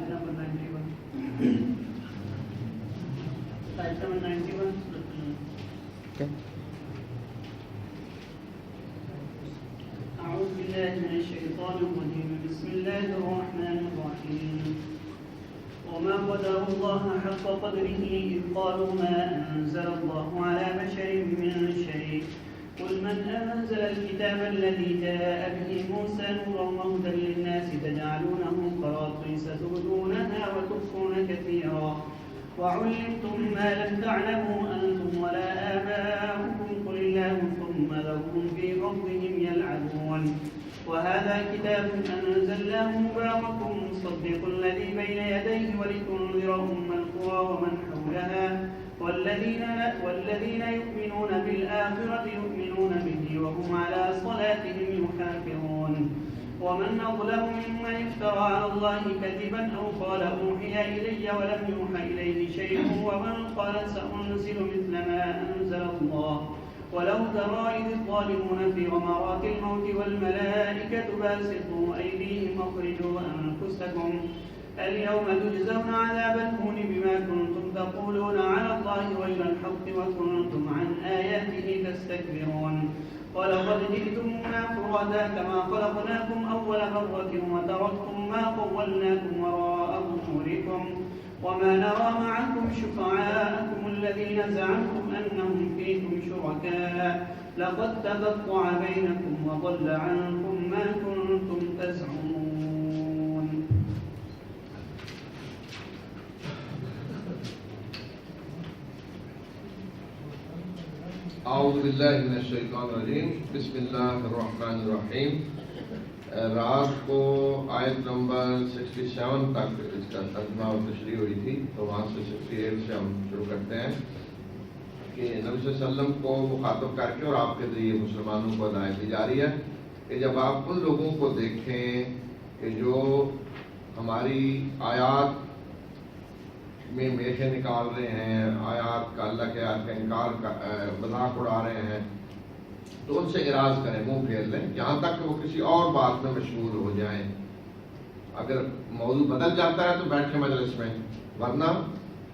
آیت نمبر 91. آیت نمبر 91. أعوذ بالله من الشيطان الرجيم. بسم الله الرحمن الرحيم. وما قدر الله حق قدره إذ قالوا ما أنزل الله على بشر من شيء قل من أنزل الكتاب الذي جاء به موسى نورا وهدى للناس تجعلونه قراطيس تبدونها وتخفون كثيرا وعلمتم ما لم تعلموا أنتم ولا آباؤكم قل الله ثم ذرهم في خوضهم يلعبون وهذا كتاب أنزلناه مبارك مصدق الذي بين يديه ولتنذر أم القرى ومن حولها والذين يؤمنون بالآخرة يؤمنون به وهم على صلاتهم يحافظون ومن أظلم ممن افترى على الله كذبا أو قال أوحي إلي ولم يوحى إليه شيء ومن قال سأنزل مثل ما أنزل الله ولو ترى إذ الظالمون في غمرات الموت والملائكة باسطوا أيديهم أخرجوا أنفسكم اليوم تجزون عذاب الهون بما كنتم تقولون على الله غير الحق وكنتم عن آياته تستكبرون ولقد جئتمونا فرادا كما خلقناكم أول مرة وتركتم ما خولناكم وراء ظهوركم وما نرى معكم شفعاءكم الذين زعمتم أنهم فيكم شركاء لقد تقطع بينكم وضل عنكم ما كنتم تزعمون. اعوذ باللہ من الشیطان الرجیم. بسم اللہ الرحمن الرحیم. رات کو آیت نمبر 67 تک اس کا ترجمہ اور تشریح ہوئی تھی، تو وہاں سے 68 سے ہم شروع کرتے ہیں کہ نبی صلی اللہ علیہ وسلم کو مخاطب کر کے اور آپ کے ذریعے مسلمانوں کو ہدایت دی جا رہی ہے کہ جب آپ ان لوگوں کو دیکھیں کہ جو ہماری آیات میں میخیں نکال رہے ہیں، آیات کا اللہ کے آیات کا انکار مذاق اڑا رہے ہیں، تو ان سے اعراض کریں، منہ پھیر لیں، یہاں تک کہ وہ کسی اور بات میں مشغول ہو جائیں. اگر موضوع بدل جاتا ہے تو بیٹھیں مجلس میں، ورنہ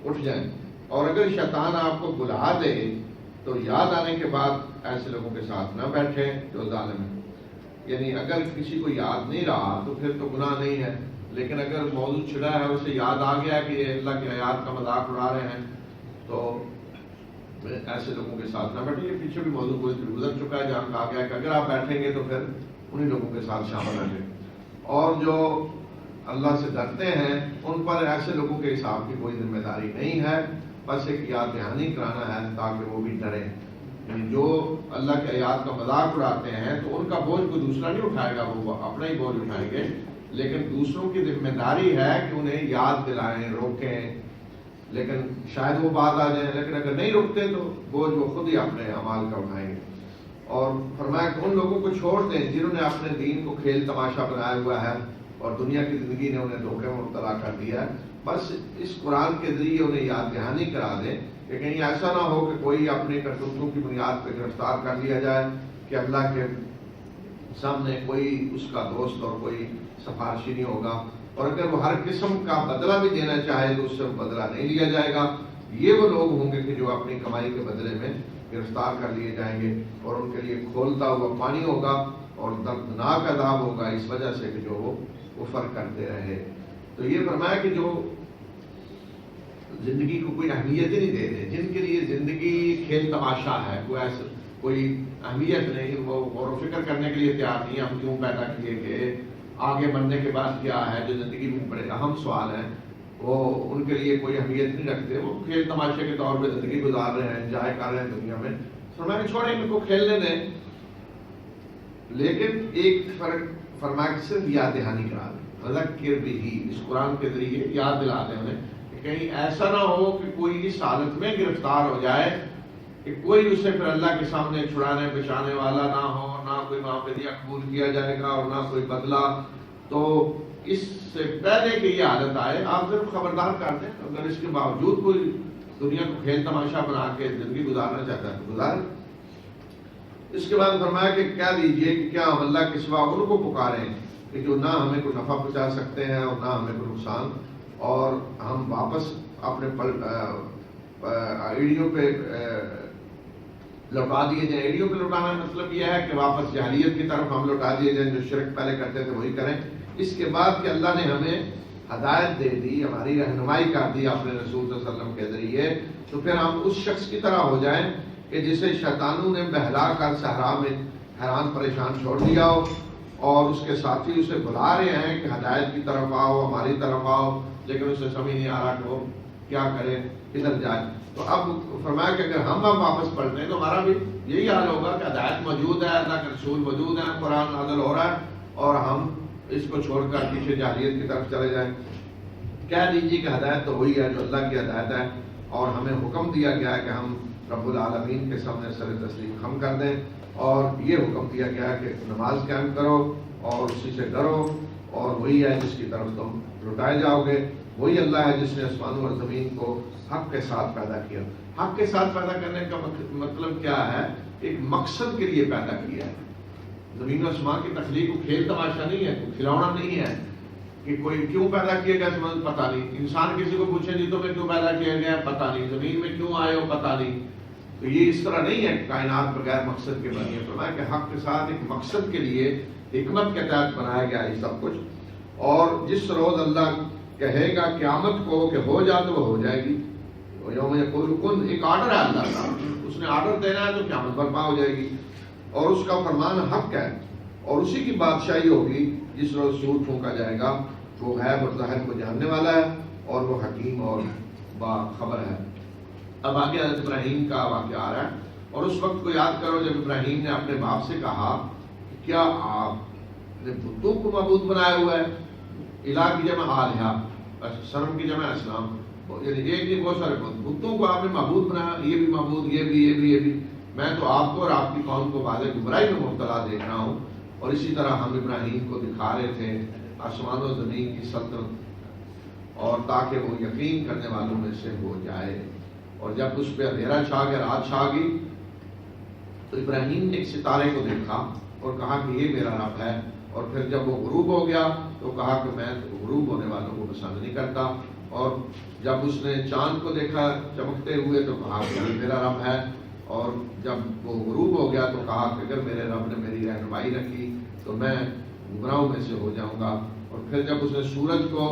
اٹھ جائیں. اور اگر شیطان آپ کو بلا دے تو یاد آنے کے بعد ایسے لوگوں کے ساتھ نہ بیٹھیں جو ظالم ہیں. یعنی اگر کسی کو یاد نہیں رہا تو پھر تو گناہ نہیں ہے، لیکن اگر موضوع چھڑا ہے، اسے یاد آ گیا کہ یہ اللہ کی آیات کا مذاق اڑا رہے ہیں، تو ایسے لوگوں کے ساتھ نہ بیٹھیں. یہ پیچھے بھی موضوع کوئی گزر چکا ہے جہاں کہا گیا کہ اگر آپ بیٹھیں گے تو پھر انہی لوگوں کے ساتھ شامل ہوں گے. اور جو اللہ سے ڈرتے ہیں ان پر ایسے لوگوں کے حساب کی کوئی ذمہ داری نہیں ہے، بس ایک یاد دہانی کرانا ہے تاکہ وہ بھی ڈریں. یعنی جو اللہ کے آیات کا مذاق اڑاتے ہیں تو ان کا بوجھ کوئی دوسرا نہیں اٹھائے گا، وہ اپنا ہی بوجھ اٹھائیں گے، لیکن دوسروں کی ذمہ داری ہے کہ انہیں یاد دلائیں، روکیں. لیکن شاید وہ بات آ جائیں، لیکن اگر نہیں رکتے تو بوجھ وہ خود ہی اپنے اعمال کا اٹھائیں گے. اور فرمایا کہ ان لوگوں کو چھوڑ دیں جنہوں نے اپنے دین کو کھیل تماشا بنایا ہوا ہے اور دنیا کی زندگی نے انہیں دھوکے میں مبتلا کر دیا ہے. بس اس قرآن کے ذریعے انہیں یاد دہانی کرا دیں کہ کہیں ایسا نہ ہو کہ کوئی اپنے کرتوتوں کی بنیاد پہ گرفتار کر لیا جائے کہ اللہ کے سامنے کوئی اس کا دوست اور کوئی سفارشی نہیں ہوگا، اور اگر وہ ہر قسم کا بدلہ بھی دینا چاہے تو اس سے بدلہ نہیں لیا جائے گا. یہ وہ لوگ ہوں گے کہ جو اپنی کمائی کے بدلے میں گرفتار کر لیے جائیں گے، اور ان کے لیے کھولتا ہوا پانی ہوگا اور دردناک عذاب ہوگا اس وجہ سے کہ جو وہ کفر کرتے رہے. تو یہ فرمایا کہ جو زندگی کو کوئی اہمیت ہی نہیں دیتے، جن کے لیے زندگی کھیل تماشا ہے، کوئی اہمیت نہیں، وہ غور و فکر کرنے کے لیے تیار نہیں، ہم کیوں پیدا کیے گئے، آگے بڑھنے کے بعد کیا ہے، جو زندگی میں بڑے اہم سوال ہیں وہ ان کے لیے کوئی اہمیت نہیں رکھتے. وہ کھیل تماشے کے طور پہ زندگی گزار رہے ہیں، انجوائے کر رہے ہیں دنیا میں. فرمایا چھوڑیں ان کو کھیلنے دیں، لیکن ایک فرق فرمایا کہ صرف یاد دہانی کرا دیں. ذکر بھی اس قرآن کے ذریعے یاد دلا دیں انہیں کہ کہیں ایسا نہ ہو کہ کوئی اس حالت میں گرفتار ہو جائے کہ کوئی اسے پھر اللہ کے سامنے چھڑانے بچانے والا نہ ہو، نہ کوئی معافیہ قبول کیا جائے گا اور نہ کوئی بدلہ. تو اس سے پہلے کہ یہ حالت آئے آپ صرف خبردار کر دیں. اگر اس کے باوجود کوئی دنیا کو کھیل تماشا بنا کے زندگی گزارنا چاہتا ہے تو گزارے. اس کے بعد فرمایا کہ کہہ دیجئے کہ کیا ہم اللہ کے سوا ان کو پکاریں کہ جو نہ ہمیں کوئی نفع پہنچا سکتے ہیں اور نہ ہمیں کوئی نقصان اور ہم واپس اپنے ایڑیوں پہ لوٹا دیے جائیں. ایڑیوں پہ لوٹانا مطلب یہ ہے کہ واپس جاہلیت کی طرف ہم لوٹا دیے جائیں, جو شرک پہلے کرتے تھے وہی کریں. اس کے بعد کہ اللہ نے ہمیں ہدایت دے دی, ہماری رہنمائی کر دی اپنے رسول صلی اللہ علیہ وسلم کے ذریعے, تو پھر ہم اس شخص کی طرح ہو جائیں کہ جسے شیطانوں نے بہلا کر صحرا میں حیران پریشان چھوڑ دیا ہو, اور اس کے ساتھی اسے بلا رہے ہیں کہ ہدایت کی طرف آؤ, ہماری طرف آؤ, لیکن اسے سمجھ نہیں آ رہا کہ وہ کیا کرے, کدھر جائے. تو اب فرمایا کہ اگر ہم اب واپس پلٹیں ہیں تو ہمارا بھی یہی حال ہوگا کہ ہدایت موجود ہے, اللہ کے رسول موجود ہیں, قرآن نازل ہو رہا ہے, اور ہم اس کو چھوڑ کر پیچھے جاہلیت کی طرف چلے جائیں. کہہ دیجیے کہ ہدایت تو وہی ہے جو اللہ کی ہدایت ہے, اور ہمیں حکم دیا گیا ہے کہ ہم رب العالمین کے سامنے سر تسلیم خم کر دیں, اور یہ حکم دیا گیا ہے کہ نماز قائم کرو اور اسی سے ڈرو, اور وہی ہے جس کی طرف تم لٹائے جاؤ گے. وہی اللہ ہے جس نے آسمانوں اور زمین کو حق کے ساتھ پیدا کیا. حق کے ساتھ پیدا کرنے کا مطلب کیا ہے؟ ایک مقصد کے لیے پیدا کیا ہے. زمین و آسمان کی تخلیق کو کھیل تماشا نہیں ہے, کوئی کھلونا نہیں ہے کہ کوئی کیوں پیدا کیا گیا پتہ نہیں. انسان کسی کو پوچھے نہیں تمہیں کیوں پیدا کیا گیا پتہ نہیں, زمین میں کیوں آئے ہو پتہ نہیں. تو یہ اس طرح نہیں ہے کہ کائنات بغیر مقصد کے بنی ہے. فرمایا کہ حق کے ساتھ ایک مقصد کے لیے حکمت کے تحت بنایا گیا ہے سب کچھ. اور جس روز اللہ کہے گا قیامت کو کہ ہو جا تو وہ ہو جائے گی. یوم یقول کن, ایک آرڈر ہے اللہ کا, اس نے آرڈر دینا ہے تو قیامت برپا ہو جائے گی, اور اس کا فرمان حق ہے, اور اسی کی بادشاہی ہوگی جس روز سور پھونکا جائے گا. وہ غیب اور ظاہر کو جاننے والا ہے, اور وہ حکیم اور باخبر ہے. اب آگے حضرت ابراہیم کا واقعہ آ رہا ہے, اور اس وقت کو یاد کرو جب ابراہیم نے اپنے باپ سے کہا کہ کیا آپ نے بتوں کو معبود بنایا ہوا ہے. الہ کی جمع آلیہ, سرم کی جمع اسلام, یعنی ایک نہیں بہت سارے بتوں کو آپ نے معبود بنایا, یہ بھی معبود, یہ بھی, یہ بھی, یہ بھی. میں تو آپ کو اور آپ کی قوم کو واضح گمراہی میں مبتلا دیکھ رہا ہوں. اور اسی طرح ہم ابراہیم کو دکھا رہے تھے آسمان و زمین کی سلطنت, اور تاکہ وہ یقین کرنے والوں میں سے ہو جائے. اور جب اس پہ اندھیرا چھا گیا, رات چھا گئی, تو ابراہیم نے ایک ستارے کو دیکھا اور کہا کہ یہ میرا رب ہے. اور پھر جب وہ غروب ہو گیا تو کہا کہ میں غروب ہونے والوں کو پسند نہیں کرتا. اور جب اس نے چاند کو دیکھا چمکتے ہوئے تو کہا کہ یہ میرا رب ہے. اور جب وہ غروب ہو گیا تو کہا کہ اگر میرے رب نے میری رہنمائی رکھی تو میں گمراہوں میں سے ہو جاؤں گا. اور پھر جب اس نے سورج کو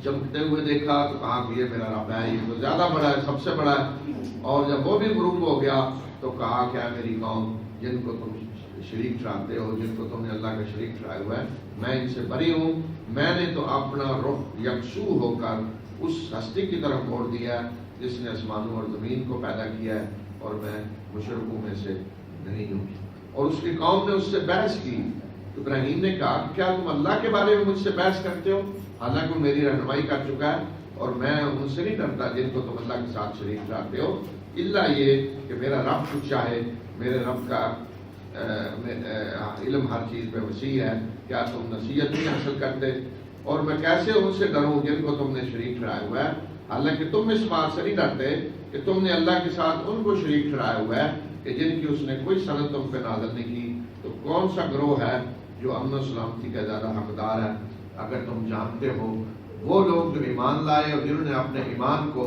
چمکتے ہوئے دیکھا تو کہا کہ یہ میرا رب ہے, یہ تو زیادہ بڑا ہے, سب سے بڑا ہے. اور جب وہ بھی غروب ہو گیا تو کہا کہ میری قوم جن کو تم شریک ٹھہراتے ہو, جن کو تم نے اللہ کا شریک ٹھہرایا ہوا ہے, میں ان سے بری ہوں. میں نے تو اپنا رخ یکسو ہو کر اس ہستی کی طرف موڑ دیا جس نے آسمانوں اور زمین کو پیدا کیا ہے, اور میں مشرکوں میں سے نہیں ہوں. اور اس کی قوم نے اس سے بحث کی. ابراہیم نے کہا کہ کیا تم اللہ کے بارے میں مجھ سے بحث کرتے ہو, حالانکہ وہ میری رہنمائی کر چکا ہے, اور میں ان سے نہیں ڈرتا جن کو تم اللہ کے ساتھ شریک ٹھہراتے ہو, الا یہ کہ میرا رب کچھ چاہے. میرے رب کا علم ہر چیز پہ وسیع ہے, کیا تم نصیحت نہیں حاصل کرتے. اور میں کیسے ان سے ڈروں جن کو تم نے شریک ٹھہرایا ہوا ہے, حالانکہ تم اس بات سے نہیں ڈرتے کہ تم نے اللہ کے ساتھ ان کو شریک ٹھہرایا ہوا ہے کہ جن کی اس نے کوئی سند تم پہ نازل نہیں کی. تو کون سا گروہ ہے جو امن و سلامتی کا زیادہ حقدار ہے؟ اگر تم جانتے ہو, وہ لوگ جو ایمان لائے اور جنہوں نے اپنے ایمان کو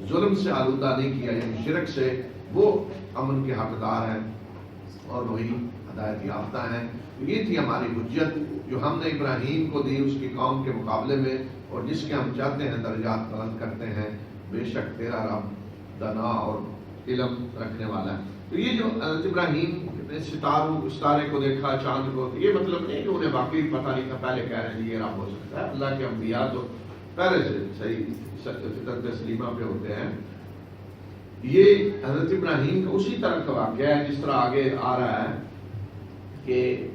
ظلم سے آلودہ نہیں کیا, یعنی شرک سے, وہ امن کے حقدار ہیں اور وہی ہدایت یافتہ ہیں. یہ تھی ہماری حجت جو ہم نے ابراہیم کو دی اس کی قوم کے مقابلے میں, اور جس کے ہم چاہتے ہیں درجات بلند کرتے ہیں. بے شک تیرا رب دانا اور علم رکھنے والا ہے. تو یہ جو حضرت ابراہیم نے ستارے کو دیکھا, چاند کو, یہ مطلب نہیں کہ انہیں واقعی پتہ نہیں تھا, پہلے کہہ رہے ہیں یہ رب ہو سکتا ہے. اللہ کے انبیاء تو پہلے سے صحیح فطرت سلیمہ پہ ہوتے ہیں. یہ حضرت ابراہیم کا اسی طرح کا واقعہ ہے جس طرح آگے آ رہا ہے کہ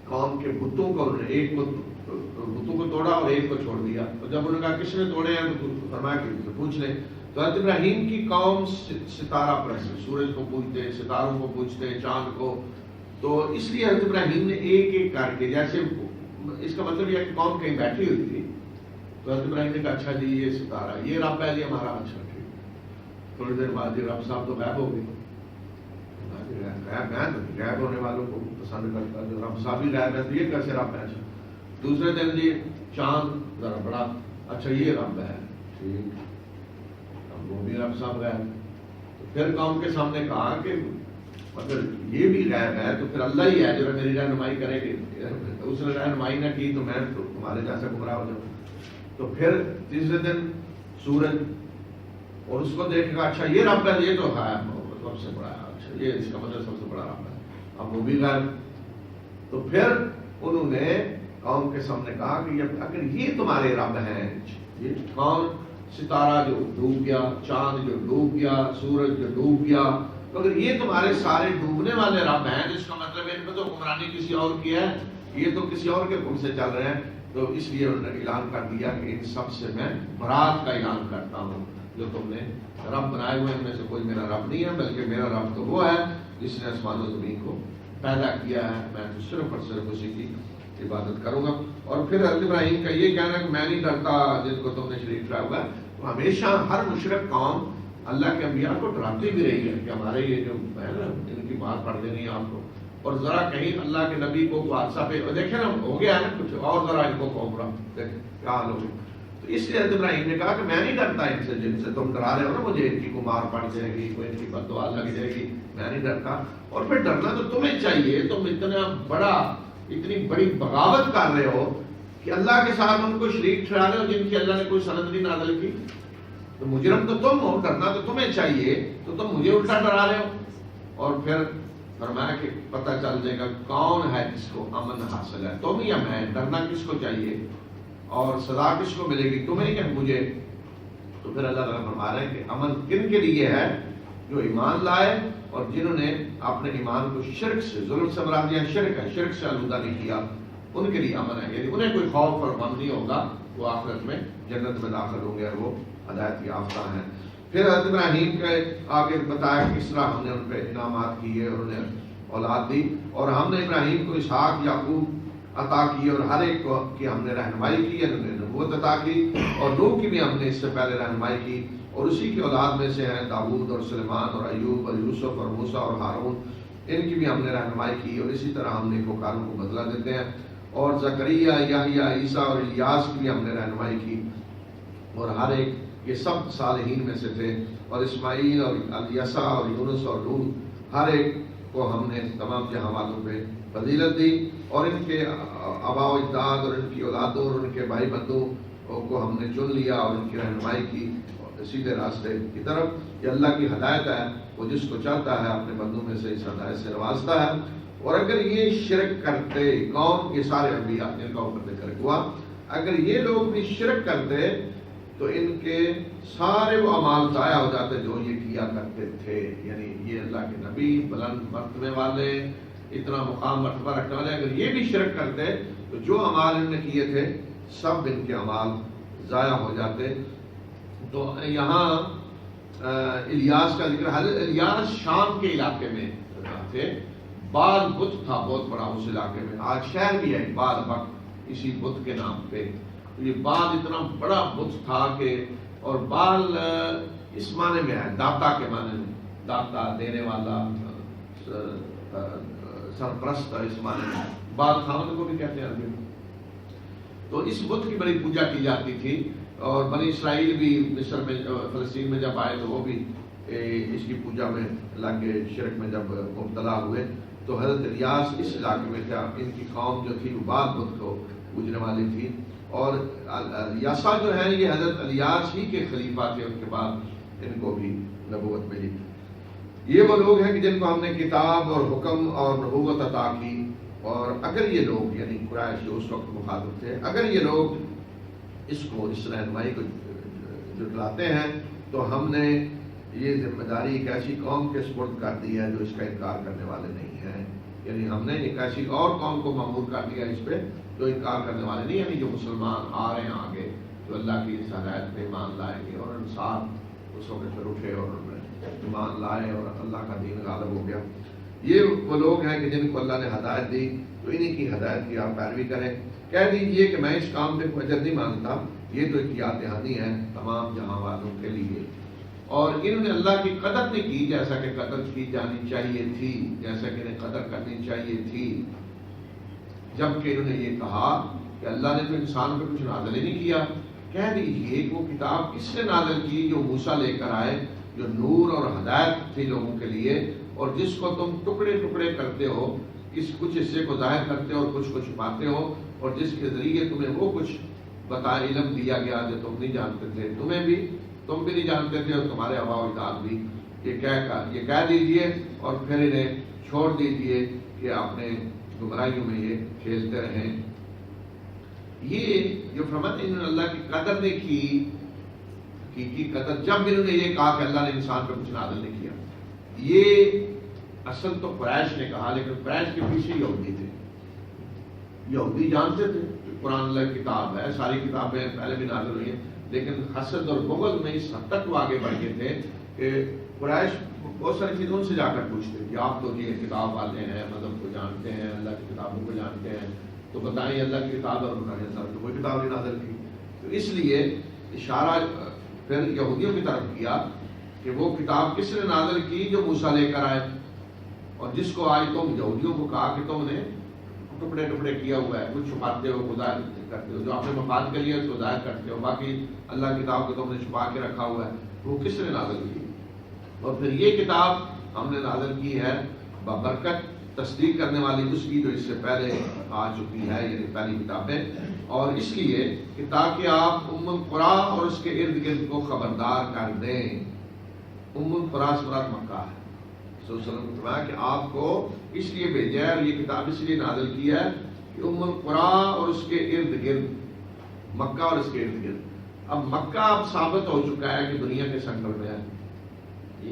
قوم کے بتوں کو انہوں نے ایک بتوں کو توڑا اور ایک کو چھوڑ دیا. تو جب انہوں نے کہا کس نے توڑے ہیں تو فرمایا کہ پوچھ لیں. تو حضرت ابراہیم کی قوم ستارہ پرست, سورج کو پوجتے, ستاروں کو پوجتے, چاند کو. تو اس لیے حضرت ابراہیم نے ایک ایک کر کے, جیسے اس کا مطلب یہ کہ قوم کہیں بیٹھی ہوئی تھی تو حضرت ابراہیم نے کہا اچھا جی یہ ستارہ, یہ رب ہے, یہ ہمارا. اچھا ٹھیک. تھوڑی دیر بعد یہ رب صاحب تو غائب ہو گئے. غائب ہونے والوں کو پسند کرتا ہے, رب صاحب ہی غائب ہے تو یہ کیسے رب ہے. دوسرے دن جی چاند ذرا بڑا اچھا یہ رب ہے، ٹھیک، اب وہ بھی رب سب غیر. تو پھر قوم کے سامنے کہا کہ اگر یہ بھی غیر ہے تو پھر اللہ ہی ہے جو میری رہنمائی کرے گی. اس نے رہنمائی نہ کی تو میں تو تمہارے جیسا گمراہ ہو جاؤں. تو پھر تیسرے دن سورج، اور اس کو دیکھے گا اچھا یہ رب ہے، یہ تو ہے سب سے بڑا ہے، اچھا یہ اس کا مطلب سب سے بڑا رب ہے. اب وہ بھی غیر. تو پھر انہوں نے قوم کے سامنے کہا کہ اگر یہ تمہارے رب ہیں، یہ کون ستارہ جو ڈوب گیا، چاند جو ڈوب گیا، سورج جو ڈوب گیا، تو اگر یہ تمہارے سارے ڈوبنے والے رب ہیں، جس کا مطلب ہے ان میں تو حکمرانی کسی اور کی ہے، یہ تو کسی اور کے حکم سے چل رہے ہیں. تو اس لیے انہوں نے اعلان کر دیا کہ ان سب سے میں برات کا اعلان کرتا ہوں. جو تم نے رب بنائے ہوئے ان میں سے کوئی میرا رب نہیں ہے، بلکہ میرا رب تو وہ ہے جس نے آسمان و زمین کو پیدا کیا ہے. میں تو صرف اور صرف اسی کی عبادت کروں گا. اور پھر حضرت ابراہیم کا یہ کہنا کہ میں نہیں ڈرتا جن کو تم نے شریک ٹھہرایا ہوا ہے. تو ہمیشہ ہر مشرک قوم اللہ کے انبیاء کو ڈراتی بھی رہی ہے کہ ہمارے یہ جو ہے نا ان کی بات پڑھ دینی ہے آپ کو، اور ذرا کہیں اللہ کے نبی کو حادثہ پہ دیکھیں نا ہو گیا ہے نا کچھ اور، ذرا ان کو کوبرا دیکھیں کیا حال ہو گیا. تو اس لیے حضرت ابراہیم نے کہا کہ میں نہیں ڈرتا ان سے جن سے تم ڈرا رہے ہو نا مجھے، ان کی کو مار پڑ جائے گی، کوئی ان کی بد دعا لگ جائے گی، میں نہیں ڈرتا. اور پھر ڈرنا تو تمہیں چاہیے، تم اتنی بڑی بغاوت کر رہے ہو کہ اللہ کے ساتھ ان کو شریک ٹھہرا رہے ہو جن کی اللہ نے کوئی سند نہیں نازل کی. تو مجرم تو تم ہو، ڈرنا تو تمہیں چاہیے، تو تم مجھے الٹا ڈرا رہے ہو. اور پھر فرمایا کہ پتہ چل جائے گا کون ہے جس کو امن حاصل ہے، تم یا میں. ڈرنا کس کو چاہیے اور سزا کس کو ملے گی، تمہیں کہ مجھے. تو پھر اللہ تعالیٰ فرما رہے ہیں کہ امن کن کے لیے ہے؟ جو ایمان لائے اور جنہوں نے اپنے ایمان کو شرک سے، ظلم سے مراد یہ شرک ہے، شرک سے آلودہ نہیں کیا، ان کے لیے امن ہے. یعنی انہیں کوئی خوف اور غم نہیں ہوگا، وہ آخرت میں جنت میں داخل ہوں گے اور وہ ہدایت یافتہ ہیں. پھر حضرت ابراہیم کے آگے بتایا کس طرح ہم نے ان پہ انعامات کیے اور انہیں اولاد دی. اور ہم نے ابراہیم کو اسحاق یعقوب عطا کیے اور ہر ایک کو کی ہم نے رہنمائی کی، انہوں نے نبوت عطا کی. اور نوح کی بھی ہم نے اس سے پہلے رہنمائی کی، اور اسی کی اولاد میں سے ہیں داؤد اور سلیمان اور ایوب اور یوسف اور موسیٰ اور ہارون، ان کی بھی ہم نے رہنمائی کی. اور اسی طرح ہم نیکوکاروں کو بدلہ دیتے ہیں. اور زکریا، یحییٰ، عیسیٰ اور الیاس کی بھی ہم نے رہنمائی کی، اور ہر ایک یہ سب صالحین میں سے تھے. اور اسماعیل اور الیسع اور یونس اور لوط، ہر ایک کو ہم نے تمام جہاں والوں پہ فضیلت دی. اور ان کے آباء و اجداد اور ان کی اولادوں اور ان کے بھائی بندوں کو ہم نے چن لیا اور ان کی رہنمائی کی سیدھے راستے کی طرف. یہ اللہ کی ہدایت ہے، وہ جس کو چاہتا ہے اپنے بندوں میں سے اس ہدایت سے نوازتا ہے. اور اگر یہ شرک کرتے کون، یہ سارے انبیاء جن کا اوپر ذکر ہوا، اگر یہ لوگ بھی شرک کرتے تو ان کے سارے وہ اعمال ضائع ہو جاتے جو یہ کیا کرتے تھے. یعنی یہ اللہ کے نبی بلند مرتبے والے، اتنا مقام مرتبہ رکھنے والے، اگر یہ بھی شرک کرتے تو جو اعمال ان نے کیے تھے سب ان کے اعمال ضائع ہو جاتے. تو یہاں الیاس کا ذکر، حضرت الیاس شام کے علاقے میں تھے. بال بت تھا بہت بڑا اس علاقے میں، آج شہر بھی ہے بال بک اسی بت کے نام پہ. یہ بال اتنا بڑا بت تھا کہ، اور بال اس معنی میں ہے داتا کے معنی میں، داتا دینے والا، سرپرست اس معنی میں. بال خامد کو بھی کہتے ہیں عربی میں. تو اس بت کی بڑی پوجا کی جاتی تھی. اور بنی اسرائیل بھی مصر میں فلسطین میں جب آئے تو وہ بھی اس کی پوجا میں لگ گئے، شرک میں جب مبتلا ہوئے. تو حضرت الیاس اس علاقے میں تھا. ان کی قوم جو تھی وہ بال بت کو پوجنے والی تھی. اور الیاسا جو ہے یہ حضرت الیاس ہی کے خلیفہ تھے، ان کے بعد ان کو بھی نبوت ملی. یہ وہ لوگ ہیں کہ جن کو ہم نے کتاب اور حکم اور نبوت عطا کی. اور اگر یہ لوگ، یعنی قریش جو اس وقت مخاطب تھے، اگر یہ لوگ اس رہنمائی کو جھٹلاتے ہیں تو ہم نے یہ ذمہ داری ایک ایسی قوم کے سپرد کر دی ہے جو اس کا انکار کرنے والے نہیں ہیں. یعنی ہم نے ایک ایسی اور قوم کو مأمور کر دیا اس پہ جو انکار کرنے والے نہیں، یعنی جو مسلمان آ رہے ہیں آگے، جو اللہ کی اس ہدایت پہ ایمان لائیں گے. اور انصار اس وقت پھر اٹھے اور ایمان لائے اور اللہ کا دین غالب ہو گیا. یہ وہ لوگ ہیں کہ جن کو اللہ نے ہدایت دی، تو انہی کی ہدایت کی آپ پیروی کریں. کہہ دیجئے کہ میں اس کام پہ کوئی اجر نہیں مانگتا، یہ تو ایک یاد دہانی ہے تمام جہاں والوں کے لیے. اور انہوں نے اللہ کی قدر نہیں کی جیسا کہ قدر کی جانی چاہیے تھی، جیسا کہ انہیں قدر کرنی چاہیے تھی. جبکہ انہوں نے یہ کہا کہ اللہ نے تو انسان پہ کچھ نازل ہی نہیں کیا، کہہ دیجئے کہ وہ کتاب کس نے نازل کی جو موسیٰ لے کر آئے، جو نور اور ہدایت تھی لوگوں کے لیے، اور جس کو تم ٹکڑے ٹکڑے کرتے ہو، کچھ حصے کو ظاہر کرتے ہو اور کچھ کو چھپاتے ہو، اور جس کے ذریعے تمہیں وہ کچھ علم دیا گیا جو تم نہیں جانتے تھے، تم بھی نہیں جانتے تھے اور تمہارے آباء و اجداد بھی۔ یہ کہہ دیجئے اور پھر انہیں چھوڑ دیجئے کہ اپنے گمراہیوں میں یہ کھیلتے رہیں۔ یہ جو فرماتے ہیں انہوں نے اللہ کی قدر نے کی قدر، جب انہوں نے یہ کہا کہ اللہ نے انسان پر کچھ نازل نہیں کیا، یہ اصل تو قریش نے کہا، لیکن قریش کے پیچھے یہودی تھے۔ یہودی جانتے تھے قرآن اللہ کی کتاب ہے، ساری کتابیں پہلے بھی نازل ہوئی ہیں، لیکن حسد اور بغض میں اس حد تک وہ آگے بڑھ گئے تھے کہ قریش بہت ساری چیزوں سے جا کر پوچھتے کہ آپ تو یہ کتاب والے ہیں، مذہب کو جانتے ہیں، اللہ کی کتابوں کو جانتے ہیں، تو بتائیں اللہ کی کتاب اور تو کوئی کتاب نہیں نازل کی۔ تو اس لیے اشارہ پھر یہودیوں کی طرف کیا کہ وہ کتاب کس نے نازل کی جو موسیٰ لے کر آئے، اور جس کو آج تم یہودیوں کو کہا کہ تم نے ٹکڑے ٹکڑے کیا ہوا ہے، کچھ چھپاتے ہو، خدا کرتے ہو، جو اپنے مفاد کے لیے اس کو ظاہر کرتے ہو، باقی اللہ کی کتاب کو تم نے چھپا کے رکھا ہوا ہے، وہ کس نے نازل کی؟ اور پھر یہ کتاب ہم نے نازل کی ہے ببرکت، تصدیق کرنے والی اس کی جو اس سے پہلے آ چکی ہے، یعنی پہلی کتابیں، اور اس لیے کہ تاکہ آپ ام القریٰ اور اس کے ارد گرد کو خبردار کر دیں۔ ام القریٰ سے مراد مکہ ہے۔ صلی اللہ علیہ وسلم نے فرمایا کہ آپ کو اس لیے بھیجا ہے اور یہ کتاب اس لیے نازل کی ہے کہ ام القریٰ اور اس کے ارد گرد، مکہ اور اس کے ارد گرد، اب مکہ اب ثابت ہو چکا ہے کہ دنیا کے سنگل میں ہے،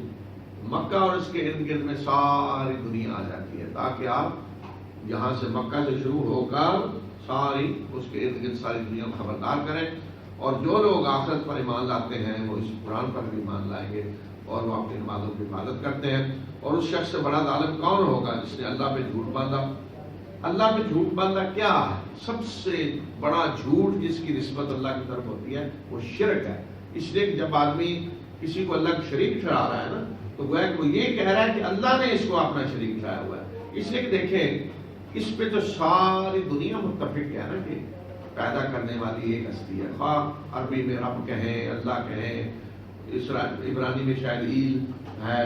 مکہ اور اس کے ارد گرد میں ساری دنیا آ جاتی ہے، تاکہ آپ یہاں سے مکہ سے شروع ہو کر ساری اس کے ارد گرد ساری دنیا کو خبردار کریں، اور جو لوگ آخرت پر ایمان لاتے ہیں وہ اس قرآن پر بھی ایمان لائیں گے، اور وہ اپنی نمازوں کی حفاظت کرتے ہیں۔ اور اس شخص سے بڑا ظالم کون ہوگا جس نے اللہ پہ جھوٹ باندھا؟ اللہ پہ جھوٹ باندھا کیا ہے؟ سب سے بڑا جھوٹ جس کی نسبت اللہ کی طرف ہوتی ہے وہ شرک ہے۔ اس لیے کہ جب آدمی کسی کو اللہ کا شریک ٹھہرا رہا ہے نا، تو گویا کہ وہ یہ کہہ رہا ہے کہ اللہ نے اس کو اپنا شریک ٹھہرایا ہوا ہے۔ اس لیے کہ دیکھیں اس پہ تو ساری دنیا متفق ہے نا کہ پیدا کرنے والی ایک ہستی ہے، خواہ عربی میں رب کہیں، اللہ کہیں، عبرانی میں شاید ایل ہے،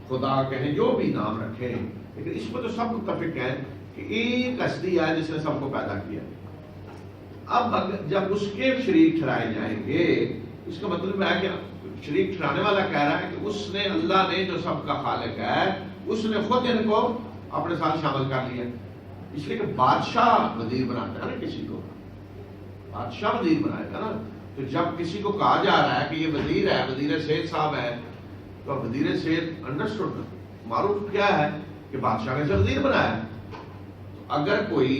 خدا کہیں، جو بھی نام رکھیں، لیکن اس میں تو سب متفق ہیں کہ ایک ہستی ہے جس نے سب کو پیدا کیا۔ اب جب اس کے شریک ٹھہرائے جائیں گے، اس کا مطلب ہے کہ شریک ٹھہرانے والا کہہ رہا ہے کہ اس نے، اللہ نے جو سب کا خالق ہے، اس نے خود ان کو اپنے ساتھ شامل کر لیا۔ اس لیے کہ بادشاہ وزیر بناتا ہے نا کسی کو، بادشاہ وزیر بنائے گا نا، تو جب کسی کو کہا جا رہا ہے کہ یہ وزیر ہے، وزیر صحت صاحب ہے، تو وزیر صحت انڈرسٹوڈ معروف کیا ہے کہ بادشاہ نے وزیر بنایا ہے۔ اگر کوئی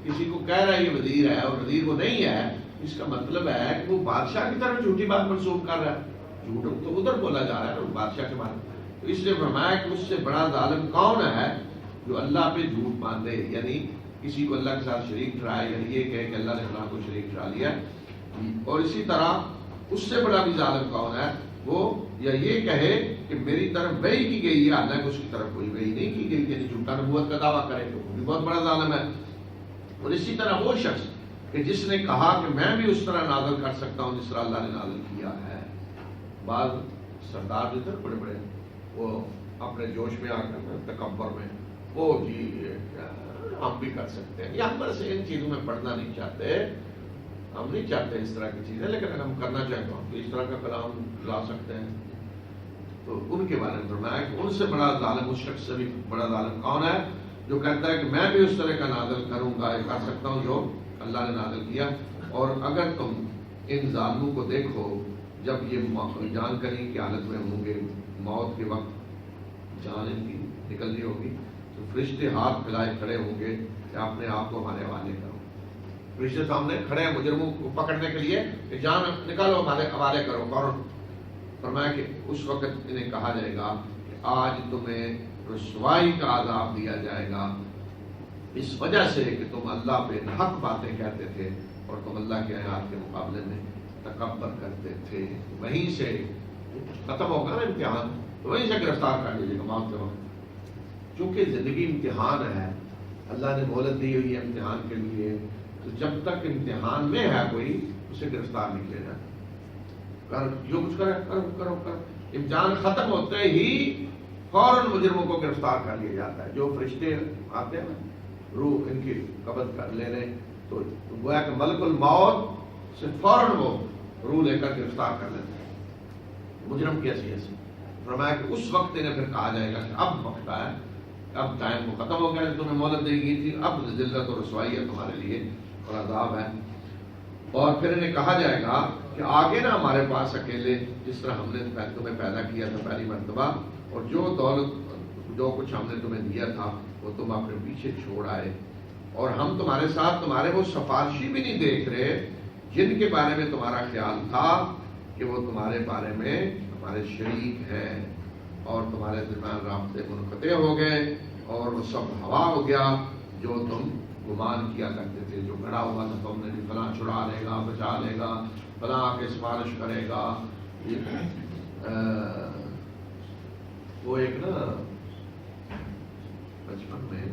کسی کو کہہ رہا ہے یہ وزیر ہے اور وزیر وہ نہیں ہے، اس کا مطلب ہے کہ وہ بادشاہ کی طرف جھوٹی بات منسوخ کر رہا ہے، جھوٹ تو ادھر بولا جا رہا ہے نا بادشاہ کے بارے میں۔ تو اس لیے فرمایا کہ اس سے بڑا ظالم کون ہے جو اللہ پہ جھوٹ باندھے، یعنی کسی کو اللہ کے ساتھ شریک ٹھہرائے، یعنی یہ کہے کہ اللہ نے فلاں کو شریک ٹھہرا لیا۔ اور اسی طرح اس سے بڑا بھی ظالم کون ہے، وہ یا یہ کہے کہ میری طرف وحی کی گئی ہے، حالانکہ اس کی طرف کوئی وحی نہیں کی گئی، یعنی جھوٹا نبوت کا دعویٰ کرے تو وہ بھی بہت بڑا ظالم ہے۔ اور اسی طرح وہ شخص کہ جس نے کہا کہ میں بھی اس طرح نازل کر سکتا ہوں جس طرح اللہ نے نازل کیا ہے۔ بعض سردار جو تھے بڑے بڑے، وہ اپنے جوش میں آ کر تکبر میں، وہ جی ہم بھی کر سکتے ہیں، یا ہم بس ان چیزوں میں پڑھنا نہیں چاہتے، ہم نہیں چاہتے اس طرح کی چیزیں، لیکن اگر ہم کرنا چاہتے ہوں تو اس طرح کا کلام لا سکتے ہیں۔ تو ان کے بارے میں فرمایا کہ ان سے بڑا ظالم، اس شخص سے بھی بڑا ظالم کون ہے جو کہتا ہے کہ میں بھی اس طرح کا نازل کروں گا، کر سکتا ہوں جو اللہ نے نازل کیا۔ اور اگر تم ان ظالموں کو دیکھو جب یہ جان کریں کی حالت میں ہوں گے، موت کے وقت جان ان کی نکلنی ہوگی، تو فرشتے ہاتھ پھیلائے کھڑے ہوں گے کہ اپنے آپ کو ہمارے حوالے کرو۔ فرشتے سامنے کھڑے ہیں مجرموں کو پکڑنے کے لیے کہ جان نکالو، ہمارے حوالے کرو فوراً۔ فرمایا کہ اس وقت انہیں کہا جائے گا کہ آج تمہیں رسوائی کا عذاب دیا جائے گا اس وجہ سے کہ تم اللہ پہ حق باتیں کہتے تھے اور تم اللہ کے آیات کے مقابلے میں تکبر کرتے تھے۔ وہیں سے ختم ہوگا نا امتحان، تو وہیں سے گرفتار کر لیجیے گا موت کے وقت۔ چونکہ زندگی امتحان ہے، اللہ نے مہلت دی ہوئی ہے امتحان کے لیے، تو جب تک امتحان میں ہے کوئی اسے گرفتار نہیں کیا جاتا. کر جو کچھ کرے کرو. امتحان ختم ہوتے ہی فوراً مجرموں کو گرفتار کر لیا جاتا ہے. جو فرشتے آتے ہیں نا روح ان کی قبض کر لینے تو گویا کہ ملک الموت سے فوراً وہ روح لے کر گرفتار کر لیتے ہیں مجرم کی ایسی. فرمایا کہ اس وقت انہیں پھر کہا جائے گا کہ اب وقت آیا, اب ٹائم کو ختم ہو گیا, تمہیں مہلت دی گئی تھی, اب ذلت اور رسوائی ہے تمہارے لیے اور عذاب ہے. اور پھر انہیں کہا جائے گا کہ آگے نا ہمارے پاس اکیلے جس طرح ہم نے تمہیں پیدا کیا تھا پہلی مرتبہ, اور جو دولت جو کچھ ہم نے تمہیں دیا تھا وہ تم اپنے پیچھے چھوڑ آئے, اور ہم تمہارے ساتھ تمہارے وہ سفارشی بھی نہیں دیکھ رہے جن کے بارے میں تمہارا خیال تھا کہ وہ تمہارے بارے میں ہمارے شریک ہیں, اور تمہارے درمیان رابطے منقطع ہو گئے, اور وہ سب ہوا ہو گیا جو تم گمان کیا کرتے تھے, جو گڑا ہوا تھا تم نے, فلاں چھڑا لے گا, بچا لے گا, فلاں آ کے سفارش کرے گا. وہ ایک نا بچپن میں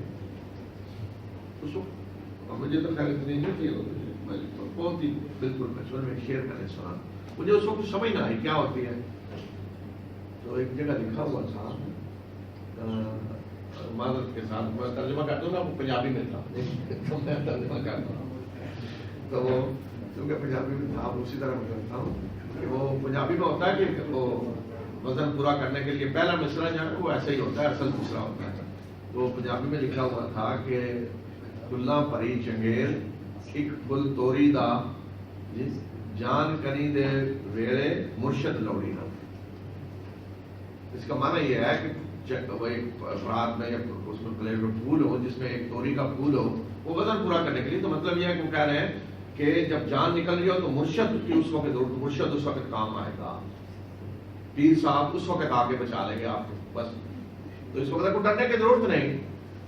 مجھے تو خیر اتنی نہیں تھی, بہت ہی بالکل بچپن میں شعر میں نے سنا, مجھے اس وقت سمجھ نہ آئی کیا ہوتی ہے. تو ایک جگہ لکھا ہوا تھا, معذرت کے ساتھ میں ترجمہ کرتا ہوں نا, وہ پنجابی میں تھا تو میں ترجمہ کرتا ہوں, تو کیونکہ پنجابی میں تھا اسی طرح میں کرتا ہوں کہ وہ پنجابی میں ہوتا ہے کہ وہ وزن پورا کرنے کے لیے پہلا مصرع جو ہے وہ ایسا ہی ہوتا ہے, اصل دوسرا ہوتا ہے. تو پنجابی میں لکھا ہوا تھا کہ گلاں پری چنگیل ایک گل توری دا جان کنی دے ویڑے مرشد لوڑی نہ. اس کا معنی یہ ہے کہ وہ ایک رات میں یا اس میں پلیٹ میں پھول ہو جس میں ایک توری کا پھول ہو, وہ وزن پورا کرنے کے لیے. تو مطلب یہ ہے کہ وہ کہہ رہے ہیں کہ جب جان نکل رہی ہو تو مرشد کی اس وقت ضرورت, مرشد اس وقت کام آئے گا, پیر صاحب اس وقت آگے بچا لیں گے آپ کو بس. تو اس وقت کو ڈرنے کی ضرورت نہیں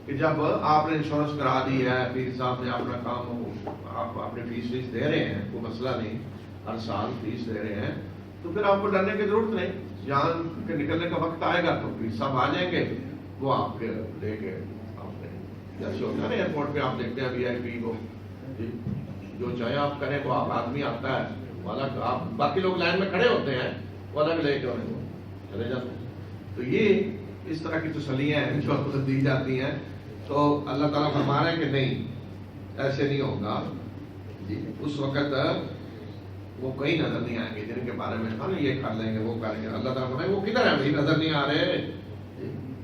کہ جب آپ نے انشورنس کرا دی ہے, پیر صاحب نے اپنا کام, آپ اپنے فیس دے رہے ہیں, کوئی مسئلہ نہیں, ہر سال فیس دے رہے ہیں, تو پھر آپ کو ڈرنے کی ضرورت نہیں. جان کے نکلنے کا وقت آئے گا تو پیر صاحب آ جائیں گے, وہ آپ کے لے کے آپ نے جیسے ہوتا ہے نا ایئرپورٹ پہ آپ دیکھتے ہیں VIP کو, جو چاہے آپ کریں وہ آپ آدمی آتا ہے, والا آپ باقی لوگ لائن میں کھڑے ہوتے ہیں, وہ الگ لے کے چلے جاتے ہیں. تو یہ اس طرح کی تسلیاں ہیں جو دی جاتی ہیں. تو اللہ تعالیٰ فرما رہے ہیں کہ نہیں ایسے نہیں ہوگا. اس وقت وہ کہیں نظر نہیں آئیں گے جن کے بارے میں نا یہ کر لیں گے وہ کریں گے. اللہ تعالیٰ فرمائے وہ کدھر ہیں بھائی, نظر نہیں آ رہے,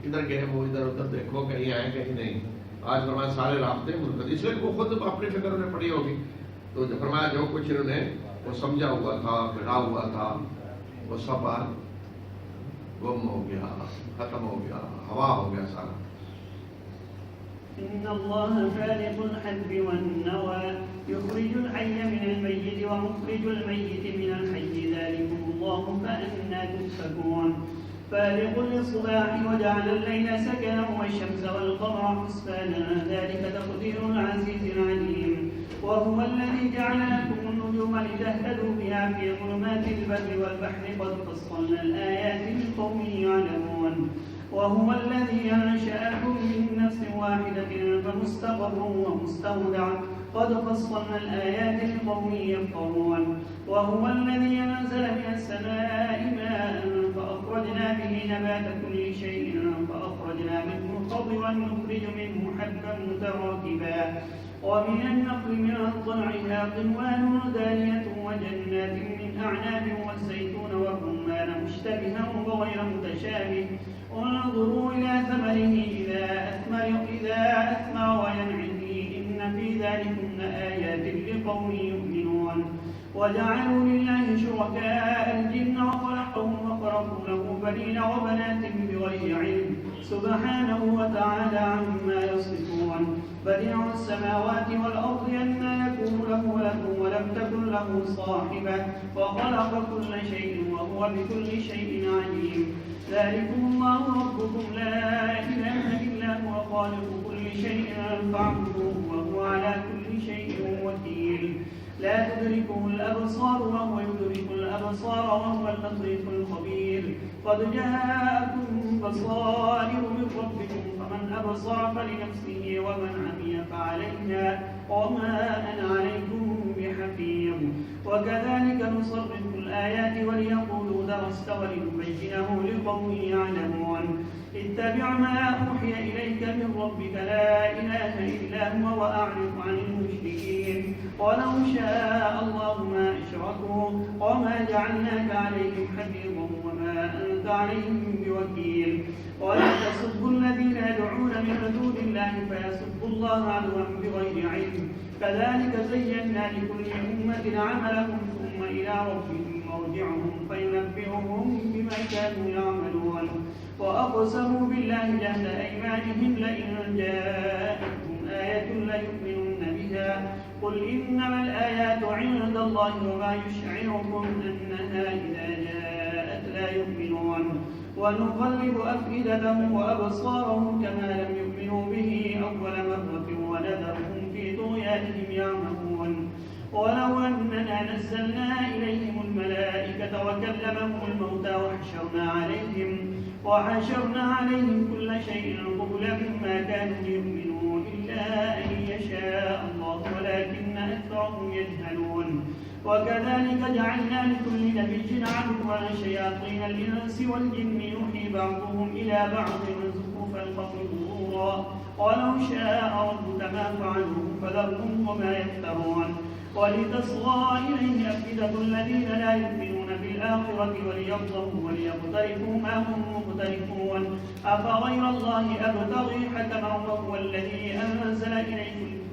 کدھر گئے وہ, ادھر ادھر دیکھو کہیں آئے کہیں نہیں. آج فرمایا سارے رابطے منقطع, اس لیے وہ خود اپنی فکر انہیں پڑی ہوگی. تو فرمایا جو کچھ انہوں نے وہ سمجھا ہوا تھا, پڑھا ہوا تھا, وہ سب گم ہو گیا, ختم ہو گیا, ہوا ہو گیا سارا. إن الله فالق الحب والنوى يخرج الحي من الميت ومخرج الميت من الحي ذلكم الله فأنى تؤفكون. فالق الإصباح وجعل الليل سكنا والشمس والقمر حسبانا ذلك تقدير العزيز العليم. وهو الذي جعل لكم النجوم لتهتدوا بها في ظلمات البر والبحر قد فصلنا الآيات لقوم يعلمون. وهو الذي أنشأكم من نفس واحدة فمستقر ومستودع قد فصلنا الآيات لقوم يفقهون. وهو الذي أنزل من السماء ماء فأخرجنا به نبات كل شيء فأخرجنا منه خضرا نخرج منه حبا متراكبا ومن النخل من طلعها قنوان دانية وجنات من أعناب والزيتون والرمان مشتبها وغير متشابه انظروا إلى ثمره إذا أثمر وينعه إن في ذلكم آيات لقوم يؤمنون. وجعلوا لله شركاء الجن وخلقهم وخرقوا له بنين وبنات بغير علم سبحانه وتعالى عما يصفون. بديع السماوات والأرض أنى يكون له ولد ولم تكن له صاحبة وخلق كل شيء وهو بكل شيء عليم. ذلكم الله ربكم لا إله إلا هو خالق كل شيء فاعبدوه وهو على كل شيء وكيل. لا تدركه الأبصار وهو يدرك الأبصار وهو اللطيف الخبير. قد جاءكم بصائر من ربكم فمن أبصر فلنفسه ومن عمي فعليها وما أنا عليكم بحفيظ. حفيظ وكذلك نصرف الآيات وليقولوا درست ولنبينه لقوم يعلمون اتبع ما أوحي إليك من ربك لا إله إلا هو وأعرض عن المشركين ولو شاء الله ما أشركوا وما جعلناك عليهم حفيظا وما أنت عليهم بوكيل ولا تسبوا الذين يدعون من دون الله فيسبوا الله عدوا بغير علم كذلك زينا لكل أمة عملهم ثم إلى ربهم مرجعهم فينبئهم بما كانوا يعملون وأقسموا بالله جهد أيمانهم لئن جاءتهم آية ليؤمنن بها قل إنما الآيات عند الله وما يشعركم أنها إذا جاءت لا يؤمنون ونقلب أفئدتهم وأبصارهم كما لم يؤمنوا به أول مرة ونذرهم في طغيانهم يعمهون ولو أننا نزلنا إليهم الملائكة وكلمهم الموتى وحشرنا عليهم كل شيء قبلا ما كانوا ليؤمنوا إلا أن يشاء الله ولكن أكثرهم يجهلون وكذلك جعلنا لكل نبي عدوا شياطين الإنس والجن يوحي بعضهم إلى بعض زخرف القول غرورا ولو شاء ربك ما فعلوه فذرهم وما يفترون ولتصغى إليه أفئدة الذين لا يؤمنون بالآخرة وليرضوا وليقترفوا ما هم مقترفون أفغير الله أبتغي حكما وهو الذي أنزل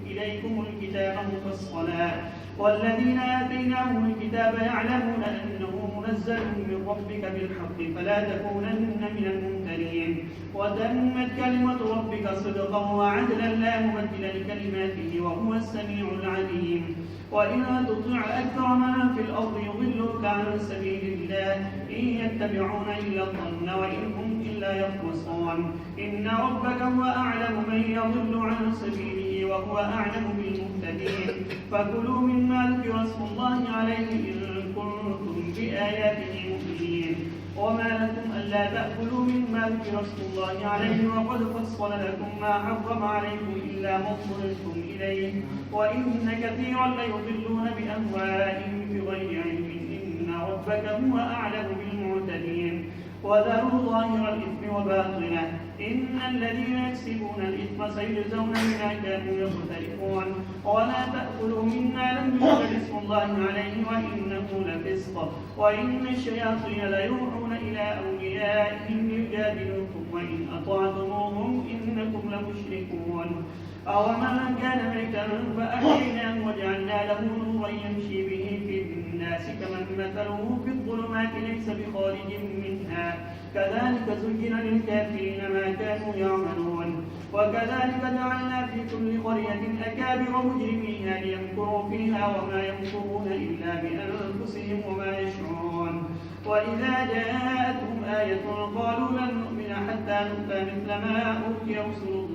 إليكم الكتاب مفصلا والذين آتيناهم الكتاب يعلمون أنه منزل من ربك بالحق فلا تكونن من الممترين وتمت كلمة ربك صدقا وعدلا لا مبدل لكلماته وهو السميع العليم وإن تطع أكثر من في الأرض يضلوك عن سبيل الله إن يتبعون إلا الظن وإن هم إلا يخرصون إن ربك هو أعلم من يضل عن سبيله وهو أعلم بالمهتدين فكلوا مما ذكر اسم الله عليه إن كنتم بآياته مؤمنين وما لكم ألا تأكلوا مما ذكر اسم الله عليه وقد فصل لكم ما حرم عليكم إلا ما اضطررتم إليه وإن كثيرا ليضلون بأهوائهم بغير علم إن ربك هو أعلم بالمعتدين وذروا ظاهر الإثم وباطنه إن الذين يكسبون الإثم سيجزون بما كانوا يقترفون ولا تأكلوا مما لم يذكر اسم الله عليه وإنه لفسق وإن الشياطين ليوحون إلى أوليائهم ليجادلوكم وإن أطعتموهم إنكم لمشركون أومن كان ميتا فأحييناه وجعلنا له نورا يمشي به في الناس كمن مثله في الظلمات ليس بخارج منها كذلك زين للكافرين ما كانوا يعملون وكذلك جعلنا في كل قرية أكابر مجرميها ليمكروا فيها وما يمكرون إلا بأنفسهم وما يشعرون وإذا جاءتهم آية قالوا لن نؤمن حتى نؤتى مثل ما أوتي رسل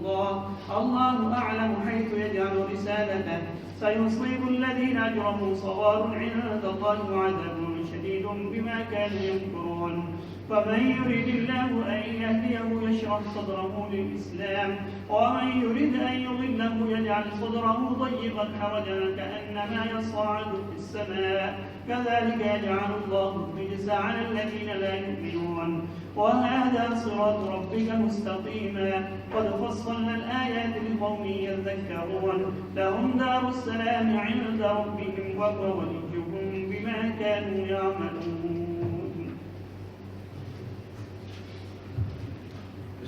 الله أعلم حيث يجعل رسالته سيصيب الذين أجرموا صغار عند الله وعذاب شديد بما كانوا يمكرون فمن يريد الله أن يهديه يشرح صدره للإسلام ومن يريد أن يضله يجعل صدره ضيقا حرجا كأنما يصعد في السماء كذلك يجعل الله الرجس على الذين لا يؤمنون وهذا صراط ربك مستقيما قد فصلنا الآيات لقوم يذكرون لهم دار السلام عند ربهم وهو وليهم بما كانوا يعملون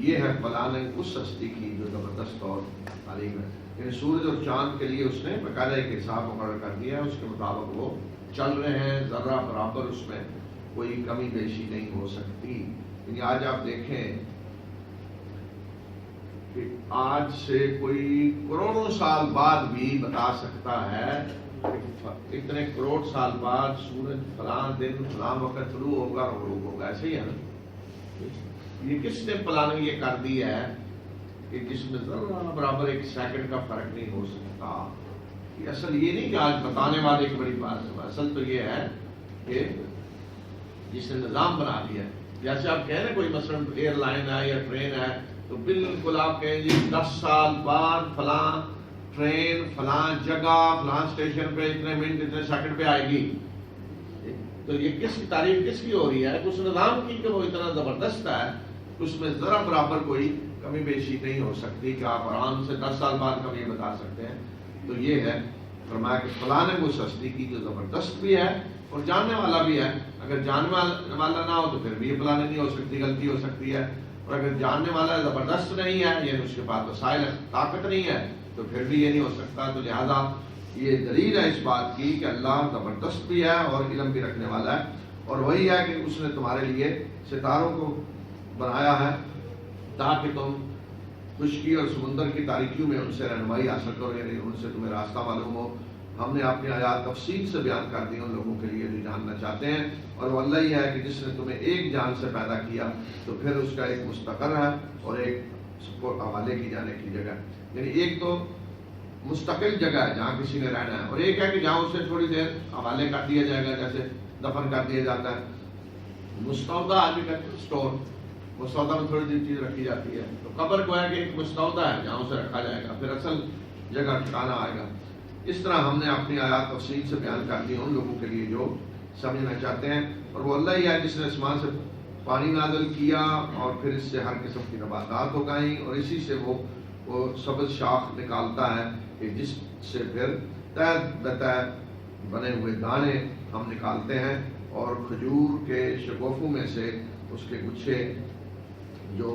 یہ ہے پلاننگ اس ہستی کی جو زبردست اور عظیم ہے. یعنی سورج اور چاند کے لیے اس نے باقاعدہ ایک حساب مقرر کر دیا ہے، اس کے مطابق وہ چل رہے ہیں، ذرہ برابر اس میں کوئی کمی بیشی نہیں ہو سکتی. یعنی آج آپ دیکھیں کہ آج سے کوئی کروڑوں سال بعد بھی بتا سکتا ہے کہ اتنے کروڑ سال بعد سورج فلاں دن فلاں وقت طلوع ہوگا اور غروب ہوگا. ایسے ہی ہے نا. یہ کس نے پلاننگ یہ کر دی ہے کہ جس میں ذرا برابر ایک سیکنڈ کا فرق نہیں ہو سکتا. اصل یہ نہیں کہ آج بتانے والے ایک بڑی بات ہے، اصل تو یہ ہے کہ جس نے نظام بنا دیا ہے. جیسے آپ کہہ رہے ہیں کوئی مثلا ایئر لائن ہے یا ٹرین ہے تو بالکل آپ کہیں جی 10 سال بعد فلاں ٹرین فلاں جگہ فلاں اسٹیشن پہ اتنے منٹ اتنے سیکنڈ پہ آئے گی. تو یہ کس کی تعریف کس کی ہو رہی ہے؟ اس نظام کی کہ وہ اتنا زبردست ہے اس میں ذرا برابر کوئی کمی بیشی نہیں ہو سکتی کہ آپ آرام سے 10 سال بعد کبھی بتا سکتے ہیں. تو یہ ہے فرمایا کہ پلاننگ اس ہستی کی جو زبردست بھی ہے اور جاننے والا بھی ہے. اگر جاننے والا نہ ہو تو پھر بھی یہ پلاننگ نہیں ہو سکتی، غلطی ہو سکتی ہے. اور اگر جاننے والا زبردست نہیں ہے یعنی اس کے پاس وسائل طاقت نہیں ہے تو پھر بھی یہ نہیں ہو سکتا. تو لہذا یہ دلیل ہے اس بات کی کہ اللہ زبردست بھی ہے اور علم بھی رکھنے والا ہے. اور وہی ہے کہ اس نے تمہارے لیے ستاروں کو بنایا ہے تاکہ تم خشکی اور سمندر کی تاریکیوں میں ان سے رہنمائی حاصل کرو، یعنی ان سے تمہیں راستہ معلوم ہو. ہم نے اپنی آیات تفصیل سے بیان کر دی ان لوگوں کے لیے جو جاننا چاہتے ہیں. اور وہ اللہ ہی ہے کہ جس نے تمہیں ایک جان سے پیدا کیا تو پھر اس کا ایک مستقر ہے اور ایک سب کو حوالے کی جانے کی جگہ. یعنی ایک تو مستقل جگہ ہے جہاں کسی نے رہنا ہے، اور ایک ہے کہ جہاں اسے تھوڑی دیر حوالے کر دیا جائے گا، جیسے دفن کر دیا جاتا ہے. مستودع آدمی کہتے ہیں اسٹور، مستودع میں تھوڑی دیر چیز رکھی جاتی ہے. تو قبر کو ہے کہ ایک مستودع ہے جہاں اسے رکھا جائے گا، پھر اصل جگہ ٹھکانا آئے گا. اس طرح ہم نے اپنی آیات تفصیل سے بیان کر دی ان لوگوں کے لیے جو سمجھنا چاہتے ہیں. اور وہ اللہ ہی ہے جس نے آسمان سے پانی نازل کیا اور پھر اس سے ہر قسم کی نباتات اگائیں، اور اسی سے وہ سبز شاخ نکالتا ہے کہ جس سے پھر تہ بتہ بنے ہوئے دانے ہم نکالتے ہیں. اور کھجور کے شگوفوں میں سے اس کے گچھے جو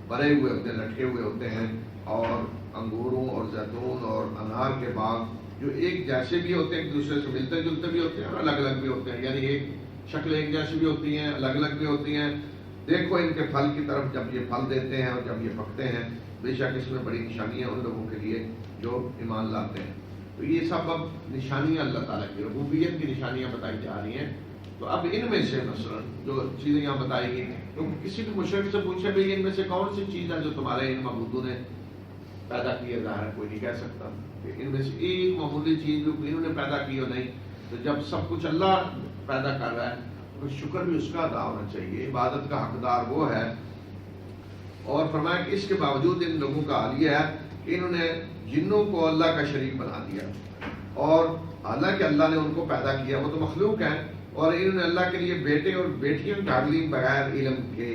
بھرے ہوئے ہوتے ہیں، لٹکے ہوئے ہوتے ہیں. اور انگوروں اور زیتون اور انار کے باغ جو ایک جیسے بھی ہوتے ہیں، ایک دوسرے سے ملتے جلتے بھی ہوتے ہیں اور الگ الگ بھی ہوتے ہیں. یعنی ایک شکل ایک جیسی بھی ہوتی ہیں، الگ الگ بھی ہوتی ہیں. دیکھو ان کے پھل کی طرف جب یہ پھل دیتے ہیں اور جب یہ پکتے ہیں، بے شک اس میں بڑی نشانیاں ان لوگوں کے لیے جو ایمان لاتے ہیں. تو یہ سب اب نشانیاں اللہ تعالیٰ کی ربوبیت کی نشانیاں بتائی جا رہی ہیں. تو اب ان میں سے مثلا جو چیزیں یہاں بتائی گئی، کیونکہ کسی بھی مشرک سے پوچھے بھی ان میں سے کون سی چیز ہے جو تمہارے ان معبودوں نے پیدا کی ہے، ظاہر کوئی نہیں کہہ سکتا کہ ان میں سے ایک معمولی چیز جو انہوں نے پیدا کی ہو. نہیں. تو جب سب کچھ اللہ پیدا کر رہا ہے تو شکر بھی اس کا ادا ہونا چاہیے. عبادت کا حقدار وہ ہے. اور فرمایا کہ اس کے باوجود ان لوگوں کا حال یہ ہے کہ انہوں نے جنوں کو اللہ کا شریک بنا دیا، اور حالانکہ اللہ نے ان کو پیدا کیا، وہ تو مخلوق ہیں، اور انہوں نے اللہ کے لیے بیٹے اور بیٹیاں ڈال لی بغیر علم کے.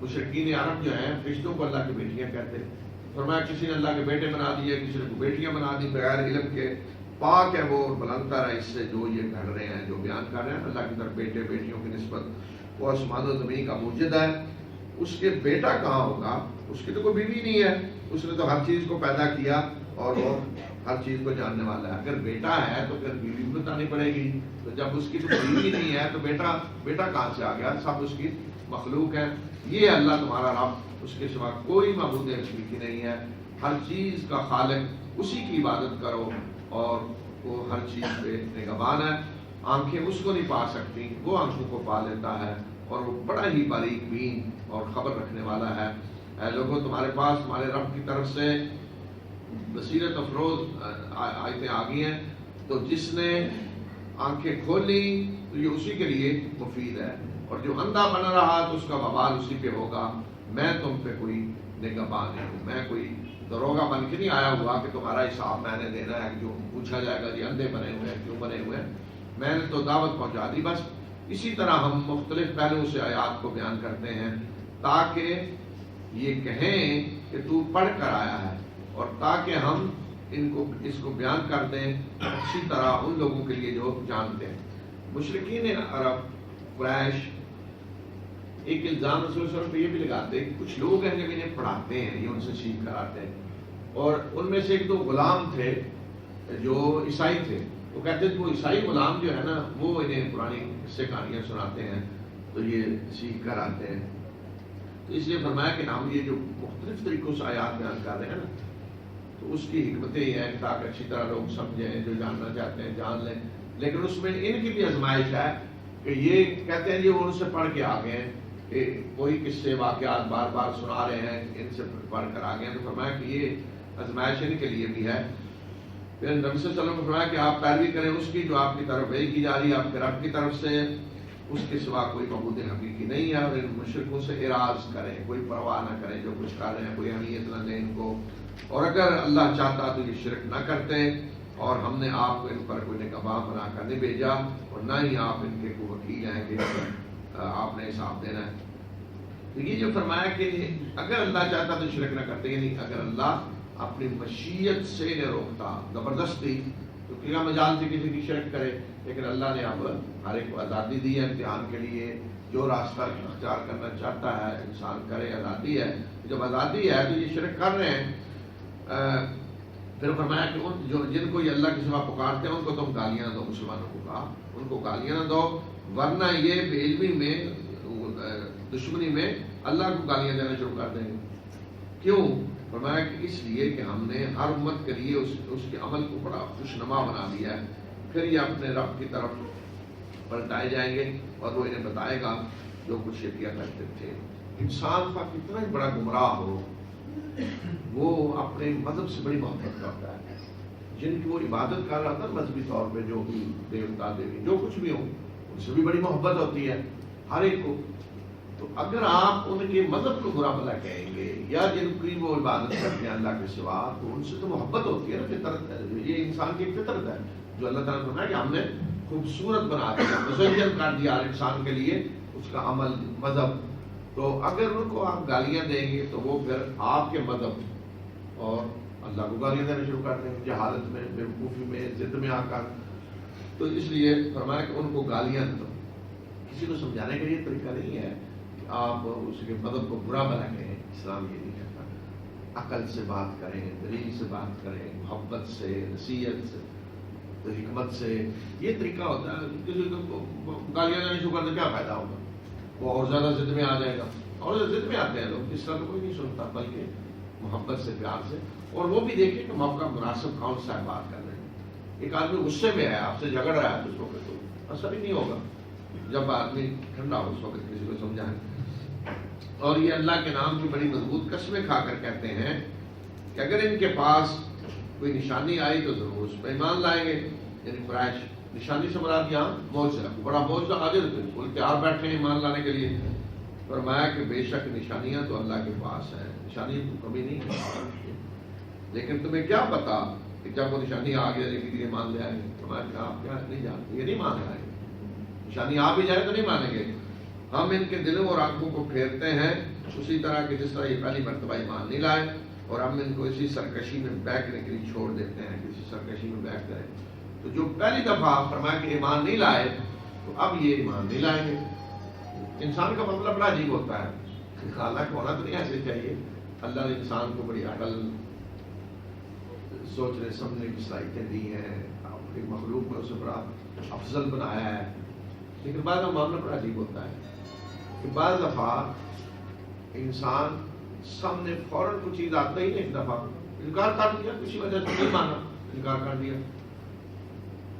مشرکین عرب جو ہیں فرشتوں کو اللہ کی بیٹیاں کہتے ہیں. فرمایا کسی نے اللہ کے بیٹے بنا دیے، کسی نے بیٹیاں بنا دی بغیر علم کے. پاک ہے وہ بلند تر ہے اس سے جو یہ کر رہے ہیں، جو بیان کر رہے ہیں اللہ کی طرف بیٹے بیٹیوں کی نسبت. وہ آسمان و زمین کا موجد ہے. اس کے بیٹا کہاں ہوگا؟ اس کی تو کوئی بیوی نہیں ہے. اس نے تو ہر چیز کو پیدا کیا اور وہ ہر چیز کو جاننے والا ہے. اگر بیٹا ہے تو پھر بیوی بھی بتانی پڑے گی. تو جب اس کی تو بیوی نہیں ہے تو بیٹا کہاں سے آ گیا؟ سب اس کی مخلوق ہے. یہ اللہ تمہارا رب، اس کے سوا کوئی معبود حقیقی نہیں ہے. ہر چیز کا خالق، اسی کی عبادت کرو، اور وہ ہر چیز پہ نگہبان ہے. آنکھیں اس کو نہیں پا سکتی، وہ آنکھوں کو پا لیتا ہے، اور وہ بڑا ہی باریک بین اور خبر رکھنے والا ہے. اے لوگوں، تمہارے پاس تمہارے رب کی طرف سے بصیرت افروز آیتیں آ گئی ہیں. تو جس نے آنکھیں کھولی تو یہ اسی کے لیے مفید ہے، اور جو اندھا بن رہا تو اس کا وبال اسی پہ ہوگا. میں تم پہ کوئی نگہبان نہیں ہوں. میں کوئی دروگا بن کے نہیں آیا ہوا کہ تمہارا حساب میں نے دینا ہے. جو پوچھا جائے گا جی اندھے بنے ہوئے ہیں، کیوں بنے ہوئے ہیں؟ میں نے تو دعوت پہنچا دی بس. اسی طرح ہم مختلف پہلوؤں سے آیات کو بیان کرتے ہیں تاکہ یہ کہیں کہ تو پڑھ کر آیا ہے، اور تاکہ ہم اس کو بیان کر دیں اسی طرح ان لوگوں کے لیے جو جانتے ہیں. مشرکین عرب قریش ایک الزام رسول صلی اللہ علیہ وسلم پہ یہ بھی لگاتے ہیں کہ کچھ لوگ ہیں جب انہیں پڑھاتے ہیں یا ان سے سیکھ کر آتے ہیں، اور ان میں سے ایک دو غلام تھے جو عیسائی تھے، وہ کہتے ہیں کہ وہ عیسائی غلام جو ہے نا وہ انہیں پرانی قصے کہانیاں سناتے ہیں تو یہ سیکھ کر آتے ہیں. تو اس لیے فرمایا کہ ہم یہ جو مختلف طریقوں سے آیات بیان کر رہے ہیں نا، تو اس کی حکمتیں یہ ہیں تاکہ اچھی طرح لوگ سمجھیں، جو جاننا چاہتے ہیں جان لیں. لیکن اس میں ان کی بھی آزمائش ہے کہ یہ کہتے ہیں یہ ان سے پڑھ کے آ گئے ہیں، کہ کوئی قصے واقعات بار بار سنا رہے ہیں، ان سے پڑھ کر آ گئے ہیں. تو فرمایا کہ یہ آزمائش ان کے لیے بھی ہے. پھر نبی صلی اللہ علیہ وسلم نے فرمایا کہ آپ پیروی کریں اس کی جو آپ کی طرف وحی کی جا رہی ہے آپ کے رب کی طرف سے، اس کے سوا کوئی معبود حقیقی نہیں ہے، اور ان مشرکوں سے اعراض کریں، کوئی پرواہ نہ کریں جو کچھ کر رہے ہیں، کوئی اہمیت نہ دیں ان کو. اور اگر اللہ چاہتا تو یہ شرک نہ کرتے، اور ہم نے آپ کو ان پر کوئی نگہباں بنا کر نہیں بھیجا، اور نہ ہی آپ ان کے کوئی وکیل ہیں کہ آپ نے حساب دینا ہے. یہ جو فرمایا کہ اگر اللہ چاہتا تو شرک نہ کرتے، یعنی اگر اللہ اپنی مشیت سے نہ روکتا، زبردستی تو کیا مجال تھی کسی کی شرک کرے. لیکن اللہ نے اب ہر ایک کو آزادی دی ہے امتحان کے لیے، جو راستہ اختیار کرنا چاہتا ہے انسان کرے، آزادی ہے. جب آزادی ہے تو یہ شرک کر رہے ہیں. پھر فرمایا کہ جن کو یہ اللہ کے سوا پکارتے ہیں ان کو تم گالیاں نہ دو. مسلمانوں کو کہا ان کو گالیاں نہ دو، ورنہ یہ بے علمی میں دشمنی میں اللہ کو گالیاں دینا شروع کر دیں گے. کیوں؟ فرمایا کہ اس لیے کہ ہم نے ہر امت کے لیے اس کے عمل کو بڑا خوشنما بنا دیا ہے. پھر یہ اپنے رب کی طرف پلٹائے جائیں گے اور وہ انہیں بتائے گا جو کچھ یہ کیا کرتے تھے. انسان کا کتنا ہی بڑا گمراہ ہو، وہ اپنے مذہب سے بڑی محبت کرتا ہے. جن کی وہ عبادت کر رہا تھا مذہبی طور پہ، جو بھی دیوتا دیوی جو کچھ بھی ہو، ان سے بھی بڑی محبت ہوتی ہے ہر ایک کو. تو اگر آپ ان کے مذہب کو برا بھلا کہیں گے یا جن کی وہ عبادت کرتے ہیں اللہ کے سوا، تو ان سے تو محبت ہوتی ہے نا، فطرت ہے. یہ انسان کی فطرت ہے جو اللہ تعالیٰ نے فرمایا کہ ہم نے خوبصورت بنا دیا، مزین کر دیا ہر انسان کے لیے اس کا عمل مذہب. تو اگر ان کو آپ گالیاں دیں گے تو وہ پھر آپ کے مذہب اور اللہ کو گالیاں دینا شروع کر دیں گے، جہالت میں، بیوقوفی میں، ضد میں آ کر. تو اس لیے فرمایا کہ ان کو گالیاں دو. کسی کو سمجھانے کا یہ طریقہ نہیں ہے کہ آپ اس کے مذہب کو برا بنا کہیں. اسلام یہ نہیں کہتا. عقل سے بات کریں، دلیل سے بات کریں، محبت سے، نصیحت سے، حکمت سے. یہ طریقہ ہوتا ہے. کسی کو گالیاں دینا شروع کر دیں کیا فائدہ ہوگا؟ وہ اور زیادہ ضد میں آ جائے گا. اور ضد میں آتے ہیں لوگ، اس طرح تو کوئی نہیں سنتا، بلکہ محبت سے، پیار سے. اور وہ بھی دیکھیں کہ موقع مناسب کون سا ہے بات کرنے میں. ایک آدمی غصے میں ہے، آپ سے جھگڑ رہا ہے، تو اس وقت تو اثر ہی نہیں ہوگا. جب آدمی ٹھنڈا ہو اس وقت کسی کو سمجھائیں. اور یہ اللہ کے نام کی بڑی مضبوط قسمیں کھا کر کہتے ہیں کہ اگر ان کے پاس کوئی نشانی آئی تو ضرور اس پہ ایمان لائیں گے. یعنی قریش نشانی سے مراد یہاں معجزہ، بڑا معجزہ حاضر بالکل تیار بیٹھے ہیں ایمان لانے کے لیے. فرمایا کہ بے شک نشانیاں تو اللہ کے پاس ہیں، نشانی تو کمی نہیں ہے، لیکن تمہیں کیا پتا کہ جب وہ نشانی آ گیا لیکن یہ مان لے آئے. فرمایا کہ آپ کیا نہیں جانتے، یہ نہیں مان لائیں گے. نشانی آ بھی جائے تو نہیں مانیں گے. ہم ان کے دلوں اور آنکھوں کو پھیرتے ہیں اسی طرح کہ جس طرح یہ پہلی مرتبہ ایمان نہیں لائے، اور ہم ان کو اسی سرکشی میں بہکنے کے لیے چھوڑ دیتے ہیں، کسی سرکشی میں بہک کریں. تو جو پہلی دفعہ فرمایا کہ ایمان نہیں لائے تو اب یہ ایمان نہیں لائیں گے. انسان کا مطلب بڑا عجیب ہوتا ہے. حالانکہ ہونا تو نہیں ایسے چاہیے. اللہ نے انسان کو بڑی عقل، سوچنے سمجھنے کی صلاحیتیں دی ہیں، اپنی مخلوق میں اسے بڑا افضل بنایا ہے. لیکن بعض معاملہ بڑا عجیب ہوتا ہے کہ بعض دفعہ انسان سامنے فوراً کوئی چیز آتا ہی نہیں، ایک دفعہ انکار کر دیا، کسی وجہ سے نہیں مانا، انکار کر دیا.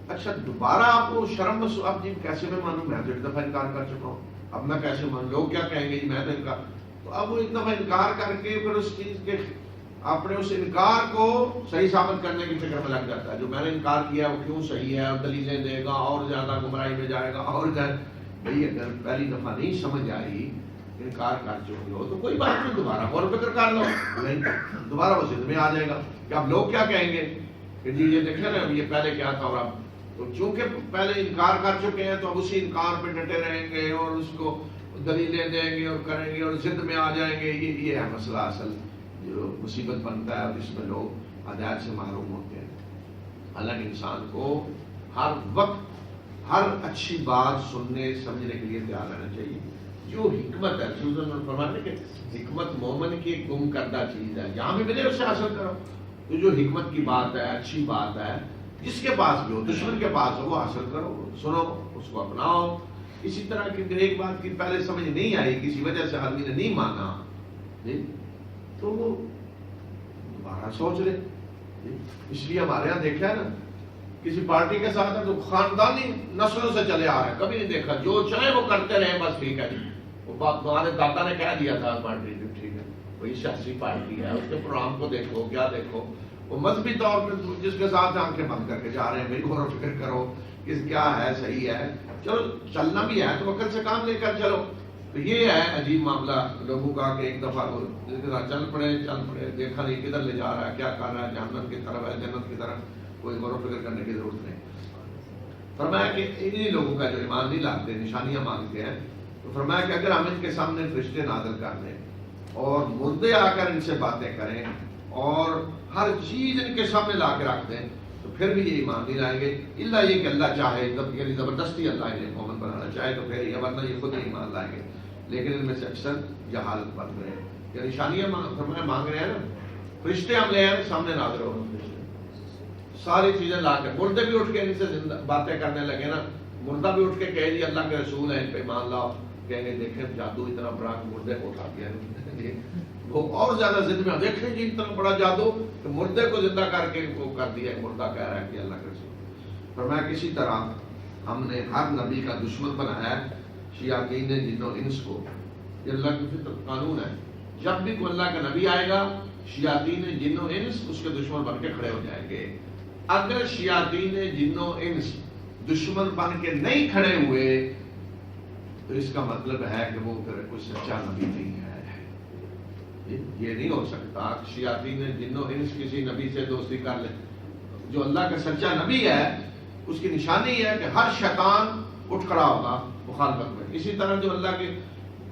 اچھا دوبارہ آپ کو شرم اب جی کیسے میں مانوں، میں تو ایک دفعہ انکار کر چکا ہوں، اب میں کیسے مانوں، لوگ کیا کہیں گے جی میں تو انکار. تو اب وہ ایک دفعہ انکار کر کے پھر اس چیز کے اپنے اس انکار کو صحیح ثابت کرنے کی فکر میں لگ جاتا ہے. جو میں نے انکار کیا وہ کیوں صحیح ہے، اور دلیلیں دے گا، اور زیادہ گمراہی میں جائے گا. اور بھائی اگر پہلی دفعہ نہیں سمجھ آئی، انکار کر چکے ہو تو کوئی بات نہیں، دوبارہ غور فکر کر لو. نہیں دوبارہ وہ ضد میں آ جائے گا کہ اب لوگ کیا کہیں گے کہ جی یہ دیکھیں نا یہ پہلے کیا تھا. اور اب تو چونکہ پہلے انکار کر چکے ہیں تو اب اسی انکار پہ ڈٹے رہیں گے اور اس کو دلیلیں دیں گے اور کریں گے اور ضد میں آ جائیں گے. یہ ہے مسئلہ اصل جو مصیبت بنتا ہے اور جس میں لوگ ہدایت سے محروم ہوتے ہیں. حالانکہ انسان کو ہر وقت ہر اچھی بات سننے سمجھنے کے لیے تیار رہنا چاہیے. جو حکمت ہے، رسول اللہ فرماتے کہ حکمت مومن کی گم کردہ چیز ہے، جہاں بھی ملے اس سے حاصل کرو. تو جو حکمت کی بات ہے، اچھی بات ہے، جس کے پاس بھی ہو، دشمن کے پاس ہو، وہ حاصل کرو، سنو، اس کو اپناؤ. اسی طرح کی ایک بات کی پہلے سمجھ نہیں آئی، کسی وجہ سے آدمی نے نہیں مانا جی، تو وہ دوبارہ سوچ لے. اس لیے ہمارے یہاں دیکھا ہے نا، کسی پارٹی کے ساتھ ہے تو خاندانی نسلوں سے چلے آ رہے ہیں، کبھی نہیں دیکھا جو چاہے وہ کرتے رہے، بس ٹھیک ہے جی. وہ تمہارے دادا نے کہہ دیا تھا پارٹی ٹھیک ہے، وہی سیاسی پارٹی ہے، اس کے پروگرام کو دیکھو، کیا دیکھو. وہ مذہبی طور پہ جس کے ساتھ آنکھیں بند کر کے جا رہے ہیں، بھائی غور و فکر کرو کہ کیا ہے، صحیح ہے، چلو چلنا بھی ہے تو وقت سے کام لے کر چلو. تو یہ ہے عجیب معاملہ لوگوں کا کہ ایک دفعہ چل پڑے، دیکھا نہیں کدھر لے جا رہا ہے، کیا کر رہا ہے، جہنم کی طرف ہے جنت کی طرف، کوئی غور و فکر کرنے کی ضرورت نہیں. فرمایا کہ انہی لوگوں کا جو ایمان نہیں لاتے، نشانیاں مانگتے ہیں، تو فرمایا کہ اگر ہم ان کے سامنے فرشتے نازل کر دیں اور مردے آ کر ان سے باتیں کریں اور ہر چیز ان کے سامنے لا کے رکھ دیں تو پھر بھی یہ ایمان نہیں لائیں گے، الا یہ کہ اللہ چاہے، یعنی زبردستی اللہ انہیں مومن بنانا چاہے تو پھر یہ، ورنہ یہ خود ایمان لائیں گے. لیکن ان میں سے اکثر جہالت بن رہے ہیں. یہ نشانیاں مانگ رہے ہیں نا، فرشتے ہم لے آئے سامنے نازل ہو، ساری چیزیں لا کے، مردے بھی اٹھ کے ان سے باتیں کرنے لگے نا، مردہ بھی اٹھ کے کہے جی اللہ کے رسول ہیں، ان پہ ایمان لاؤ، کہیں گے دیکھیں جادو اتنا بڑا مردے کو اٹھا دیا. وہ اور زیادہ ضد میں، دیکھیں جی اتنا بڑا جادو کہ مردے کو زندہ کر کے ان کو کر دیا، مردہ کہہ رہا ہے کہ اللہ کے رسول. فرمایا کسی طرح ہم نے ہر نبی کا دشمن بنایا ہے شیاطین جن و انس کو. یہ اللہ کی فطرت قانون ہے، جب بھی کوئی اللہ کا نبی آئے گا شیاطین جن و انس اس کے دشمن بن کے کھڑے ہو جائیں گے. اگر شیاطین جن و انس دشمن بن کے نہیں کھڑے ہوئے تو اس کا مطلب ہے کہ وہ پھر کوئی سچا نبی نہیں ہے. یہ نہیں ہو سکتا شیاطین جن و انس کسی نبی سے دوستی کر لے. جو اللہ کا سچا نبی ہے اس کی نشانی ہے کہ ہر شیطان اٹھ کھڑا ہوگا مخالفت میں. اسی طرح جو اللہ کے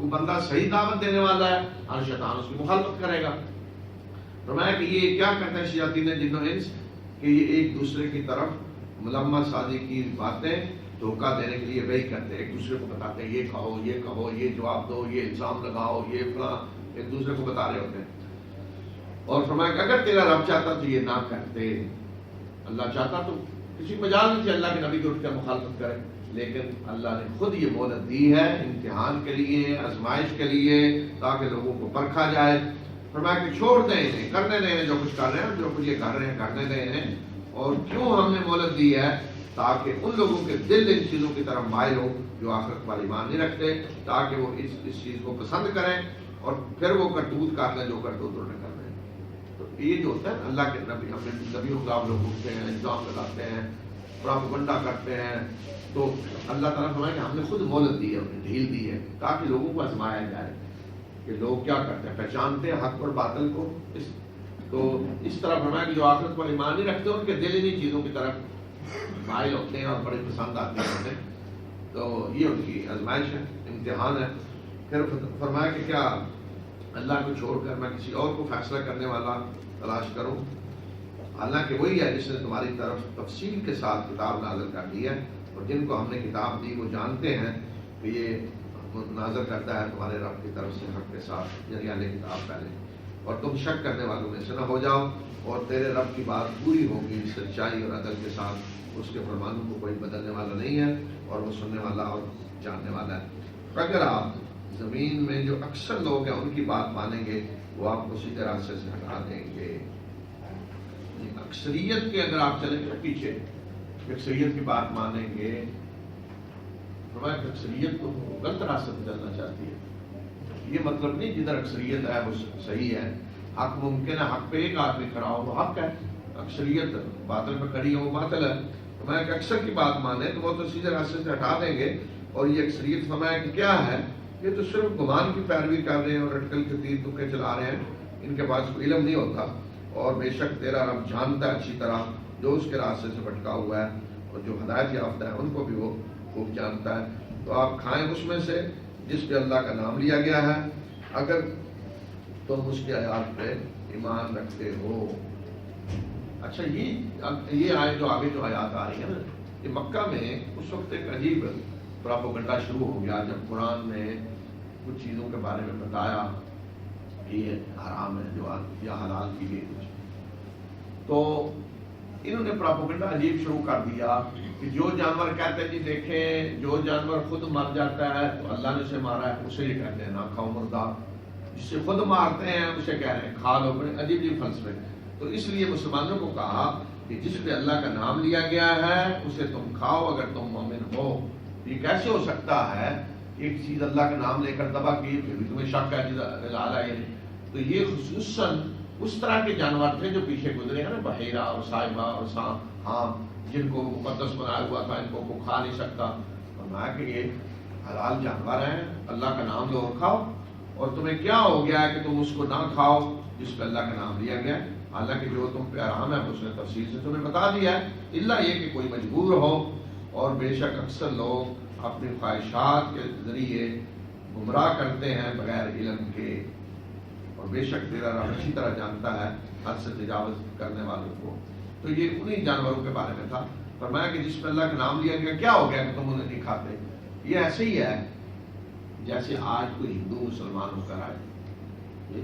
بندہ صحیح دعوت دینے والا ہے، ہر شیطان اس کی مخالفت کرے گا. فرمایا کہ یہ کیا کرتے ہیں شیاطین جن و انس کہ یہ ایک دوسرے کی طرف ملمہ سازی کی باتیں دھوکہ دینے کے لیے وہی کرتے ہیں، ایک دوسرے کو بتاتے ہیں یہ کہو، یہ جواب دو، یہ الزام لگاؤ، یہ فلاں، ایک دوسرے کو بتا رہے ہوتے ہیں. اور فرمایا کہ اگر تیرا رب چاہتا تو یہ نہ کرتے، اللہ چاہتا تو کسی مجال نہیں تھی اللہ کے نبی کے اٹھ کر مخالفت کرے، لیکن اللہ نے خود یہ مہلت دی ہے امتحان کے لیے، آزمائش کے لیے، تاکہ لوگوں کو پرکھا جائے. فرمایا کہ چھوڑ دیں انہیں، کرنے دیں جو کچھ کر رہے ہیں، جو کچھ یہ کر رہے ہیں کرنے دیں انہیں. اور کیوں ہم نے مہلت دی ہے؟ تاکہ ان لوگوں کے دل ان چیزوں کی طرف مائل ہو جو آخرت پر ایمان نہیں رکھتے، تاکہ وہ اس چیز کو پسند کریں اور پھر وہ کرتوت کر لیں جو کرتوت انہوں نے کر رہے ہیں. تو یہ جو ہوتا ہے اللہ کے نبی، اپنے نبی کے خلاف لوگ اٹھتے ہیں، الزام لگاتے ہیں، پراپیگنڈا کرتے ہیں، تو اللہ تعالیٰ فرمایا کہ ہم نے خود مہلت دی ہے، انہیں ڈھیل دی ہے تاکہ لوگوں کو آزمایا جائے کہ لوگ کیا کرتے ہیں، پہچانتے ہیں حق اور باطل کو. تو اس طرح فرمایا کہ جو آخرت پر ایمان نہیں رکھتے ان کے دل انہی چیزوں کی طرف مائل ہوتے ہیں اور بڑے پسند آتے ہیں. تو یہ ان کی آزمائش ہے، امتحان ہے. پھر فرمایا کہ کیا اللہ کو چھوڑ کر میں کسی اور کو فیصلہ کرنے والا تلاش کروں، حالانکہ وہی ہے جس نے تمہاری طرف تفصیل کے ساتھ کتاب نازل کر دی ہے، اور جن کو ہم نے کتاب دی وہ جانتے ہیں کہ یہ نازل کرتا ہے تمہارے رب کی طرف سے حق کے ساتھ، یعنی اہل کتاب پہلے. اور تم شک کرنے والوں میں سے نہ ہو جاؤ، اور تیرے رب کی بات پوری ہوگی سچائی اور عدل کے ساتھ. اس کے فرمانوں کو کوئی بدلنے والا نہیں ہے، اور وہ سننے والا اور جاننے والا ہے. اگر آپ زمین میں جو اکثر لوگ ہیں ان کی بات مانیں گے وہ آپ کو سیدھے راستے سے ہٹا دیں گے. اکثریت کے اگر آپ چلیں گے پیچھے، اکثریت کی بات مانیں گے، اکثریت تو غلط راستے پہ چلنا چاہتی ہے. یہ مطلب نہیں جدھر اکثریت ہے وہ صحیح ہے. حق ممکن ہے، حق پہ ایک آدمی کھڑا ہو وہ حق ہے، اکثریت باطل پہ کھڑی ہے وہ باطل ہے. فرمایا کہ اکثر کی بات مانے تو وہ تو سیدھے راستے سے ہٹا دیں گے. اور یہ اکثریت فرمایا کہ کیا ہے، یہ تو صرف گمان کی پیروی کر رہے ہیں اور اٹکل کے تیر تکے چلا رہے ہیں، ان کے پاس کوئی علم نہیں ہوتا. اور بے شک تیرا رب جانتا ہے اچھی طرح جو اس کے راستے سے بھٹکا ہوا ہے، اور جو ہدایت یافتہ ہے ان کو بھی وہ خوب جانتا ہے. تو آپ کھائیں اس میں سے جس پہ اللہ کا نام لیا گیا ہے، اگر تم اس کے آیات پہ ایمان رکھتے ہو. اچھا یہ آیت جو آگے جو آیات آ رہی ہے نا، یہ مکہ میں اس وقت ایک عجیب پراپوگنڈا شروع ہو گیا جب قرآن نے کچھ چیزوں کے بارے میں بتایا کہ یہ حرام ہے جو یا حلال کی گئی کچھ، تو انہوں نے پراپوگنڈا عجیب شروع کر دیا کہ جو جانور کہتے ہیں جی دیکھیں جو جانور خود مر جاتا ہے تو اللہ نے اسے مارا ہے، اسے یہ کہتے ہیں نہ کھاؤ مردہ، جس سے خود مارتے ہیں اسے کہہ رہے ہیں کھا لو، بڑے عجیب عجیب فلسفے۔ تو اس لیے مسلمانوں کو کہا کہ جس پہ اللہ کا نام لیا گیا ہے اسے تم کھاؤ اگر تم مومن ہو۔ یہ کیسے ہو سکتا ہے ایک چیز اللہ کا نام لے کر ذبح کی پھر بھی تمہیں شک ہے حلال ہے؟ تو یہ خصوصاً اس طرح کے جانور تھے جو پیچھے گزرے ہیں نا، بحیرہ اور صاحبہ اور ہاں، جن کو مقدس بنایا ہوا تھا، ان کو کھا نہیں سکتا، فرمایا کہ یہ حلال جانور ہیں، اللہ کا نام لو اور کھاؤ، اور تمہیں کیا ہو گیا ہے کہ تم اس کو نہ کھاؤ جس پہ اللہ کا نام لیا گیا ہے، حالانکہ جو تم پہ حرام ہے اس نے تفصیل سے تمہیں بتا دیا ہے، الا یہ کہ کوئی مجبور ہو، اور بے شک اکثر لوگ اپنی خواہشات کے ذریعے گمراہ کرتے ہیں بغیر علم کے، اور بے شک تیرا رب اچھی طرح جانتا ہے حد سے تجاوز کرنے والوں کو۔ تو یہ انہی جانوروں کے بارے میں تھا، فرمایا کہ جس پہ اللہ کا نام لیا گیا کیا ہو گیا کہ تم انہیں نہیں کھاتے؟ یہ ایسے ہی ہے جیسے آج کوئی ہندو مسلمان ہو کر آئے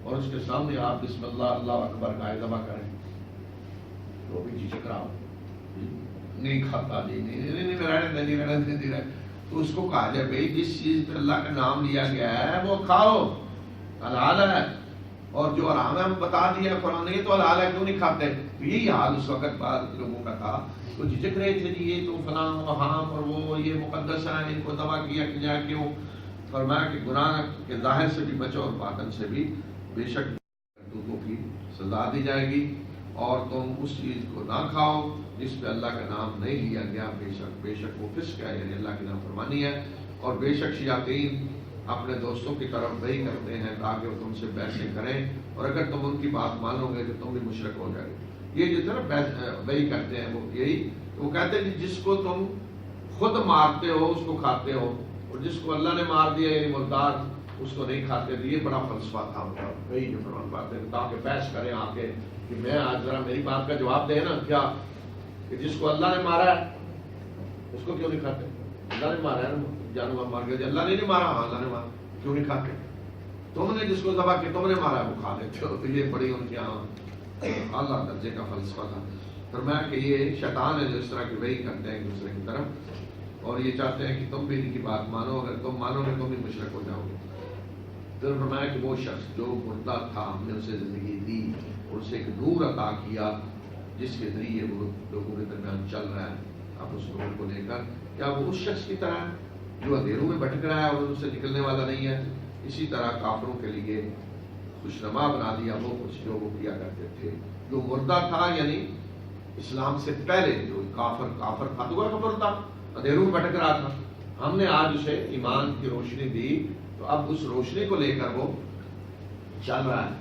اور اس کے سامنے آپ بسم اللہ اللہ اکبر کا ذبح کریں تو بھی جھجک رہا ہو، نہیں کھاتا، نہیں رہنے دے، تو اس کو کہا جائے بھائی جس چیز پہ اللہ کا نام لیا گیا ہے وہ کھاؤ، حلال ہے، اور جو حرام ہے بتا دیا قرآن نے یہ تو حلال ہے، کیوں نہیں کھاتے؟ تو یہی حال اس وقت بعد لوگوں کا تھا، تو جھجک رہے تھے جی یہ تو فلاں وہام اور وہ یہ مقدس ہے، ان کو ذبح کیا جائے کیوں؟ فرمایا کہ گناہ کے ظاہر سے بھی بچو اور باطن سے بھی، بے شک کرتوتوں کی سزا دی جائے گی، اور تم اس چیز کو نہ کھاؤ جس پہ اللہ کا نام نہیں لیا گیا، بے شک وہ فسق ہے، یعنی اللہ کی نافرمانی ہے، اور بے شک شیاطین اپنے دوستوں کی طرف وہی کرتے ہیں تاکہ وہ تم سے بحثیں کریں، اور اگر تم ان کی بات مانو گے تو تم بھی مشرک ہو جائے گے۔ یہ جو طرف وہی کرتے ہیں وہ یہی، وہ کہتے ہیں کہ جس کو تم خود مارتے ہو اس کو کھاتے ہو، اور جس کو اللہ نے مار دیا یعنی مردار اس کو نہیں کھاتے۔ تو یہ بڑا فلسفہ تھا ان کا، وہی جو فرمان بات ہے تاکہ بحث کریں آ کے کہ میں آج ذرا میری بات کا جواب دے نا، کیا کہ جس کو اللہ نے مارا ہے اس کو کیوں نہیں کھاتے؟ اللہ نے مارا ہے نا، جانور مار گیا، اللہ نے نہیں مارا، ہاں اللہ نے مارا، کیوں نہیں کھاتے؟ تم نے جس کو ذبح کیا تم نے مارا ہے وہ کھا لیتے ہو۔ تو یہ بڑی ان کے یہاں اعلیٰ درجے کا فلسفہ تھا۔ فرمایا کہ یہ شیطان ہے جو اس طرح کی وحی کرتے ہیں ایک دوسرے کی طرف، اور یہ چاہتے ہیں کہ تم بھی ان کی بات مانو، اگر تم مانو گے تم بھی مشرک ہو جاؤ گے۔ پھر فرمایا کہ وہ شخص جو مردہ تھا ہم نے اسے زندگی دی اور اسے ایک نور عطا کیا جس کے ذریعے وہ لوگوں کے درمیان چل رہا ہے، اب اس نور کو لے کر کیا وہ اس شخص کی طرح ہے جو اندھیروں میں بھٹک رہا ہے اور ان سے نکلنے والا نہیں ہے؟ اسی طرح کافروں کے لیے خوشنما بنا دیا وہ کچھ جو وہ کیا کرتے تھے۔ جو مردہ تھا یعنی اسلام سے پہلے جو کافر تھا تو وہ کفر تھا، اندھیروں میں بھٹک رہا تھا، ہم نے آج اسے ایمان کی روشنی دی تو اب اس روشنی کو لے کر وہ چل رہا ہے۔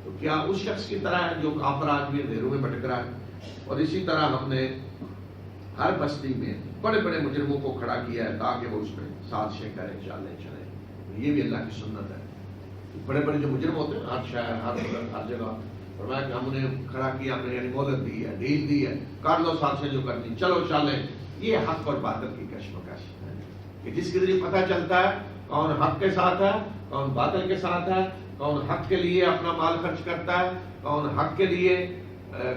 تو کیا اس شخص کی طرح ہے جو کافر آج بھی اندھیروں میں بھٹک رہا ہے؟ اور اسی طرح ہم نے ہر بستی میں بڑے بڑے مجرموں کو کھڑا کیا ہے تاکہ وہ اس میں سازشیں کریں، چالیں چلیں۔ یہ بھی اللہ کی سنت ہے، بڑے بڑے جو مجرم ہوتے ہیں ہر شہر ہر ملک ہر جگہ، فرمایا کہ ہم نے کھڑا کیا، ہم نے یعنی مہلت دی ہے، ڈھیل دی ہے، کر لو سازشیں جو کرنی، چلو چالیں۔ یہ حق اور باطل کی کشمکش ہے کہ جس کے ذریعے پتہ چلتا ہے کون حق کے ساتھ ہے، کون باطل کے ساتھ ہے، کون حق کے لیے اپنا مال خرچ کرتا ہے، کون حق کے لیے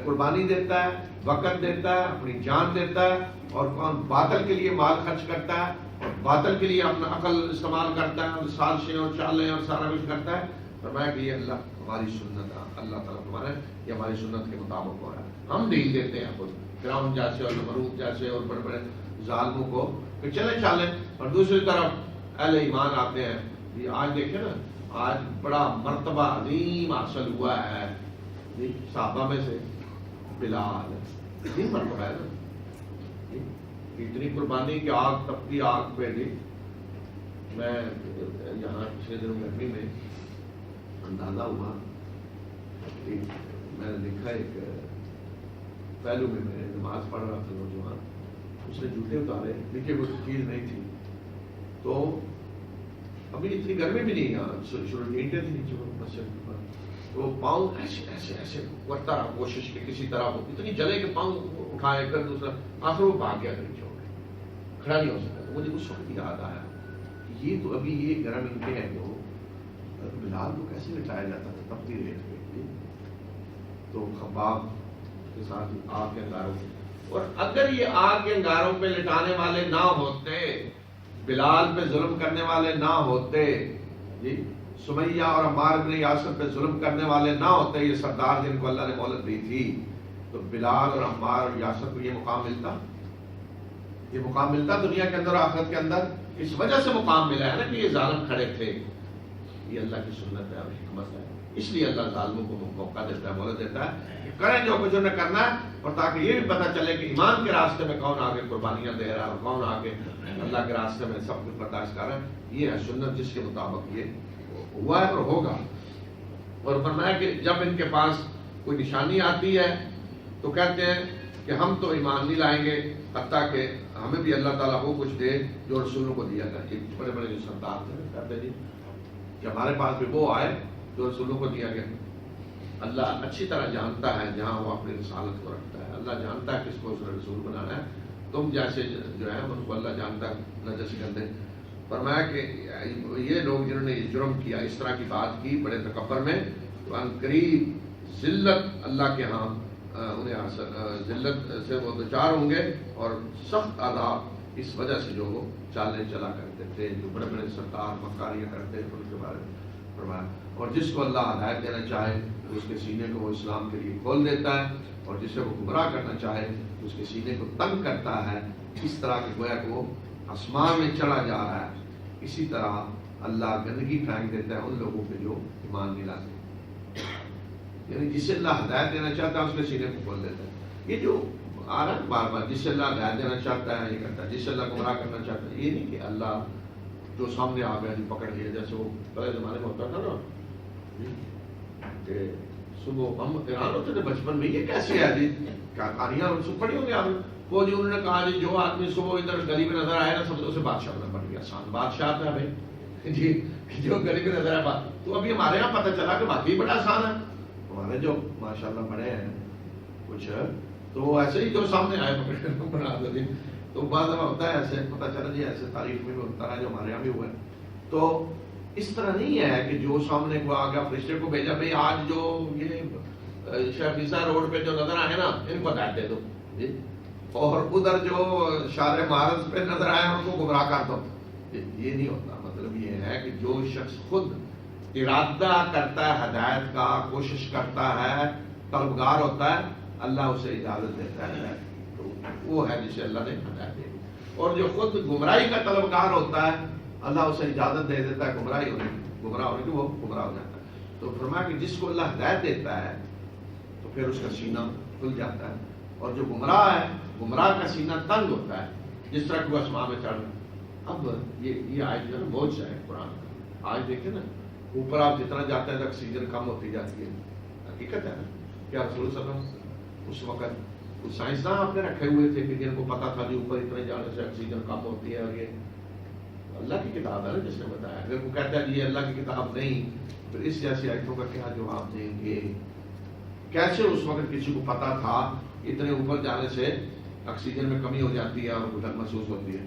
قربانی دیتا ہے، وقت دیتا ہے، اپنی جان دیتا ہے، اور کون باطل کے لیے مال خرچ کرتا ہے اور باطل کے لیے اپنا عقل استعمال کرتا ہے اور سازشیں اور چالیں اور سارا کچھ کرتا ہے۔ فرمایا کہ یہ اللہ ہماری سنت ہے، اللہ تعالیٰ ہمارا یہ ہماری سنت کے مطابق ہو رہا ہے۔ ہم ڈھیل دیتے ہیں خود فرعون جیسے اور نمرود جیسے اور بڑے بڑے ظالموں کو کہ چلیں چالیں، اور دوسری طرف اہل ایمان آتے ہیں۔ یہ آج دیکھیں نا، آج بڑا مرتبہ عظیم حاصل ہوا ہے صحابہ میں سے بلال، عظیم مرتبہ ہے نا، اتنی قربانی کی آگ تپتی آگ پہ دی۔ میں یہاں پچھلے دنوں گرمی میں اندازہ ہوا، میں نے دیکھا ایک پہلو میں نماز پڑھ رہا تھا نوجوان، اس نے جوتے اتارے، دیکھیے وہ چیز نہیں تھی، تو ابھی اتنی گرمی بھی نہیں، شروع اینٹیں تھی نیچے مسجد پر، تو پاؤں ایسے ایسے ایسے کرتا رہا کوشش کہ کسی طرح ہو، اتنی جلے کہ پاؤں اٹھائے کر دوسرا، آخر وہ بھاگ گیا نیچے ہو گیا، کھڑا نہیں ہو سکتا۔ تو مجھے اس وقت یاد آیا کہ یہ تو ابھی یہ گرم ان کے ہیں جو بلال کو کیسے لٹایا جاتا تھا تب بھی ریٹ پہ، تو خباب کے ساتھ آگ کے انگاروں، اور اگر یہ آگ کے انگاروں پہ لٹانے والے نہ ہوتے، بلال پہ ظلم کرنے والے نہ ہوتے، جی سمیہ اور عمار بن یاسر پہ ظلم کرنے والے نہ ہوتے، یہ سردار جن کو اللہ نے مہلت دی تھی، تو بلال اور عمار اور یاسر کو یہ مقام ملتا، یہ مقام ملتا دنیا کے اندر آخرت کے اندر؟ اس وجہ سے مقام ملا ہے نا کہ یہ ظالم کھڑے تھے. یہ اللہ کی سنت ہے اور حکمت ہے، اس لیے اللہ ظالموں کو موقع دیتا ہے، مہلت دیتا ہے کہ کریں جو کچھ انہیں کرنا ہے، اور تاکہ یہ بھی پتہ چلے کہ ایمان کے راستے میں کون آگے قربانیاں دے رہا ہے اور کون آگے اللہ کے راستے میں سب کچھ برداشت کر رہا ہے. یہ ہے سنت جس کے مطابق یہ ہوا ہے اور ہوگا. اور فرمایا کہ جب ان کے پاس کوئی نشانی آتی ہے تو کہتے ہیں کہ ہم تو ایمان نہیں لائیں گے حتیٰ کہ ہمیں بھی اللہ تعالیٰ وہ کچھ دے جو رسولوں کو دیا گیا. بڑے بڑے جو سردار تھے کہتے جی کہ ہمارے پاس بھی وہ آئے جو رسولوں کو دیا گیا. اللہ اچھی طرح جانتا ہے جہاں وہ اپنی رسالت کو رکھتا ہے، اللہ جانتا ہے کس کو اس نے رسول بنانا ہے. تم جیسے جو ہے ان کو اللہ جانتا ہے نہ جیسے گندے. فرمایا کہ یہ لوگ جنہوں نے جرم کیا، اس طرح کی بات کی بڑے تکبر میں، تو ان قریب ذلت اللہ کے ہاں انہیں ذلت سے وہ دوچار ہوں گے اور سخت عذاب اس وجہ سے جو وہ چالیں چلا کرتے تھے، جو بڑے بڑے سردار مکاریاں کرتے تھے ان کے بارے میں فرمایا. اور جس کو اللہ ہدایت دینا چاہے تو اس کے سینے کو وہ اسلام کے لیے کھول دیتا ہے، اور جسے وہ گمراہ کرنا چاہے تو اس کے سینے کو تنگ کرتا ہے. اس طرح کے گویا کہ وہ آسمان میں چڑھا جا رہا ہے. اسی طرح اللہ گندگی پھینک دیتا ہے ان لوگوں پہ جو ایمان نہیں لاتے. یعنی جسے اللہ ہدایت دینا چاہتا ہے اس کے سینے کو کھول دیتا ہے. یہ جو آ رہا ہے بار بار، جسے اللہ ہدایت دینا چاہتا ہے یہ کرتا ہے، جسے اللہ گمراہ کرنا چاہتا ہے. یہ نہیں کہ اللہ جو سامنے آ گیا جی پکڑ لیا، جیسے وہ پہلے زمانے میں ہوتا تھا نا کہ صبح ہم حیران ہوتے تھے بچپن میں یہ کیسے ہے جی کہانیاں پڑھی ہوں گی آپ کو. جی انہوں نے کہا جی جو آدمی صبح ادھر گلی میں نظر آئے نا سب سے اسے بادشاہ بنا بن گیا. آسان بادشاہ تھا بھائی جی جو گلی میں نظر آئے. تو ابھی ہمارے یہاں پتہ چلا کہ باقی بڑا آسان ہے. ہمارے جو ماشاءاللہ بڑے ہیں کچھ تو ایسے ہی جو سامنے آئے پکڑے بنا دو جی. تو بعض دفعہ ہوتا ہے ایسے پتہ چلا جی ایسے تاریخ میں بھی ہوتا ہے جو ہمارے یہاں بھی ہوا ہے. تو اس طرح نہیں ہے کہ جو سامنے کو آ گیا فرشتے کو بھیجا بھائی آج جو یہ شیخ عیسیٰ روڈ پہ جو نظر آئے نا ان کو ہدایت دے دو جی، اور ادھر جو شار معرض پہ نظر آئے ان کو گمراہ کر دو. یہ نہیں ہوتا. مطلب یہ ہے کہ جو شخص خود ارادہ کرتا ہے ہدایت کا، کوشش کرتا ہے، طلبگار ہوتا ہے، اللہ اسے اجازت دیتا ہے. تو وہ ہے جسے اللہ نے ہدایت دی. اور جو خود گمراہی کا طلبگار ہوتا ہے اللہ اسے اجازت دے دیتا ہے گمراہ ہونے کی، وہ گمراہ ہو جاتا ہے. تو فرمایا کہ جس کو اللہ ہدایت دیتا ہے تو پھر اس کا سینہ کھل جاتا ہے، اور جو گمراہ ہے گمراہ کا سینہ تنگ ہوتا ہے جس طرح کو آسمان میں چڑھ. اب یہ آیت جو ہے نا بہت ہے قرآن کا. آج دیکھیں نا اوپر آپ جتنا جاتے ہیں تو آکسیجن کم ہوتی جاتی ہے. حقیقت ہے نا. کیا رسول صلی اللہ علیہ وسلم اس وقت کچھ سائنسداں آپ نے رکھے ہوئے تھے کہ جن کو پتا تھا کہ اوپر اتنے جانے سے آکسیجن کم ہوتی ہے، اور یہ اللہ کی کتاب ہے نا جس نے بتایا. اگر وہ کہتا ہے یہ اللہ کی کتاب نہیں پھر اس جیسی آیتوں کا کیا جواب دیں گے؟ کیسے اس وقت کسی کو پتا تھا اتنے اوپر جانے سے آکسیجن میں کمی ہو جاتی ہے اور گھٹن محسوس ہوتی ہے؟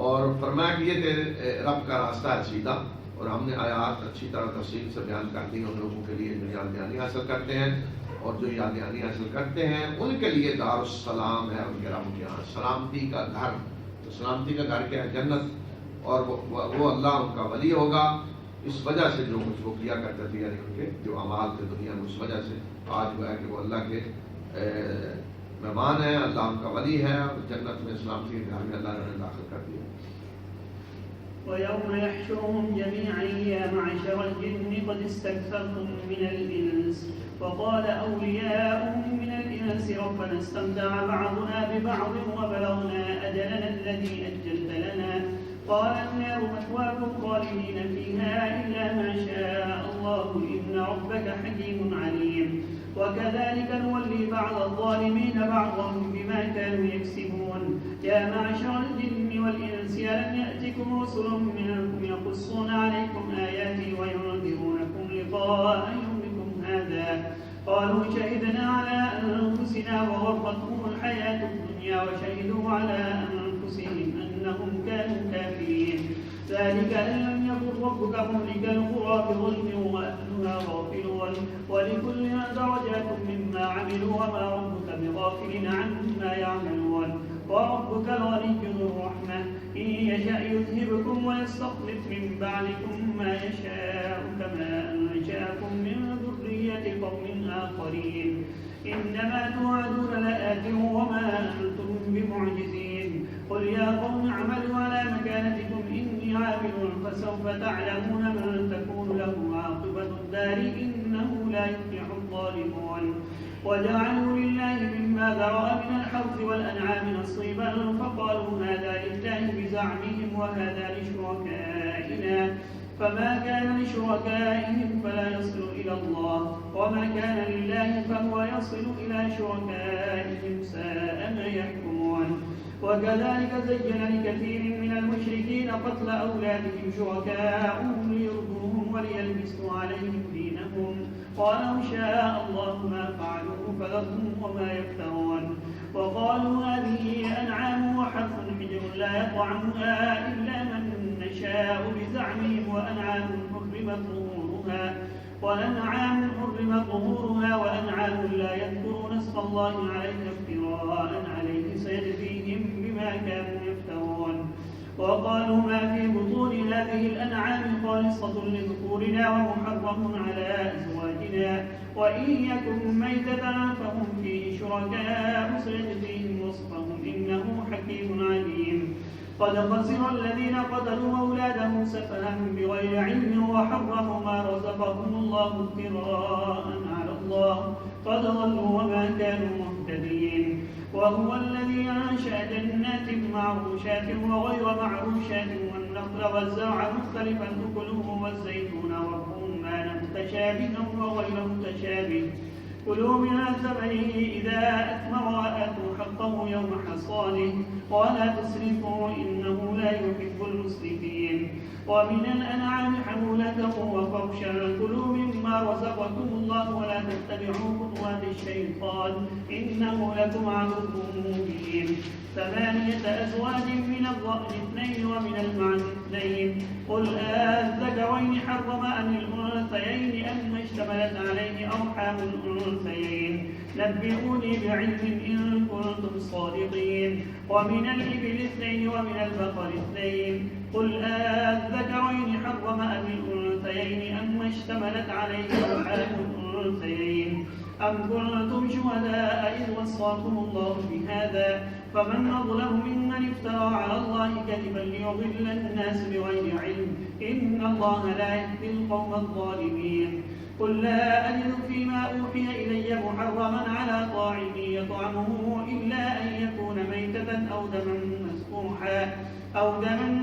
اور فرمایا کہ یہ تیرے رب کا راستہ ہے سیدھا. اور ہم نے آیات اچھی طرح تفصیل سے بیان کر دی ان لوگوں کے لیے جو یاد دہانی حاصل کرتے ہیں، اور جو یاد دہانی حاصل کرتے ہیں ان کے لیے دار السلام ہے ان کے رب کے یہاں، سلامتی کا گھر. تو سلامتی کا گھر کیا ہے؟ جنت. اور وہ اللہ ان کا ولی ہوگا اس وجہ سے جو کچھ وہ کیا کرتے تھے، یعنی ان کے جو اعمال تھے دنیا میں، اس وجہ سے آج وہ ہے کہ وہ اللہ کے مہمان ہیں، اللہ ان کا ولی ہے، اور جنت میں سلامتی کے گھر میں اللہ نے داخل کر دیا. وَيَوْمَ يَحْشُرُهُمْ جَمِيعًا يَا مَعْشَرَ الْجِنِّ قَدِ اسْتَكْثَرْتُم مِّنَ الْإِنسِ وقال أولياؤهم من الإنس ربنا استمتع بعضنا ببعض وبلغنا أجلنا الذي أجلت لنا قال النار مثواكم خالدين فيها إلا ما شاء الله إن ربك حكيم عليم وكذلك نولي بعض الظالمين بعضهم بما كانوا يكسبون يا معشر الجن والإنس ألم يأتكم رسل منكم يقصون عليكم آياتي وينذرونكم لقاء يومكم هذا قالوا شهدنا على أنفسنا وغرتهم الحياة الدنيا وشهدوا على أنفسهم أنهم كانوا كافرين ذلك أن لم يكن ربك مهلك القرى بظلم وأهلها غافلون ولكل درجات مما عملوا وما ربك بغافل عما يعملون وربك الغني ذو الرحمة إن يشأ يذهبكم ويستخلف من بعدكم ما يشاء كما أنشأكم من ذرية قوم آخرين إنما توعدون لآت وما أنتم بمعجزين قل يا قوم اعملوا على مكانتكم إني عامل فسوف تعلمون من تكون له عاقبة الدار إنه لا يفلح الظالمون وجعلوا لله مما ذرأ من الحرث والأنعام نصيبا فقالوا هذا لله بزعمهم وهذا لشركائنا فما كان لشركائهم فلا يصل إلى الله وما كان لله فهو يصل إلى شركائهم ساء ما يحكمون وكذلك زين لكثير من المشركين قتل أولادهم شركاؤهم ليرضوهم وليلبسوا عليهم دينهم ولو شاء الله ما فعلوه فذرهم وما يفترون وقالوا هذه أنعام وحرث حجر لا يطعمها إلا من نشاء بزعمهم وأنعام حرم ظهورها وأنعام لا يذكرون اسم الله عليها افتراء عليه سيجزيهم بما كانوا يفترون وقالوا ما في بطون هذه الأنعام خالصة لذكورنا ومحرم على أزواجنا وإن يكن ميتة فهم فيه شركاء سيجزيهم وصفهم إنه حكيم عليم قد خسر الذين قتلوا أولادهم سفها بغير علم وحرموا ما رزقهم الله افتراء على الله قد ضلوا وما كانوا مهتدين وهو الذي أنشأ جنات معروشات وغير معروشات والنخل والزرع مختلفا أكله والزيتون والرمان متشابها وغير متشابه كلوا من ثمره إذا أثمر وآتوا حقه يوم حصاده ولا تسرفوا إنه لا يحب المسرفين ومن الأنعام حمولة وفرشا كلوا مما رزقكم الله ولا تتبعوا خطوات الشيطان إنه لكم عدو مبين 8 أزواج من الضأن 2 ومن المعز 2 قل أذكرين حرم أم الأنثيين أم اشتملت عليه أرحام الأنثيين نبئوني بعلم إن كنتم صادقين ومن الإبل 2 ومن البقر 2 قل أذكرين حرم أم الأنثيين أم اشتملت عليه أرحام الأنثيين أم كنتم شهداء إذ وصاكم الله بهذا فمن أظلم ممن افترى على الله كذبا ليضل الناس بغير علم إن الله لا يهدي القوم الظالمين قل لا أجد فيما أوحي إلي محرما على طاعم يطعمه إلا أن يكون ميتة أو دما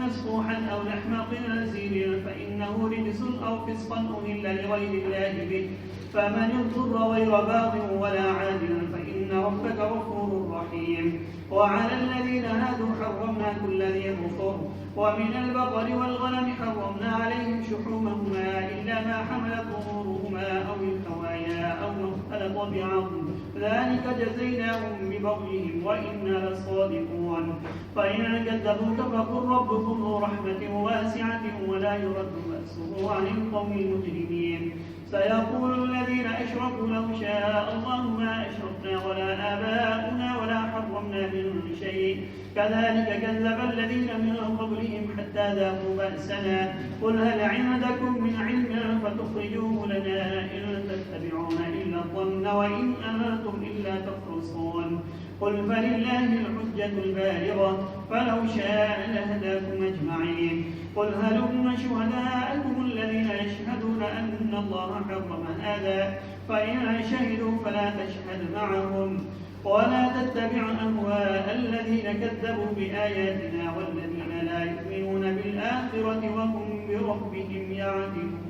مسفوحا أو لحم خنزير فإنه رجس أو فسقا أهل لغير الله به فمن اضطر غير باغ ولا عاد فإن ربك غفور رحيم وعلى الذين هادوا حرمنا كل ذي ظفر ومن البقر والغنم حرمنا عليهم شحومهما إلا ما حملت ظهورهما أو الحوايا أو ما اختلط بعظم ذلك جزيناهم ببغيهم وإنا لصادقون فإن كذبوك فقل ربكم ذو رحمة واسعة ولا يرد بأسه عن القوم المجرمين سيقول الذين أشركوا لو شاء الله ما أشركنا ولا آباؤنا ولا حرمنا من شيء كذلك كذب الذين من قبلهم حتى ذاقوا بأسنا قل هل عندكم من علم فتخرجوه لنا إن تتبعون إلا الظن وإن أنتم إلا تخرصون قل فلله الحجة البالغة فلو شاء لهداكم أجمعين قل هلم شهداءكم الذين يشهدون أن الله حرم هذا فإن شهدوا فلا تشهد معهم ولا تتبع أهواء الذين كذبوا بآياتنا والذين لا يؤمنون بالآخرة وهم بربهم يعدلون.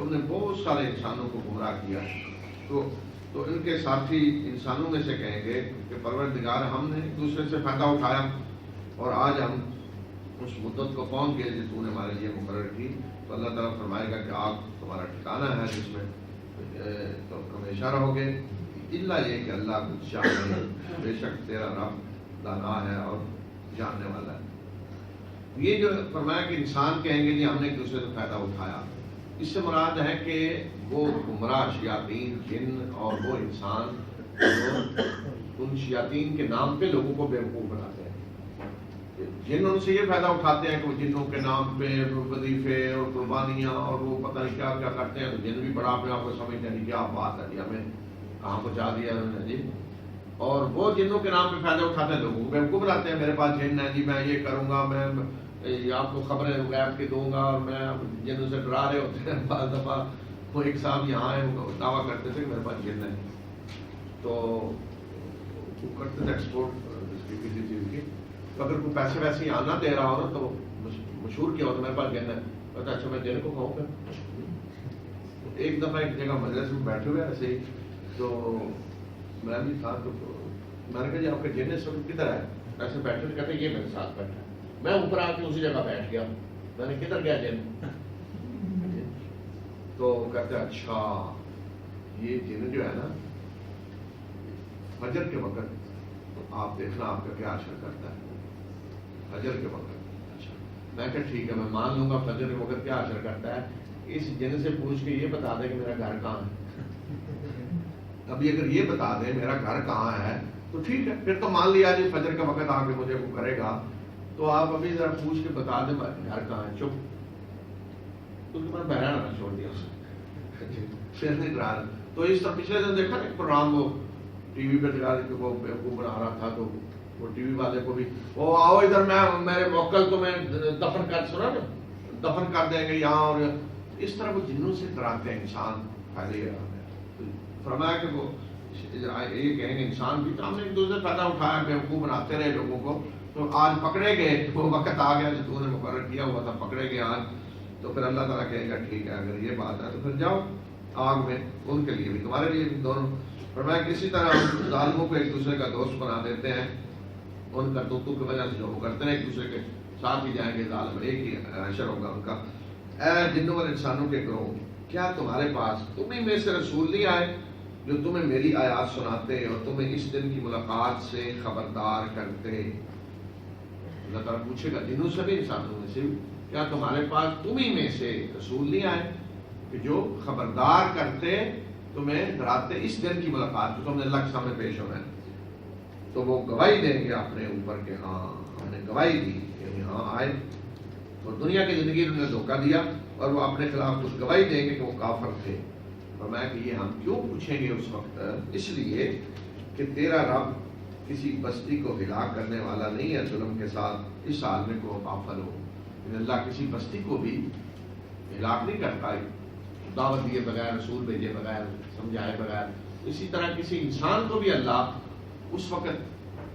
تم نے بہت سارے انسانوں کو گمراہ کیا. تو ان کے ساتھی انسانوں میں سے کہیں گے کہ پروردگار ہم نے ایک دوسرے سے فائدہ اٹھایا اور آج ہم اس مدت کو پہنچ گئے جو تو نے ہمارے لیے مقرر کی. تو اللہ تعالیٰ فرمائے گا کہ آگ تمہارا ٹھکانہ ہے جس میں تم ہمیشہ رہو گے، الا یہ کہ اللہ کچھ چاہے، بے شک تیرا رب دانا ہے اور جاننے والا ہے. یہ جو فرمایا کہ انسان کہیں گے جی ہم نے ایک دوسرے سے فائدہ اٹھایا، اس سے مراد ہے کہ وہ گمراہ شیاطین جن اور وہ انسان جو ان شیاطین کے نام پہ لوگوں کو بیوقوف بناتے ہیں. جن ان سے یہ فائدہ اٹھاتے ہیں کہ وہ جنوں کے نام پہ وظیفے اور قربانیاں اور وہ پتہ نہیں کیا کیا کرتے ہیں. تو جن بھی بڑا اپنے آپ کو سمجھتے ہیں کیا بات ہے جی، ہمیں کہاں پہنچا دیا انہوں نے جی. اور وہ جنوں کے نام پہ فائدہ اٹھاتے ہیں، لوگوں کو بیوقوف بناتے ہیں. میرے پاس جن ہے جی، میں یہ کروں گا، میں آپ کو خبریں غیب کی دوں گا، اور میں جنوں سے ڈرا رہے ہوتے ہیں. بعض دفعہ وہ ایک صاحب یہاں آئے دعویٰ کرتے تھے کہ میرے پاس جن ہے، تو وہ کرتے تھے ایکسپورٹ کسی چیز کی. تو اگر کوئی پیسے ویسے آنا دے رہا ہو نا تو مشہور کیا ہوتا میرے پاس جن ہے. کہتا اچھا میں جن کو کہوں گا. ایک دفعہ ایک جگہ مجلس میں بیٹھے ہوئے ایسے ہی، تو میں بھی تھا، تو میں نے کہا جی آپ کا جن اس وقت کدھر ہے؟ ایسے بیٹھے ہوئے کہتے یہ میرے ساتھ بیٹھا ہے. میں اوپر آ کے اسی جگہ بیٹھ گیا. میں نے کدھر گیا جن؟ تو کہتے اچھا یہ جن جو ہے نا فجر کے وقت تو آپ دیکھنا آپ کا کیا اثر کرتا ہے فجر کے وقت. اچھا میں کہا ٹھیک ہے میں مان لوں گا فجر کے وقت کیا اثر کرتا ہے. اس جن سے پوچھ کے یہ بتا دے کہ میرا گھر کہاں ہے. ابھی اگر یہ بتا دے میرا گھر کہاں ہے تو ٹھیک ہے، پھر تو مان لیا جی فجر کا وقت آ کے مجھے وہ کرے گا. تو آپ ابھی ذرا پوچھ کے بتا دیں گھر کہاں ہے. چپ، کیونکہ میں بہرا نہ چھوڑ دیا پھر نہیں ڈرا. تو اس طرح پچھلے دن دیکھا ایک پروگرام وہ ٹی وی پہ دکھا کے وہ بیوقوف بنا رہا تھا. تو وہ ٹی وی والے کو بھی وہ آؤ ادھر، میں میرے موکل تو میں دفن کر سنا نا دفن کر دیں گے یہاں. اور اس طرح وہ جنوں سے ڈراتے ہیں انسان. پہلے فرمایا کہ وہ یہ کہیں گے انسان بھی تو ہم نے ایک دوسرے پیدا اٹھایا، بیوقوف بناتے رہے لوگوں کو. تو آج پکڑے گئے، وہ وقت آ گیا جو تو نے مقرر کیا ہوا تھا، پکڑے گئے آج. تو پھر اللہ تعالیٰ کہے گا ٹھیک ہے اگر یہ بات ہے تو پھر جاؤ آگ میں، ان کے لیے بھی تمہارے لیے بھی دونوں. فرمایا کسی طرح ہم ظالموں کو ایک دوسرے کا دوست بنا دیتے ہیں ان کرتوتوں کی وجہ سے. جو وہ کرتے ہیں ایک دوسرے کے ساتھ ہی جائیں گے، ظالم ایک ہی حشر ہوگا ان کا. اے جنوں اور انسانوں کے گروہ، کیا تمہارے پاس تمہیں میں سے رسول نہیں آئے جو تمہیں میری آیات سناتے اور تمہیں اس دن کی ملاقات سے خبردار کرتے. اللہ تعالیٰ پوچھے گا جنوں سے بھی انسانوں میں سے، کیا تمہارے پاس تمہیں میں سے رسول نہیں آئے کہ جو خبردار کرتے تمہیں ڈراتے اس دن کی ملاقات جو تم نے اللہ کے سامنے پیش ہونا ہے. تو وہ گواہی دیں گے اپنے اوپر کہ ہاں ہم نے گواہی دی کہ ہاں آئے. اور دنیا کی زندگی انہوں نے دھوکہ دیا اور وہ اپنے خلاف کچھ گواہی دیں گے کہ وہ کافر تھے. فرمایا کہ یہ ہم کیوں پوچھیں گے اس وقت؟ اس لیے کہ تیرا رب کسی بستی کو ہلاک کرنے والا نہیں ہے ظلم کے ساتھ اس حال میں کو غافل ہو. اللہ کسی بستی کو بھی ہلاک نہیں کرتا دعوت دیے بغیر، رسول بھیجے بغیر، سمجھائے بغیر. اسی طرح کسی انسان کو بھی اللہ اس وقت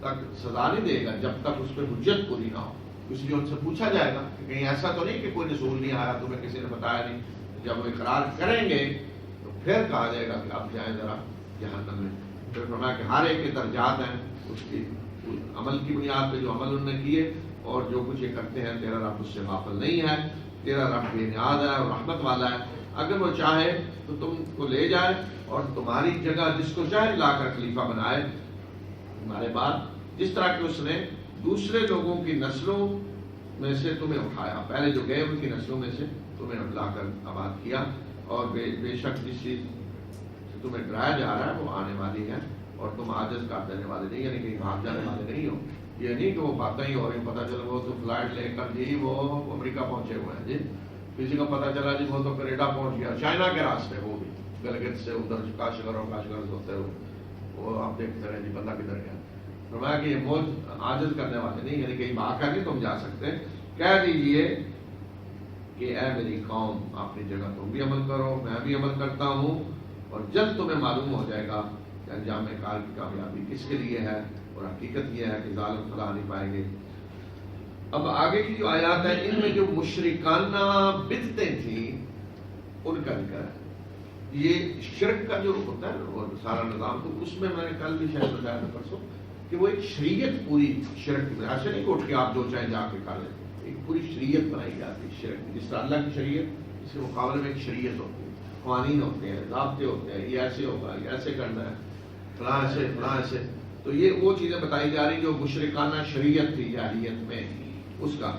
تک سزا نہیں دے گا جب تک اس پہ حجت پوری نہ ہو. اس لیے ان سے پوچھا جائے گا کہ کہیں ایسا تو نہیں کہ کوئی رسول نہیں آیا، تمہیں کسی نے بتایا نہیں. جب وہ اقرار کریں گے تو پھر کہا جائے گا کہ آپ جائیں ذرا جہنم میں. پھر فرمایا کہ ہر ایک کے درجات ہیں اس کی عمل کی بنیاد پہ جو عمل انہوں نے کیے اور جو کچھ یہ کرتے ہیں. تیرا رب اس سے غافل نہیں ہے، تیرا رب بے نیاز ہے اور رحمت والا ہے. اگر وہ چاہے تو تم کو لے جائے اور تمہاری جگہ جس کو چاہے لا کر خلیفہ بنائے تمہارے بعد، جس طرح کہ اس نے دوسرے لوگوں کی نسلوں میں سے تمہیں اٹھایا، پہلے جو گئے ان کی نسلوں میں سے تمہیں لا کر آباد کیا. اور بے شک جس چیز سے تمہیں ڈرایا جا رہا ہے وہ آنے والی ہے اور تم عاجز کر دینے والے نہیں، یعنی کہیں بھاگ جانے والے نہیں ہو. یہ نہیں کہ وہ باتیں ہی ہو رہی، پتہ چلا وہ تو فلائٹ لے کر جی وہ امریکہ پہنچے ہوئے ہیں جی. کسی کو پتہ چلا جی وہ تو کینیڈا پہنچ گیا، چائنا کے راستے، وہ بھی گلگت سے ادھر کاشغر ہوتے ہوئے وہ آپ دیکھتے رہے جی بندہ کدھر گیا. فرمایا کہ یہ موج عاجز کرنے والے نہیں، یعنی کہیں بھاگ کر نہیں تم جا سکتے. کہہ دیجئے کہ اے میری قوم اپنی جگہ تم بھی عمل کرو، میں بھی عمل کرتا ہوں، اور جب تمہیں معلوم ہو جائے گا کہ انجام کار کی کامیابی کس کے لیے ہے. اور حقیقت یہ ہے کہ ظالم فلاح نہیں پائیں گے. اب آگے کی جو آیات ہیں ان میں جو مشرکانہ بدعتیں تھیں ان کا ذکر ہے. یہ شرک کا جو ہوتا ہے وہ سارا نظام، تو اس میں نے کل بھی شاید بتایا تھا پرسوں کہ وہ ایک شریعت پوری شرک میں، ایسے نہیں کہ اٹھ کے آپ جو چاہیں جا کے کھا لیں، ایک پوری شریعت بنائی جاتی ہے شرک. جس طرح اللہ کی شریعت، اس کے مقابلے میں ایک شریعت ہوتی ہے، قوانین ہوتے ہیں، ضابطے ہوتے ہیں، یہ ایسے ہوگا، یہ ایسے کرنا ہے، فلاں ایسے فلاں ایسے. تو یہ وہ چیزیں بتائی جا رہی جو مشرکانہ شریعت تھی جاہلیت میں اس کا.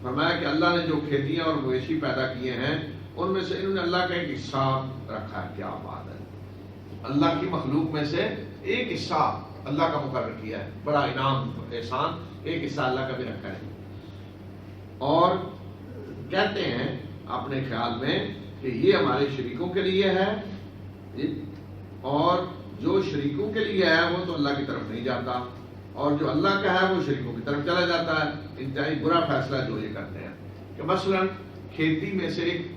فرمایا کہ اللہ نے جو کھیتیاں اور مویشی پیدا کیے ہیں ان میں سے انہوں نے اللہ کا ایک حصہ رکھا ہے. کیا بات ہے، اللہ کی مخلوق میں سے ایک حصہ اللہ کا مقرر کیا ہے. بڑا انعام احسان، ایک حصہ اللہ کا بھی رکھا ہے. اور کہتے ہیں اپنے خیال میں کہ یہ ہمارے شریکوں کے لیے ہے، اور جو شریکوں کے لیے ہے وہ تو اللہ کی طرف نہیں جاتا، اور جو اللہ کا ہے وہ شریکوں کی طرف چلا جاتا ہے. انتہائی برا فیصلہ جو یہ کرتے ہیں کہ مثلا کھیتی میں سے ایک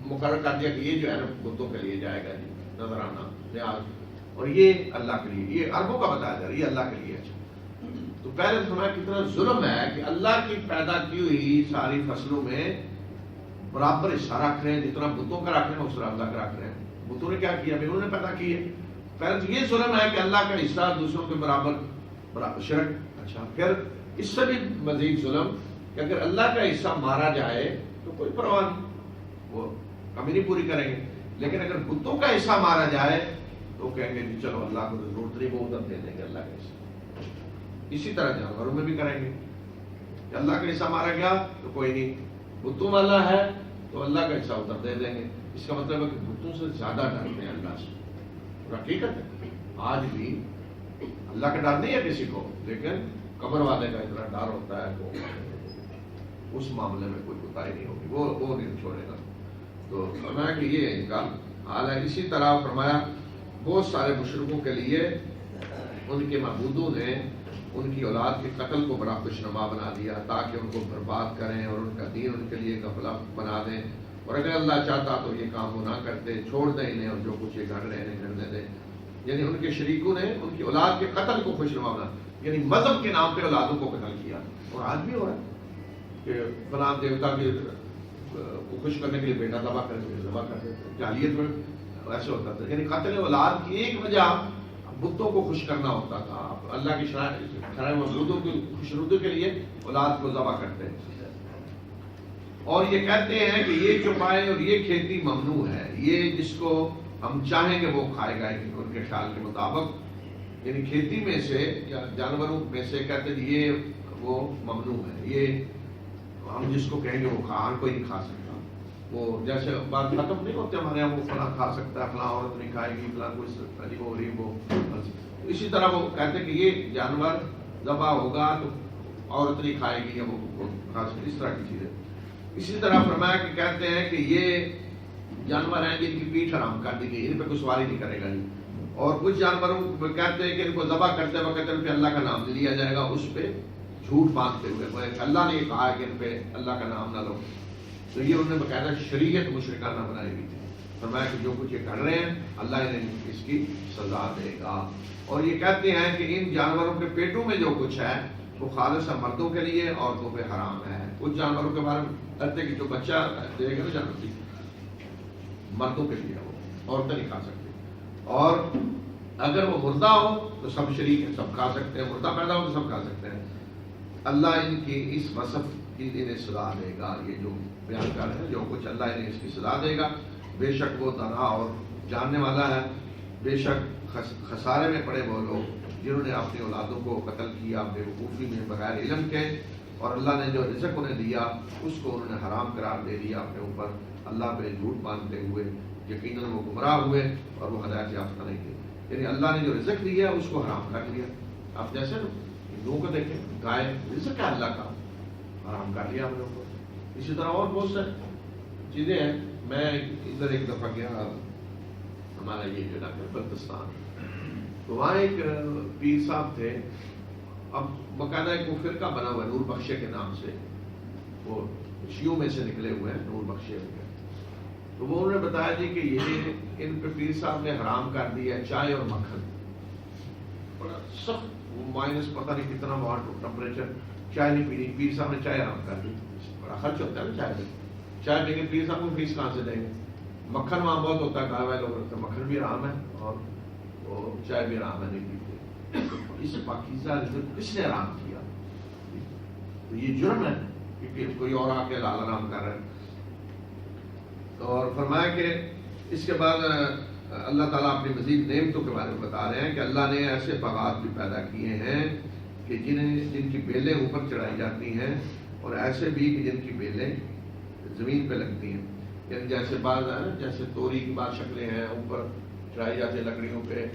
مقرر کر دیا کہ یہ جو ہے نا بتوں کے لیے جائے گا جی، نظرانہ نیاز، اور یہ اللہ کے لیے، یہ عربوں کا بتایا جا رہا ہے، یہ اللہ کے لیے. اچھا، تو پہلے ہمارا کتنا ظلم ہے کہ اللہ کی پیدا کی ہوئی ساری فصلوں میں برابر حصہ رکھ رہے ہیں، جتنا بتوں کا رکھ رہے ہیں اس طرح اللہ کا رکھ رہے ہیں. بتوں نے کیا کیا؟ انہوں نے پیدا کی ہے. پہلے تو یہ ظلم ہے کہ اللہ کا حصہ دوسروں کے برابر شرک. اچھا، پھر اس سے بھی مزید ظلم کہ اگر اللہ کا حصہ مارا جائے تو کوئی پرواہ نہیں، وہ کمی نہیں پوری کریں گے. لیکن اگر بتوں کا حصہ مارا جائے تو کہیں گے جی چلو اللہ کو ضرورت نہیں، وہ ادھر دے دیں گے اللہ کا حصہ. اسی طرح جانوروں میں بھی کریں گے کہ اللہ کا حصہ مارا گیا تو کوئی نہیں، بتوں والا ہے تو اللہ کا حصہ ادھر دے دیں گے. اس کا مطلب ہے کہ بتوں سے زیادہ ڈرتے ہیں اللہ سے. حقیقت ہے آج بھی اللہ کا ڈر نہیں ہے کسی کو، لیکن قبر والے کا اتنا ڈر ہوتا ہے تو اس معاملے میں کوئی کوتاہی نہیں ہوگی، وہ نہیں چھوڑے گا. تو فرمایا کہ یہ ان کا حال ہے. اسی طرح فرمایا بہت سارے مشرکوں کے لیے ان کے معبودوں نے ان کی اولاد کے قتل کو بڑا خوشنما بنا دیا تاکہ ان کو برباد کریں اور ان کا دین ان کے لیے غفلہ بنا دیں. اور اگر اللہ چاہتا تو یہ کام وہ نہ کرتے، چھوڑ دیں انہیں، اور جو کچھ یہ گھڑ رہے ہیں گھڑنے دیں. یعنی ان کے شریکوں نے ان کی اولاد کے قتل کو خوشنما بنا، یعنی مذہب کے نام پہ اولادوں کو قتل کیا. اور آج بھی ہو رہا ہے کہ فلاں دیوتا کو خوش کرنے کے لیے بیٹا ذبح کرتے تھے. جاہلیت میں ایسے ہوتا تھا. یعنی قتل اولاد کی ایک وجہ بتوں کو خوش کرنا ہوتا تھا. اللہ کی شرائع معبودوں کی خوشنودی کے لیے اولاد کو ذبح کرتے ہیں. اور یہ کہتے ہیں کہ یہ چوپائے اور یہ کھیتی ممنوع ہے، یہ جس کو ہم چاہیں گے وہ کھائے گا ان کے خیال کے مطابق. یعنی کھیتی میں سے یا جانوروں میں سے کہتے ہیں یہ وہ ممنوع ہے، یہ ہم جس کو کہیں گے وہ کوئی نہیں کھا سکتا. وہ جیسے بات ختم نہیں ہوتے ہمارے یہاں، وہ فلاں کھا سکتا ہے، فلاں عورت نہیں کھائے گی، فلاں کوئی عجیب و غریب ہو. اسی طرح وہ کہتے ہیں کہ یہ جانور ذبح ہوگا تو عورت نہیں کھائے گی یا وہ کھا سکتی، اس طرح کی چیزیں. اسی طرح فرمایا کہ کہتے ہیں کہ یہ جانور ہیں جن کی پیٹھ حرام کر دی گئی، ان پہ کوئی سواری نہیں کرے گا. اور کچھ جانوروں کو کہتے ہیں کہ ان کو ذبح کرتے وقت ان پہ اللہ کا نام لیا جائے گا، اس پہ جھوٹ باندھتے ہوئے. اللہ نے یہ کہا ہے کہ ان پہ اللہ کا نام نہ لو. تو یہ انہوں نے باقاعدہ شریعت مشرکانہ بنائی ہوئی تھی. فرمایا کہ جو کچھ یہ کر رہے ہیں اللہ انہیں اس کی سزا دے گا. اور یہ کہتے ہیں کہ ان جانوروں کے پیٹوں میں جو کچھ ہے وہ خالص مردوں کے لیے، عورتوں پہ حرام ہے. کچھ جانوروں کے بارے میں کہتے ہیں کہ جو بچہ دے گا نا جانور مردوں کے لیے، وہ عورتیں نہیں کھا سکتی. اور اگر وہ مردہ ہو تو سب شریک ہیں، سب کھا سکتے ہیں. مردہ پیدا ہو تو سب کھا سکتے ہیں. اللہ ان کی اس وصف کی انہیں سزا دے گا. یہ جو بیان کر رہے ہیں جو کچھ اللہ انہیں اس کی سزا دے گا. بے شک وہ دانا اور جاننے والا ہے. بے شک خسارے میں پڑے وہ لوگ جنہوں نے اپنی اولادوں کو قتل کیا بے وقوفی میں بغیر علم کے، اور اللہ نے جو رزق انہیں دیا اس کو انہوں نے حرام قرار دے دیا اپنے اوپر، اللہ پہ جھوٹ باندھتے ہوئے. یقیناً وہ گمراہ ہوئے اور وہ ہدایت یافتہ نہیں تھے. یعنی اللہ نے جو رزق دیا اس کو حرام کر دیا. آپ جیسے ہندوؤں کو دیکھیں، گائے رزق ہے اللہ کا، حرام کر لیا ہم لوگوں کو. اسی طرح اور بہت سے چیزیں ہیں. میں ادھر ایک دفعہ گیا، ہمارا یہ جو ہے بلتستان، تو وہاں ایک پیر صاحب تھے. اب باقاعدہ ایک وہ فرقہ بنا ہوا ہے نور بخشے کے نام سے، وہ شیعوں میں سے نکلے ہوئے ہیں نور بخشے کے. تو وہ انہوں نے بتایا جی کہ یہ ان پہ پیر صاحب نے حرام کر دیا چائے اور مکھن. بڑا سخت مائنس پتہ نہیں کتنا وہاں ٹمپریچر، چائے نہیں پینی. پیر صاحب نے چائے حرام کر دی. بڑا خرچ ہوتا ہے نا چائے میں. چائے لیں گے پیر صاحب کو فیس کہاں سے دیں گے؟ مکھن وہاں بہت ہوتا ہے، کہا لوگ رکھتے ہیں مکھن بھی حرام ہے اور وہ چائے بھی حرام ہے، نہیں پیتے. اس پاکیزہ رزق کس نے حرام کیا؟ تو یہ جرم ہے کہ کوئی اور آ کے حلال حرام کر رہا ہے. اور فرمایا کہ اس کے بعد اللہ تعالیٰ اپنی مزید نعمتوں کے بارے میں بتا رہے ہیں کہ اللہ نے ایسے باغات بھی پیدا کیے ہیں کہ جن کی بیلیں اوپر چڑھائی جاتی ہیں، اور ایسے بھی کہ جن کی بیلیں زمین پہ لگتی ہیں. یعنی جیسے جیسے توری کی بعض شکلیں ہیں اوپر چڑھائی جاتی ہیں لکڑیوں پہ،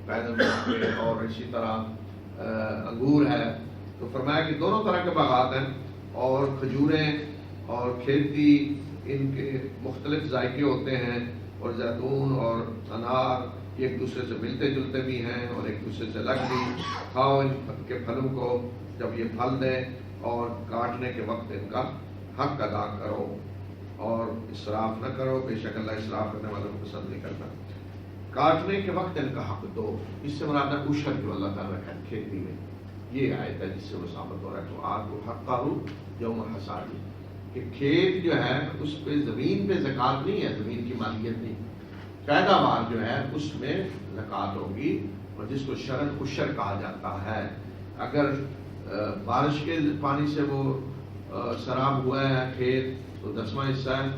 پیدل پہ، اور اسی طرح انگور ہے. تو فرمایا کہ دونوں طرح کے باغات ہیں، اور کھجوریں اور کھیتی ان کے مختلف ذائقے ہوتے ہیں، اور زیتون اور انار ایک دوسرے سے ملتے جلتے بھی ہیں اور ایک دوسرے سے الگ بھی. کھاؤ ان کے پھلوں کو جب یہ پھل دیں، اور کاٹنے کے وقت ان کا حق ادا کرو اور اسراف نہ کرو، بے شک اللہ اسراف کرنے والوں کو پسند نہیں کرتا. کاٹنے کے وقت ان کا حق دو، اس سے مراد ہے عشر جو اللہ تعالیٰ نے کھیتی میں. یہ آیت ہے جس سے وہ ثابت ہو رہا ہے. تو آپ کو حق ہو یوم حصادی، کہ کھیت جو ہے اس پہ زمین پہ زکوٰۃ نہیں ہے، زمین کی مالکیت نہیں، پیداوار جو ہے اس میں زکوٰۃ ہوگی، اور جس کو شرعاً عشر کہا جاتا ہے. اگر بارش کے پانی سے وہ سراب ہوا ہے کھیت تو 10واں حصہ ہے،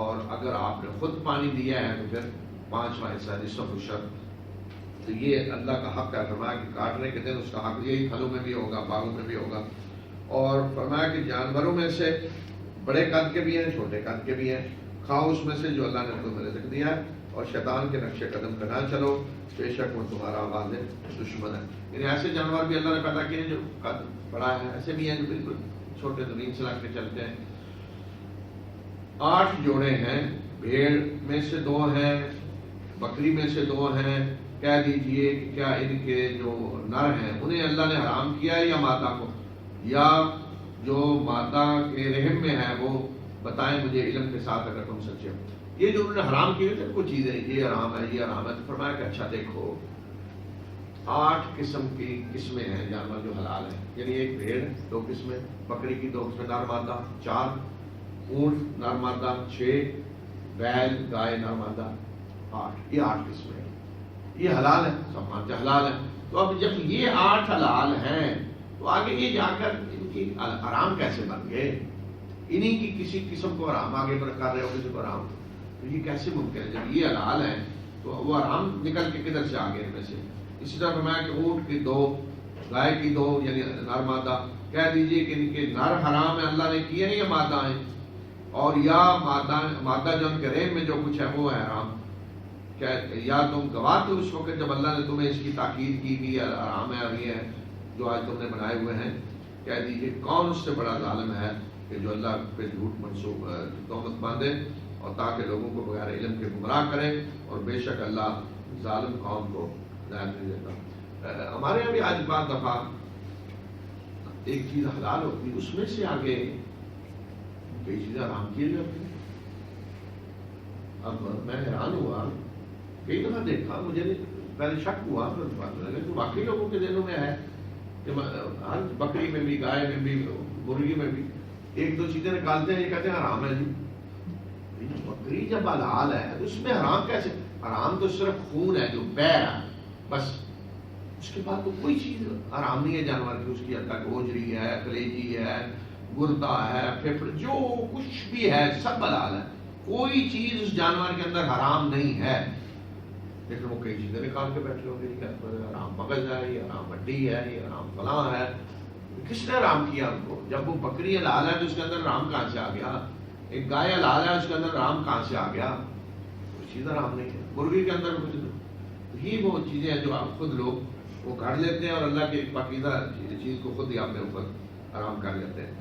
اور اگر آپ نے خود پانی دیا ہے تو پھر 5واں حصہ ہے، نصف عشر. تو یہ اللہ کا حق ہے. فرمایا کہ کاٹنے کے دن اس کا حق یہی پھلوں میں بھی ہوگا، باغوں میں بھی ہوگا. اور فرمایا کہ جانوروں میں سے بڑے قد کے بھی ہیں، چھوٹے قد کے بھی ہیں، کھاؤ اس میں سے جو اللہ نے تمہیں رزق دیا ہے، اور شیطان کے نقش قدم پہ نہ چلو، بے شک وہ تمہارا واضح دشمن ہے. یعنی ایسے جانور بھی اللہ نے پیدا کیے ہیں جو قد بڑا ہے، ایسے بھی ہیں جو بالکل چھوٹے زمین سے لگ کے چلتے ہیں. 8 جوڑے ہیں، بھیڑ میں سے 2 ہیں، بکری میں سے 2 ہیں. کہہ دیجئے کہ کیا ان کے جو نر ہیں انہیں اللہ نے حرام کیا ہے یا مادہ کو، یا جو مادہ کے رحم میں ہے وہ بتائیں مجھے علم کے ساتھ اگر تم سچے ہو. یہ جو انہوں نے حرام کی ہوئی کچھ چیزیں یہ حرام ہے یہ حرام ہے. تو فرمایا کہ اچھا دیکھو 8 قسم کی قسمیں ہیں جانور جو حلال ہیں. یعنی ایک بھیڑ 2 قسمیں، بکری کی 2 قسمیں نر مادہ 4، اونٹ نر مادہ 6، بیل گائے نر مادہ 8. یہ 8 قسمیں ہیں، یہ حلال ہے، سب مانتے حلال ہے. تو اب جب یہ 8 حلال ہیں تو آگے یہ جا کر ان کی حرام کیسے بن گئے؟ انہی کی کسی قسم کو حرام آگے پر کر رہے ہو کسی کو حرام، تو یہ کیسے ممکن ہے؟ جب یہ حلال ہیں تو وہ حرام نکل کے کدھر سے آگے ان میں سے؟ اسی طرح فرمایا کہ اونٹ کی 2، گائے کی 2 یعنی نر مادہ. کہہ دیجئے کہ ان کے نر حرام ہے اللہ نے کیے ہیں یا مادہ ہیں، اور یا مادہ جو ان کے رحم میں جو کچھ ہے وہ ہے حرام. یا تم گواہ تھے اس وقت جب اللہ نے تمہیں اس کی تاکید کی کہ حرام ہے اب یہ ہے جو آج تم نے بنائے ہوئے ہیں. کہہ دیجئے کون اس سے بڑا ظالم ہے کہ جو اللہ پہ جھوٹ منسوب تہمت باندھے اور تاکہ لوگوں کو بغیر علم کے گمراہ کرے، اور بے شک اللہ ظالم قوم کو ہدایت نہیں دیتا. ہمارے یہاں بھی آج بعض دفعہ ایک چیز حلال ہوتی اس میں سے آگے کئی چیزیں حرام کی جاتی ہیں. اب میں حیران ہوا، کئی دفعہ دیکھا، مجھے پہلے شک ہوا تو باقی لوگوں کے ذہنوں میں ہے کہ ہر بکری میں بھی، گائے میں بھی، مرغی میں بھی 1-2 چیزیں نکالتے ہیں، یہ کہتے ہیں حرام ہے. جی بکری جب حلال ہے تو اس میں حرام کیسے؟ حرام تو صرف خون ہے جو بہہ رہا ہے بس، اس کے بعد تو کوئی چیز حرام نہیں ہے جانور کی. اس کی حد گوجری ہے، کلیجی ہے، گردہ ہے، پھیپھڑ، جو کچھ بھی ہے سب حلال ہے. کوئی چیز اس جانور کے اندر حرام نہیں ہے. لیکن وہ کئی چیزیں نکال کے بیٹھے ہوں گے کہ حرام مغز ہے، یہ حرام ہڈی ہے، یہ حرام فلاں ہے. کس نے حرام کیا ان کو؟ جب وہ بکری حلال ہے تو اس کے اندر حرام کہاں سے آ گیا؟ ایک گائے حلال ہے اس کے اندر حرام کہاں سے آ گیا؟ کوئی چیز حرام نہیں ہے. مرغی کے اندر کچھ نہیں. ہی وہ چیزیں ہیں جو آپ خود لوگ وہ گھڑ لیتے ہیں اور اللہ کی پاکیزہ چیز کو خود ہی اپنے اوپر حرام کر لیتے ہیں.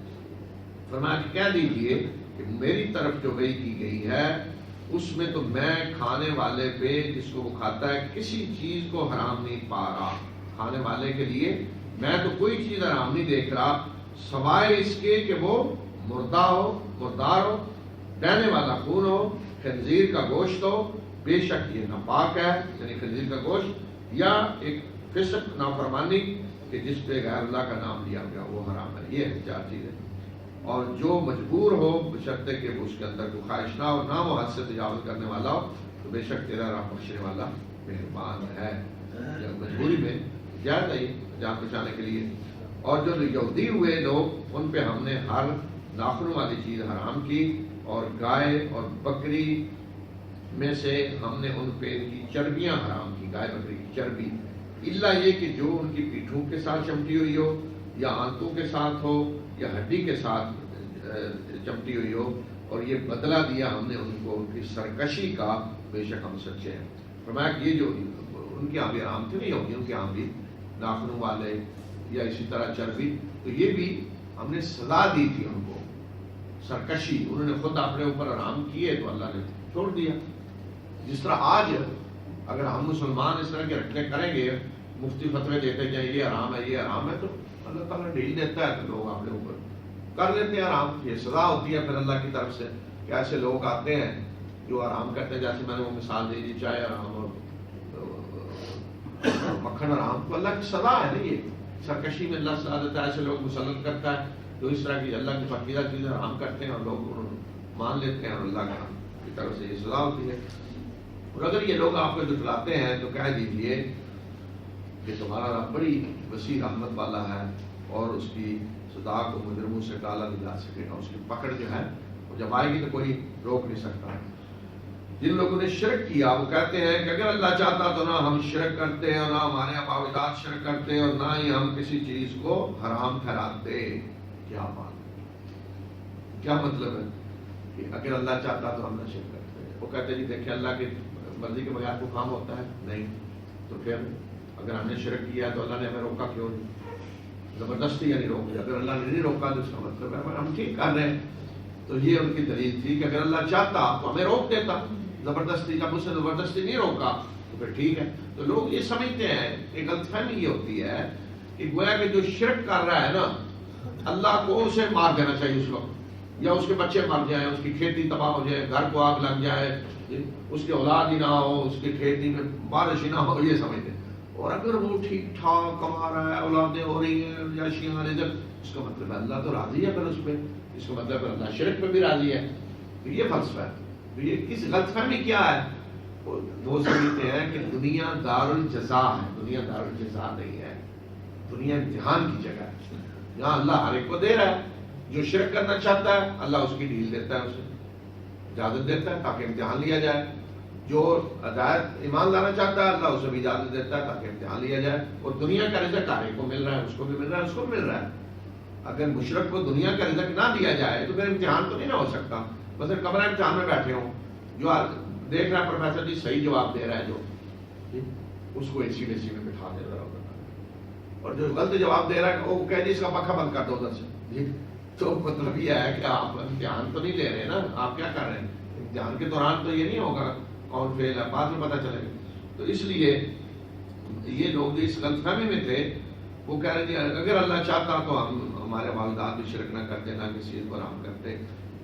فرمایا کہ کہہ دیجئے کہ میری طرف جو وحی کی گئی ہے اس میں تو میں کھانے والے پہ جس کو وہ کھاتا ہے کسی چیز کو حرام نہیں پا رہا. کھانے والے کے لیے میں تو کوئی چیز حرام نہیں دیکھ رہا سوائے اس کے کہ وہ مردہ ہو، مردار ہو، بہنے والا خون ہو، خنزیر کا گوشت ہو. بے شک یہ ناپاک ہے، یعنی خنزیر کا گوشت، یا ایک فسق نافرمانی کہ جس پہ غیر اللہ کا نام لیا گیا وہ حرام ہے. یہ ہے 4 چیزیں. اور جو مجبور ہو بشرطے کہ وہ اس کے اندر کوئی خواہش نہ ہو، نہ وہ حد سے تجاوز کرنے والا ہو، تو بے شک تیرا رحم بخشنے والا مہربان ہے۔ مجبوری میں جائز ہے جان بچانے کے لیے۔ اور جو یہودی ہوئے لوگ، ان پہ ہم نے ہر ناخنوں والی چیز حرام کی، اور گائے اور بکری میں سے ہم نے ان پہ ان کی چربیاں حرام کی، گائے بکری کی چربی، الا یہ کہ جو ان کی پیٹھوں کے ساتھ چمٹی ہوئی ہو، یا آنتوں کے ساتھ ہو، یا ہڈی کے ساتھ چمٹی ہوئی ہو، اور یہ بدلہ دیا ہم نے ان کو ان کی سرکشی کا، بے شک ہم سچے ہیں۔ فرمایا کہ یہ جو ان کے یہاں بھی حرام تھے، نہیں ہوگی ان کے یہاں بھی ناخنوں والے یا اسی طرح چربی، تو یہ بھی ہم نے سزا دی تھی ان کو، سرکشی انہوں نے خود اپنے اوپر حرام کیے تو اللہ نے چھوڑ دیا۔ جس طرح آج اگر ہم مسلمان اس طرح کے رکھنے کریں گے، مفتی فتوے دیتے جائیں یہ حرام ہے یہ حرام ہے، تو اللہ تعالیٰ ڈھیل دیتا ہے تو لوگ اپنے اوپر کر لیتے ہیں حرام۔ یہ سزا ہوتی ہے پھر اللہ کی طرف سے کہ ایسے لوگ آتے ہیں جو حرام کرتے ہیں، جیسے میں نے وہ مثال دی تھی چائے حرام اور مکھن حرام، تو اللہ کی سزا ہے نا، یہ سرکشی میں اللہ سزا دیتا ہے۔ ایسے لوگ مسلط کرتا ہے جو اس طرح کی اللہ کی پسندیدہ چیزیں حرام کرتے ہیں اور لوگ مان لیتے ہیں، اور اللہ کی طرف سے یہ سزا ہوتی ہے۔ اور اگر یہ لوگ آپ کو جھٹلاتے ہیں تو کہہ دیجئے کہ تمہارا رب بڑی وسیع رحمت والا ہے، اور اس کی سزا کو مجرموں سے ٹالا نہیں جا سکے گا، اس کی پکڑ جو ہے وہ جب آئے گی تو کوئی روک نہیں سکتا۔ جن لوگوں نے شرک کیا وہ کہتے ہیں کہ اگر اللہ چاہتا تو نہ ہم شرک کرتے ہیں، اور نہ ہمارے اباء شرک کرتے ہیں، اور نہ ہی ہم کسی چیز کو حرام ٹھہراتے۔ کیا بات، کیا مطلب ہے کہ اگر اللہ چاہتا تو ہم نہ شرک کرتے ہیں؟ وہ کہتے ہیں جی دیکھیں اللہ کی مرضی کے بغیر کوئی کام ہوتا ہے نہیں، تو پھر اگر ہم نے شرک کیا تو اللہ نے ہمیں روکا کیوں نہیں؟ زبردستی یعنی روک دیا۔ اگر اللہ نے نہیں روکا تو اس کا مطلب ہے ہم ٹھیک کر رہے ہیں۔ تو یہ ان کی دلیل تھی کہ اگر اللہ چاہتا تو ہمیں روک دیتا زبردستی، جب اسے زبردستی نہیں روکا تو پھر ٹھیک ہے۔ تو لوگ یہ سمجھتے ہیں کہ غلط فہمی یہ ہوتی ہے کہ گویا کہ جو شرک کر رہا ہے نا، اللہ کو اسے مار دینا چاہیے اس وقت، یا اس کے بچے مر جائیں، اس کی کھیتی تباہ ہو جائے، گھر کو آگ لگ جائے، اس کی اولاد ہی نہ ہو، اس کی کھیتی میں بارش ہی نہ ہو، یہ سمجھتے ہیں۔ اور اگر وہ ٹھیک ٹھاک کما رہا ہے، اولادیں ہو رہی ہیں، یاشیاں رزق، اس کا مطلب ہے اللہ تو راضی ہے پھر اس پہ، اس کا مطلب ہے اللہ شرک پہ بھی راضی ہے۔ تو یہ فلسفہ ہے۔ تو یہ اس غلط فہمی کیا ہے؟ وہ سمجھتے ہیں کہ دنیا دار الجزا ہے، دنیا دار الجزا نہیں ہے، دنیا امتحان کی جگہ ہے۔ یہاں اللہ ہر ایک کو دے رہا ہے، جو شرک کرنا چاہتا ہے اللہ اس کی ڈھیل دیتا ہے، اسے اجازت دیتا ہے تاکہ امتحان لیا جائے۔ جو ہدایت ایمان لانا چاہتا ہے اللہ اسے بھی اجازت دیتا ہے تاکہ امتحان لیا جائے۔ اور دنیا کا رزق ہر ایک کو مل رہا ہے، اس کو بھی مل رہا ہے، اس کو بھی مل رہا ہے۔ اگر مشرک کو دنیا کا رزق نہ دیا جائے تو پھر امتحان تو نہیں نہ ہو سکتا۔ بس قبر امتحان میں بیٹھے ہوں، جو دیکھ رہا ہے پروفیسر جی صحیح جواب دے رہا ہے، جو اس کو اسی میں بٹھا دے رہا ہوگا، اور جو غلط جواب دے رہا ہے وہ کہہ جی اس کا پنکھا بند کر دو ادھر سے۔ تو مطلب یہ ہے کہ آپ امتحان تو نہیں لے رہے نا، آپ کیا کر رہے ہیں؟ امتحان کے دوران تو یہ نہیں ہوگا کون فیل ہے، بعد میں پتہ چلے گا۔ تو اس لیے یہ لوگ اس غلط فہمی میں تھے، وہ کہہ رہے تھے اگر اللہ چاہتا تو ہم ہمارے والدات بھی شرک نہ کرتے، نہ کسی چیز پر ہم کرتے۔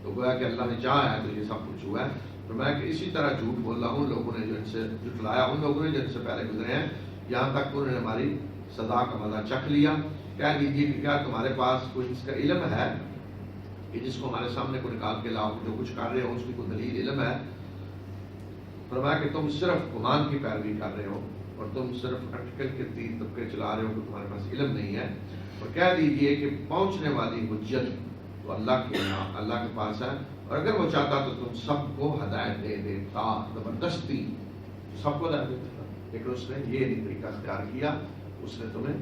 تو گویا کہ اللہ نے چاہا ہے تو یہ سب کچھ ہوا ہے۔ تو میں کہ اسی طرح جھوٹ بول رہا ہوں، ان لوگوں نے جو ان سے جھٹلایا، ان لوگوں نے جو ان سے پہلے گزرے ہیں، یہاں تک انہوں نے ہماری سزا کا مزہ چکھ لیا۔ کہہ دیجیے کہ کیا تمہارے پاس کوئی اس کا علم ہے کہ جس کو ہمارے سامنے کو نکال کے لاؤ، جو کچھ کر رہے ہو اس کی کوئی دلیل علم ہے؟ فرمایا کہ تم صرف گمان کی پیروی کر رہے ہو، اور تم صرف اٹکل کے تین طبقے چلا رہے ہو کہ تمہارے پاس علم نہیں ہے۔ اور کہہ دیجیے کہ پہنچنے والی حجت تو اللہ کے پاس ہے، اور اگر وہ چاہتا تو تم سب کو ہدایت دے دیتا، زبردستی سب کو ہدایت دیتا، لیکن اس نے یہ نہیں طریقہ اختیار کیا، اس نے تمہیں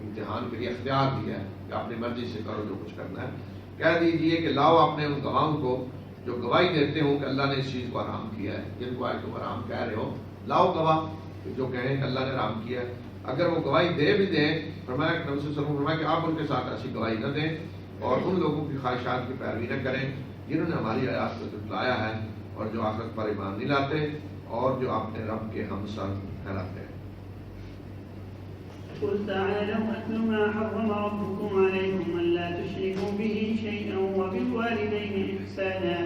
امتحان کے لیے اختیار دیا ہے کہ اپنی مرضی سے کرو جو کچھ کرنا ہے۔ کہہ دیجیے کہ لاؤ اپنے ان گواہوں کو جو گواہی دیتے ہوں کہ اللہ نے اس چیز کو حرام کیا ہے، جن کو آج تم حرام کہہ رہے ہو، لاؤ گواہ جو کہیں کہ اللہ نے حرام کیا ہے۔ اگر وہ گواہی دے بھی دیں، فرمایا کہ نبی صلی اللہ علیہ وسلم فرمایا کہ آپ ان کے ساتھ ایسی گواہی نہ دیں، اور ان لوگوں کی خواہشات کی پیروی نہ کریں جنہوں نے ہماری آیات کو جھٹلایا ہے، اور جو آخرت پر ایمان نہیں لاتے، اور جو اپنے رب کے ہمسر ٹھہراتے ہیں۔ قل تعالوا أتل ما حرم ربكم عليكم ألا تشركوا به شيئا وبالوالدين إحسانا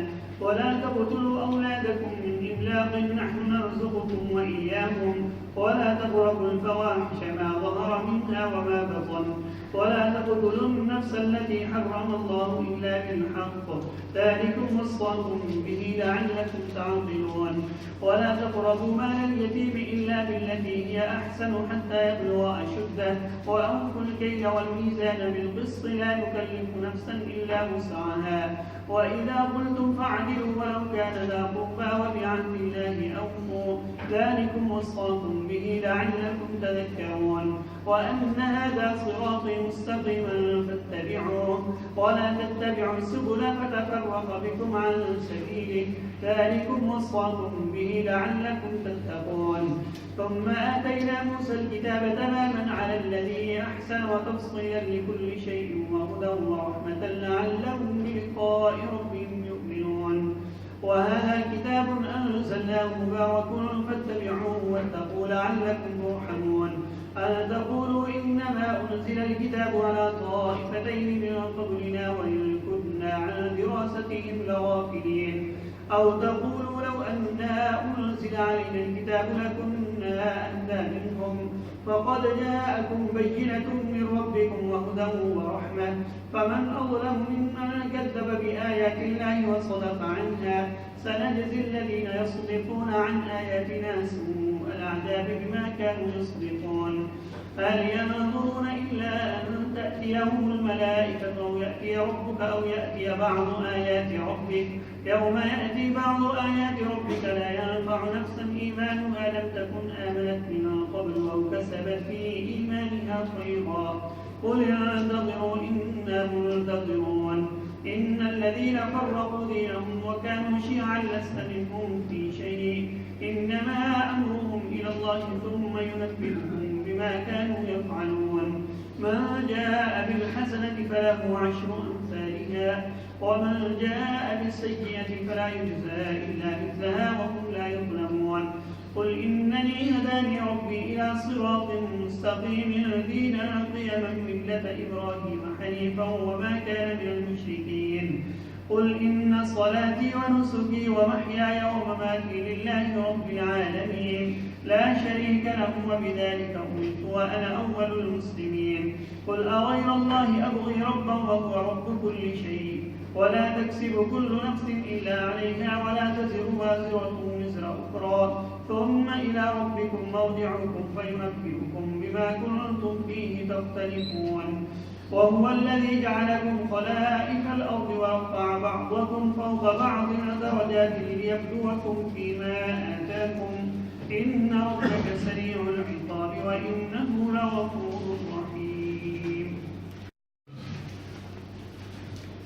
ولا تقتلوا أولادكم من إملاق نحن نرزقكم وإياهم ولا تقربوا الفواحش ما ظهر منها وما بطن ولا تقتلوا النفس التي حرم الله إلا بالحق ذلكم وصاكم به لعلكم تعقلون ولا تقربوا مال اليتيم إلا بالتي هي أحسن حتى يبلغ أشده وأوفوا الكيل والميزان بالقسط لا نكلف نفسا إلا وسعها وإذا قلتم فاعدلوا ولو كان ذا قربى وبعهد الله أوفوا ذلكم وصاكم به لعلكم تذكرون وأن هذا صراطي مستقيما فاتبعوه ولا تتبعوا السبل فتفرق بكم عن سبيله ذلكم وصاكم به لعلكم تتقون ثم آتينا موسى الكتاب تماما على الذي أحسن وتفصيلا لكل شيء وهدى ورحمة لعلهم بلقاء ربهم يؤمنون وهذا كتاب أنزلناه مبارك فاتبعوه واتقوا لعلكم ترحمون أن تقولوا إنما أنزل الكتاب على طائفتين من قبلنا وإن كنا عن دراستهم لغافلين أو تقولوا لو أنا أنزل علينا الكتاب لكنا أهدى منهم فقد جاءكم بينة من ربكم وهدى ورحمة فمن أظلم ممن كذب بآيات الله وصدف عنها سنجزي الذين يصدفون عن آياتنا سوء العذاب بما كانوا يصدفون هل ينظرون إلا أن تأتيهم الملائكة أو يأتي ربك أو يأتي بعض آيات ربك يوم يأتي بعض آيات ربك لا ينفع نفسا إيمانها لم تكن آمنت من قبل أو كسبت في إيمانها خيرا قل انتظروا إنا منتظرون إن الذين فرقوا دينهم وكانوا شيعا لست منهم في شيء إنما أمرهم إلى الله ثم ينبئهم بما كانوا يفعلون من جاء بالحسنة فله عشر أمثالها ومن جاء بالسيئة فلا يجزى إلا مثلها وهم لا يظلمون قل إنني هداني ربي إلى صراط مستقيم دينا قيما ملة إبراهيم حنيفا وما كان من المشركين قل إن صلاتي ونسكي ومحياي ومماتي لله رب العالمين لا شريك له وبذلك أمرت وأنا أول المسلمين قل أغير الله أبغي ربا وهو رب كل شيء ولا تكسب كل نفس إلا عليها ولا تزر وازرة وزر أخرى ثم إلى ربكم مرجعكم فينبئكم بما كنتم فيه تختلفون وهو الذي جعلكم خلائف الأرض ورفع بعضكم فوق بعض درجات ليبلوكم فيما آتاكم إن ربك سريع العقاب وإنه لغفور رحيم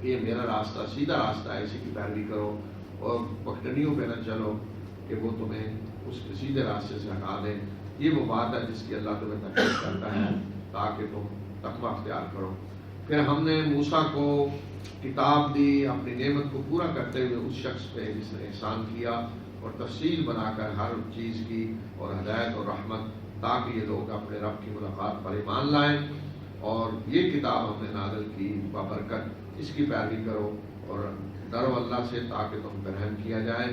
کہ یہ میرا راستہ سیدھا راستہ ہے، اسی کی پیروی کرو اور پختنیوں پہ نہ چلو کہ وہ تمہیں اس کے سیدھے راستے سے ہٹا دیں۔ یہ وہ بات ہے جس کی اللہ تمہیں تکلیف کرتا ہے تاکہ تم تقویٰ اختیار کرو۔ پھر ہم نے موسیٰ کو کتاب دی اپنی نعمت کو پورا کرتے ہوئے اس شخص پہ جس نے احسان کیا، اور تفصیل بنا کر ہر چیز کی اور ہدایت اور رحمت، تاکہ یہ لوگ اپنے رب کی ملاقات پر ایمان لائیں۔ اور یہ کتاب ہم نے نازل کی بابرکت، اس کی پیروی کرو اور ڈرو اللہ سے تاکہ تم پر رحم کیا جائے۔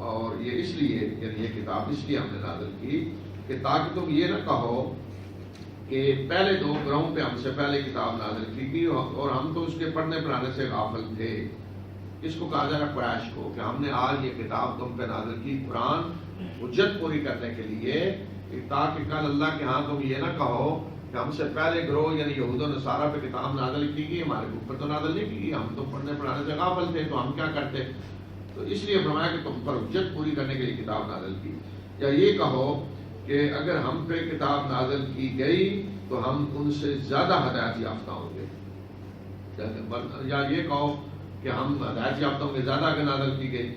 اور یہ اس لیے، یعنی یہ کتاب اس لیے ہم نے نازل کی کہ تاکہ تم یہ نہ کہو کہ پہلے دو گروہوں پہ ہم سے پہلے کتاب نازل کی گئی اور ہم تو اس کے پڑھنے پڑھانے سے غافل تھے۔ اس کو کہا جا رہا قریش کو کہ ہم نے آج یہ کتاب تم پہ نازل کی قرآن حجت پوری کرنے کے لیے، تاکہ کل اللہ کے ہاں تم یہ نہ کہو کہ ہم سے پہلے گروہ یعنی یہود و نصارہ پہ کتاب نازل کی گئی، ہمارے اوپر تو نازل نہیں کی گئی، ہم تو پڑھنے پڑھانے سے غافل تھے، تو ہم کیا کرتے؟ تو اس لیے فرمایا کہ تم پر حجت پوری کرنے کے لیے کتاب نازل کی۔ یا یہ کہو کہ اگر ہم پہ کتاب نازل کی گئی تو ہم ان سے زیادہ ہدایت یافتہ ہوں گے، یا یہ کہو کہ ہم ہدایت یافتہ ہوں گے زیادہ اگر نازل کی گئی،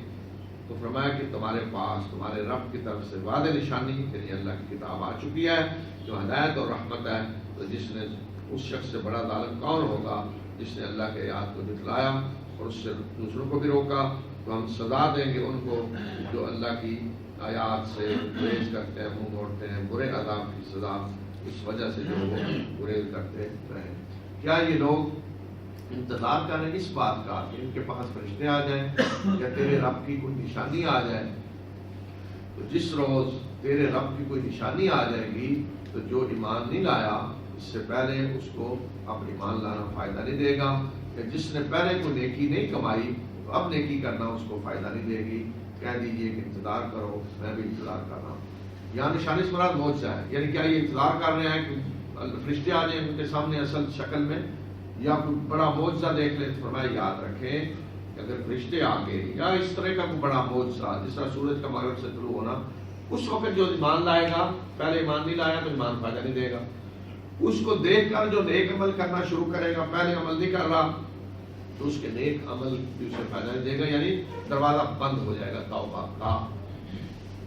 تو فرمایا کہ تمہارے پاس تمہارے رب کی طرف سے واضح نشانی یعنی اللہ کی کتاب آ چکی ہے جو ہدایت اور رحمت ہے۔ تو جس نے اس شخص سے بڑا ظالم کون ہوگا جس نے اللہ کے آیات کو جھٹلایا اور اس سے دوسروں کو بھی روکا؟ تو ہم سزا دیں گے ان کو جو اللہ کی آیات سے گریز کرتے ہیں، منہ موڑتے ہیں، برے عذاب کی سزا اس وجہ سے جو وہ گریز کرتے رہے۔ کیا یہ لوگ انتظار کر رہے ہیں اس بات کا کہ ان کے پاس فرشتے آ جائیں یا تیرے رب کی کوئی نشانی آ جائے؟ تو جس روز تیرے رب کی کوئی نشانی آ جائے گی تو جو ایمان نہیں لایا اس سے پہلے اس کو اب ایمان لانا فائدہ نہیں دے گا، کہ جس نے پہلے کوئی نیکی نہیں کمائی تو اب نیکی کرنا اس کو فائدہ نہیں دے گی۔ کہہ دیجئے کہ انتظار کرو، میں بھی انتظار کر رہا ہوں۔ یہاں نشانی سے مراد معجزہ ہے، یعنی کیا یہ انتظار کر رہے ہیں کہ فرشتے آ جائیں ان کے سامنے اصل شکل میں یا کوئی بڑا معجزہ دیکھ لیں؟ فرمایا یاد رکھیں کہ اگر فرشتے آ گئے یا اس طرح کا کوئی بڑا معجزہ جس طرح سورج کا مغرب سے طلوع ہونا، اس وقت جو ایمان لائے گا، پہلے ایمان نہیں لایا تو ایمان فائدہ نہیں دے گا۔ اس کو دیکھ کر جو نیک عمل کرنا شروع کرے گا، پہلے عمل نہیں کر رہا تو اس کے نیک عمل بھی اسے فائدہ نہیں دے گا، یعنی دروازہ بند ہو جائے گا توبہ کا۔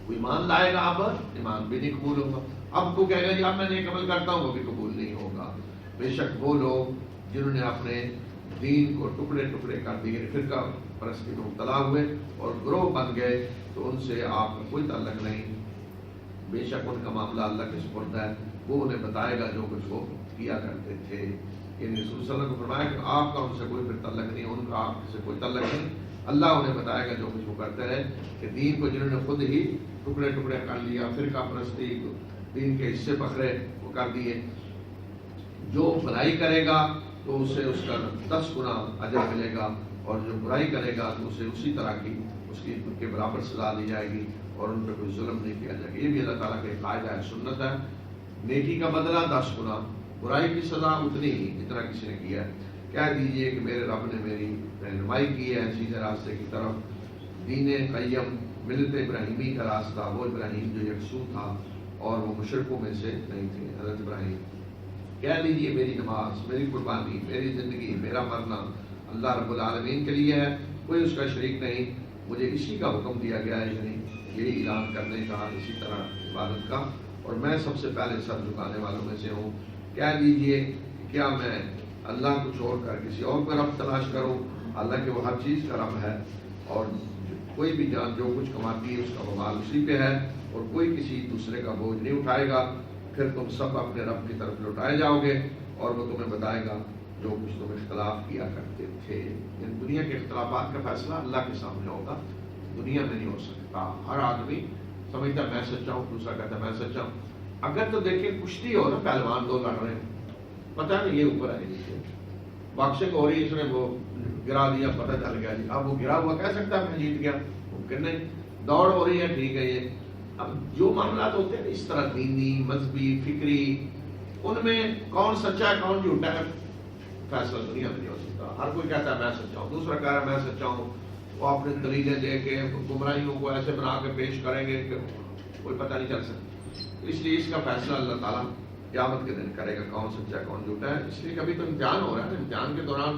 وہ ایمان لائے گا اب ایمان بھی نہیں قبول ہوگا، اب کو کہے گا جی اب میں نیک عمل کرتا ہوں، وہ بھی قبول نہیں ہوگا۔ بے شک وہ لوگ جنہوں نے اپنے دین کو ٹکڑے ٹکڑے کر دیے، فرقہ پرستی میں مبتلا ہوئے اور گروہ بن گئے، تو ان سے آپ کا کوئی تعلق نہیں۔ بے شک ان کا معاملہ اللہ کے سپرد ہے، وہ انہیں بتائے گا جو کچھ وہ کیا کرتے تھے۔ یعنی رسول صلی اللہ علیہ وسلم کو فرمایا کہ آپ کا ان سے کوئی پھر تعلق نہیں، ان کا آپ سے کوئی تعلق نہیں، اللہ انہیں بتائے گا جو کچھ وہ کرتے رہے۔ کہ دین کو جنہوں نے خود ہی ٹکڑے ٹکڑے کر لیا، فرقہ پرستی دین کے حصے پکڑے وہ کر دیے، جو بھلائی کرے گا تو اسے اس کا 10 گنا اجر ملے گا، اور جو برائی کرے گا تو اسے اسی طرح کی اس کی کے برابر سزا دی جائے گی، اور ان پہ کوئی ظلم نہیں کیا جائے گا۔ یہ بھی اللہ تعالیٰ کا قاعدہ ہے، سنت ہے۔ نیکی کا بدلہ 10 گنا، برائی کی سزا اتنی ہی جتنا کسی نے کیا ہے۔ کہہ دیجئے کہ میرے رب نے میری رہنمائی کی ہے سیدھے راستے کی طرف، دین قیم ملت ابراہیمی کا راستہ، وہ ابراہیم جو یکسو تھا اور وہ مشرکوں میں سے نہیں تھے، حضرت ابراہیم۔ کہہ دیجئے میری نماز، میری قربانی، میری زندگی، میرا مرنا اللہ رب العالمین کے لیے ہے، کوئی اس کا شریک نہیں، مجھے اسی کا حکم دیا گیا ہے، یعنی یہی اعلان کرنے کا، اسی طرح عبادت کا، اور میں سب سے پہلے سر جھکانے والوں میں سے ہوں۔ کہہ دیجئے کہ کیا میں اللہ کو چھوڑ کر کسی اور کو رب تلاش کروں؟ حالانکہ وہ ہر چیز کا رب ہے، اور کوئی بھی جان جو کچھ کماتی ہے اس کا وبال اسی پہ ہے، اور کوئی کسی دوسرے کا بوجھ نہیں اٹھائے گا۔ پھر تم سب اپنے رب کی طرف لوٹائے جاؤ گے، اور وہ تمہیں بتائے گا جو کچھ تم اختلاف کیا کرتے تھے۔ یعنی دنیا کے اختلافات کا فیصلہ اللہ کے سامنے ہوگا، دنیا میں نہیں ہو سکتا۔ ہر آدمی سمجھتا میں سچا ہوں، دوسرا کہتا میں سچا ہوں۔ اگر تو دیکھیں کشتی ہو نا، پہلوان دو لڑ رہے ہیں، پتہ نہیں یہ اوپر ہے نیچے، باکسنگ ہو رہی ہے، اس نے وہ گرا دیا، پتہ چل گیا جی، اب وہ گرا ہوا کہہ سکتا ہے میں جیت گیا؟ ممکن نہیں۔ دوڑ ہو رہی ہے، ٹھیک ہے، یہ اب جو معاملات ہوتے ہیں اس طرح دینی، مذہبی، فکری، ان میں کون سچا ہے کون جھوٹا ہے فیصلہ دنیا میں نہیں ہو سکتا۔ ہر کوئی کہتا ہے میں سچا ہوں، دوسرا کہہ رہا ہے میں سچا ہوں، وہ اپنے دلیلیں دے کے گمراہیوں کو ایسے بنا کے پیش کریں گے کہ کوئی پتہ نہیں چل سکتا۔ اس لیے اس کا فیصلہ اللہ تعالیٰ قیامت کے دن کرے گا کون سچا ہے کون جھوٹا ہے۔ اس لیے کبھی تو امتحان ہو رہا ہے، امتحان کے دوران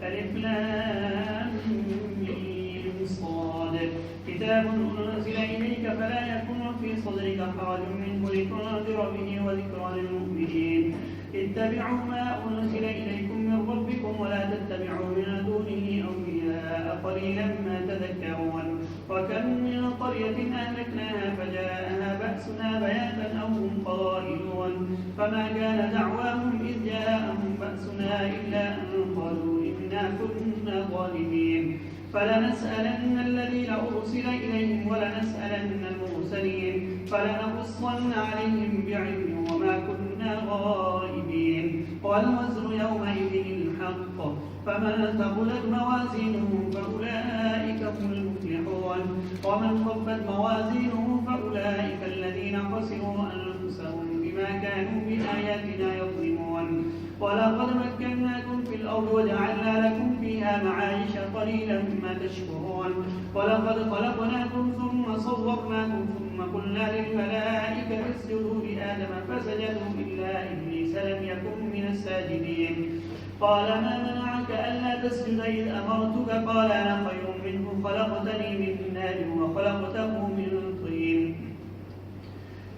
ألف لام ميم صاد كتاب أنزل إليك فلا يكن في صدرك حرج منه لتنذر به وذكرى للمؤمنين اتبعوا ما أنزل إليكم من ربكم ولا تتبعوا من دونه أولياء قليلا ما تذكرون وكم من قرية أهلكناها فجاءها بأسنا بياتا أو هم قائلون فما كان دعواهم إذ جاءهم بأسنا إلا أن قالوا إنا كنا ظالمين فلنسألن الذين أرسل إليهم ولنسألن المرسلين فلنقصن عليهم بعلم وما كنا غائبين والوزن يومئذ الحق فمن ثقلت موازينه فأولئك هم المفلحون ومن خفت موازينه فأولئك الذين خسروا أنفسهم بما كانوا بآياتنا يظلمون ولقد مكناكم في الأرض وجعلنا لكم فيها معايش قليلا ما تشكرون ولقد خلقناكم ثم صورناكم ثم قلنا للملائكة اسجدوا لآدم فسجدوا إلا إبليس لم يكن من الساجدين قال ما منعك ألا تسجد إذ أمرتك قال أنا خير منه خلقتني من نار وخلقته من طين